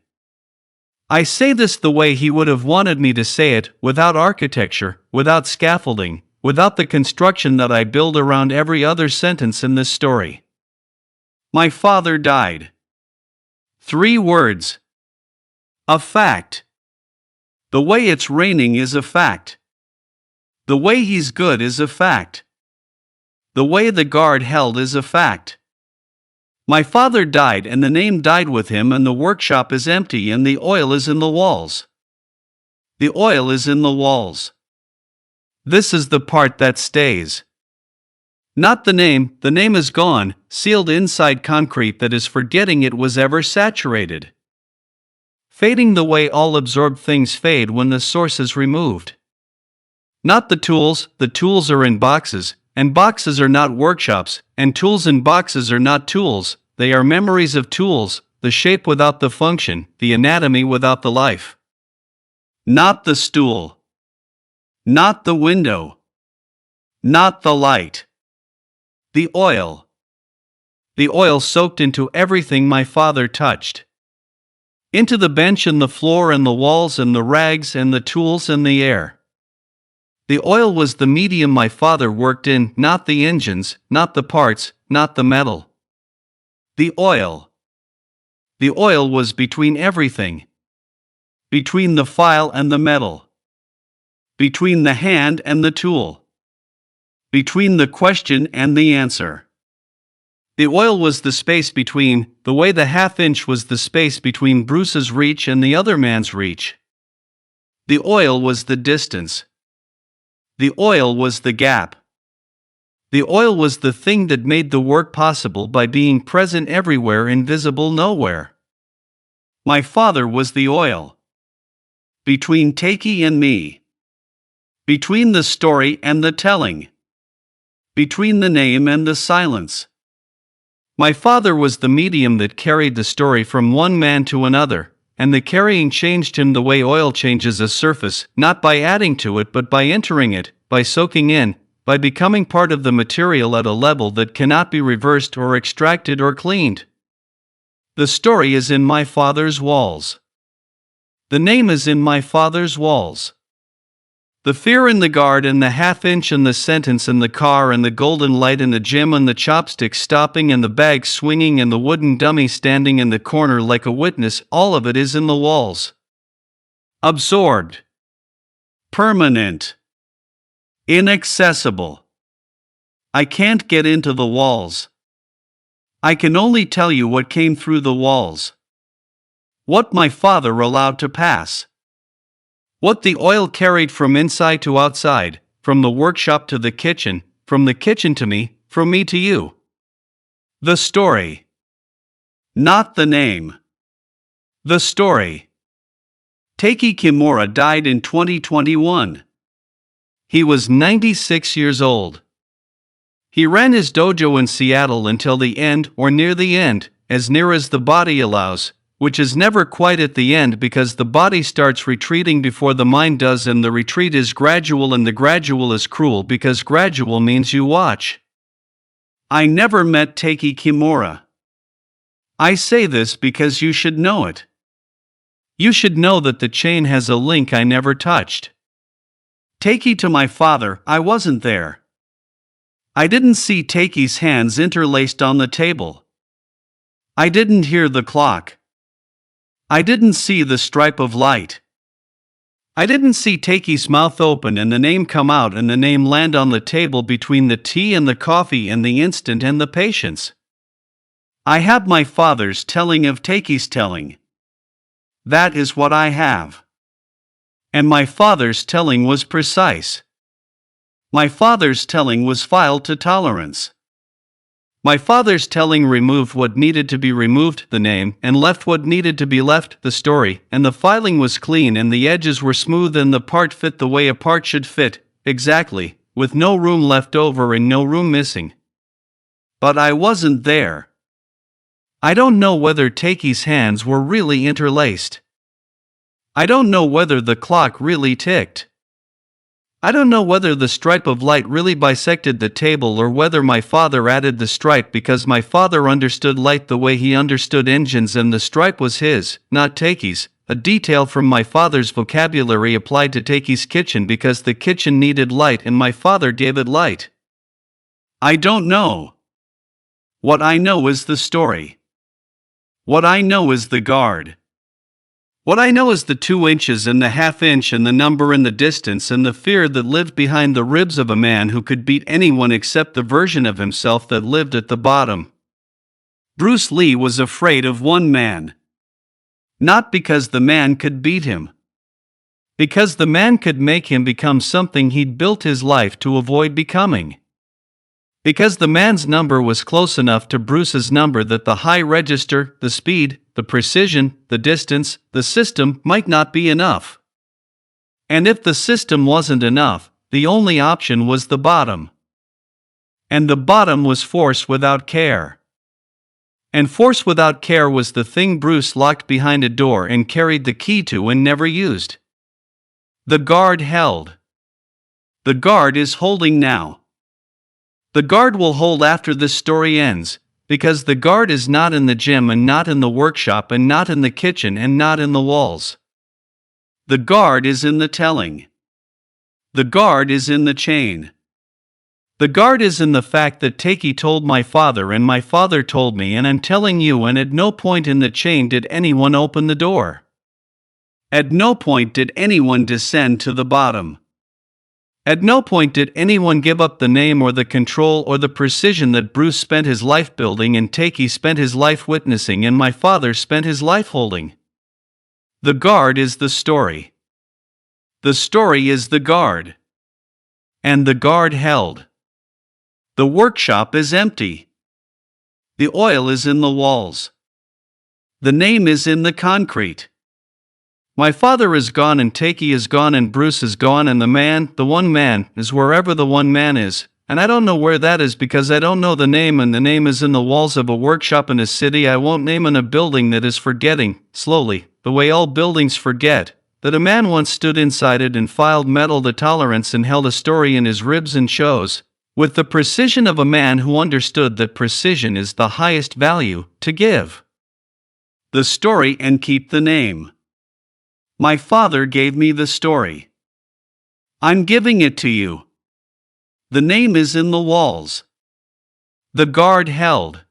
I say this the way he would have wanted me to say it, without architecture, without scaffolding, without the construction that I build around every other sentence in this story. My father died. 3 words. A fact. The way it's raining is a fact. The way he's good is a fact. The way the guard held is a fact. My father died and the name died with him, and the workshop is empty and the oil is in the walls. The oil is in the walls. This is the part that stays. Not the name is gone, sealed inside concrete that is forgetting it was ever saturated. Fading the way all absorbed things fade when the source is removed. Not the tools are in boxes, and boxes are not workshops, and tools in boxes are not tools, they are memories of tools, the shape without the function, the anatomy without the life. Not the stool. Not the window. Not the light. The oil. The oil soaked into everything my father touched. Into the bench and the floor and the walls and the rags and the tools and the air. The oil was the medium my father worked in, not the engines, not the parts, not the metal. The oil. The oil was between everything. Between the file and the metal. Between the hand and the tool. Between the question and the answer. The oil was the space between, the way the 1/2 inch was the space between Bruce's reach and the other man's reach. The oil was the distance. The oil was the gap. The oil was the thing that made the work possible by being present everywhere, invisible nowhere. My father was the oil. Between Takey and me. Between the story and the telling. Between the name and the silence. My father was the medium that carried the story from one man to another, and the carrying changed him the way oil changes a surface, not by adding to it but by entering it, by soaking in, by becoming part of the material at a level that cannot be reversed or extracted or cleaned. The story is in my father's walls. The name is in my father's walls. The fear in the guard and the 1/2 inch and the sentence and the car and the golden light and the gym and the chopstick stopping and the bag swinging and the wooden dummy standing in the corner like a witness, all of it is in the walls. Absorbed. Permanent. Inaccessible. I can't get into the walls. I can only tell you what came through the walls. What my father allowed to pass. What the oil carried from inside to outside, from the workshop to the kitchen, from the kitchen to me, from me to you. The story. Not the name. The story. Takey Kimura died in 2021. He was 96 years old. He ran his dojo in Seattle until the end or near the end, as near as the body allows, which is never quite at the end because the body starts retreating before the mind does, and the retreat is gradual and the gradual is cruel because gradual means you watch. I never met Takey Kimura. I say this because you should know it. You should know that the chain has a link I never touched. Takey to my father, I wasn't there. I didn't see Takey's hands interlaced on the table. I didn't hear the clock. I didn't see the stripe of light. I didn't see Takey's mouth open and the name come out and the name land on the table between the tea and the coffee and the instant and the patience. I have my father's telling of Takey's telling. That is what I have. And my father's telling was precise. My father's telling was filed to tolerance. My father's telling removed what needed to be removed, the name, and left what needed to be left, the story, and the filing was clean and the edges were smooth and the part fit the way a part should fit, exactly, with no room left over and no room missing. But I wasn't there. I don't know whether Takey's hands were really interlaced. I don't know whether the clock really ticked. I don't know whether the stripe of light really bisected the table or whether my father added the stripe because my father understood light the way he understood engines and the stripe was his, not Takey's, a detail from my father's vocabulary applied to Takey's kitchen because the kitchen needed light and my father gave it light. I don't know. What I know is the story. What I know is the guard. What I know is the 2 inches and the ½ inch and the number and the distance and the fear that lived behind the ribs of a man who could beat anyone except the version of himself that lived at the bottom. Bruce Lee was afraid of one man. Not because the man could beat him. Because the man could make him become something he'd built his life to avoid becoming. Because the man's number was close enough to Bruce's number that the high register, the speed, the precision, the distance, the system might not be enough. And if the system wasn't enough, the only option was the bottom. And the bottom was force without care. And force without care was the thing Bruce locked behind a door and carried the key to and never used. The guard held. The guard is holding now. The guard will hold after this story ends, because the guard is not in the gym and not in the workshop and not in the kitchen and not in the walls. The guard is in the telling. The guard is in the chain. The guard is in the fact that Takey told my father and my father told me and I'm telling you, and at no point in the chain did anyone open the door. At no point did anyone descend to the bottom. At no point did anyone give up the name or the control or the precision that Bruce spent his life building and Takey spent his life witnessing and my father spent his life holding. The guard is the story. The story is the guard. And the guard held. The workshop is empty. The oil is in the walls. The name is in the concrete. My father is gone and Takey is gone and Bruce is gone and the one man, is wherever the one man is, and I don't know where that is because I don't know the name and the name is in the walls of a workshop in a city I won't name in a building that is forgetting, slowly, the way all buildings forget, that a man once stood inside it and filed metal to tolerance and held a story in his ribs and chose, with the precision of a man who understood that precision is the highest value to give. The story and keep the name. My father gave me the story. I'm giving it to you. The name is in the walls. The guard held.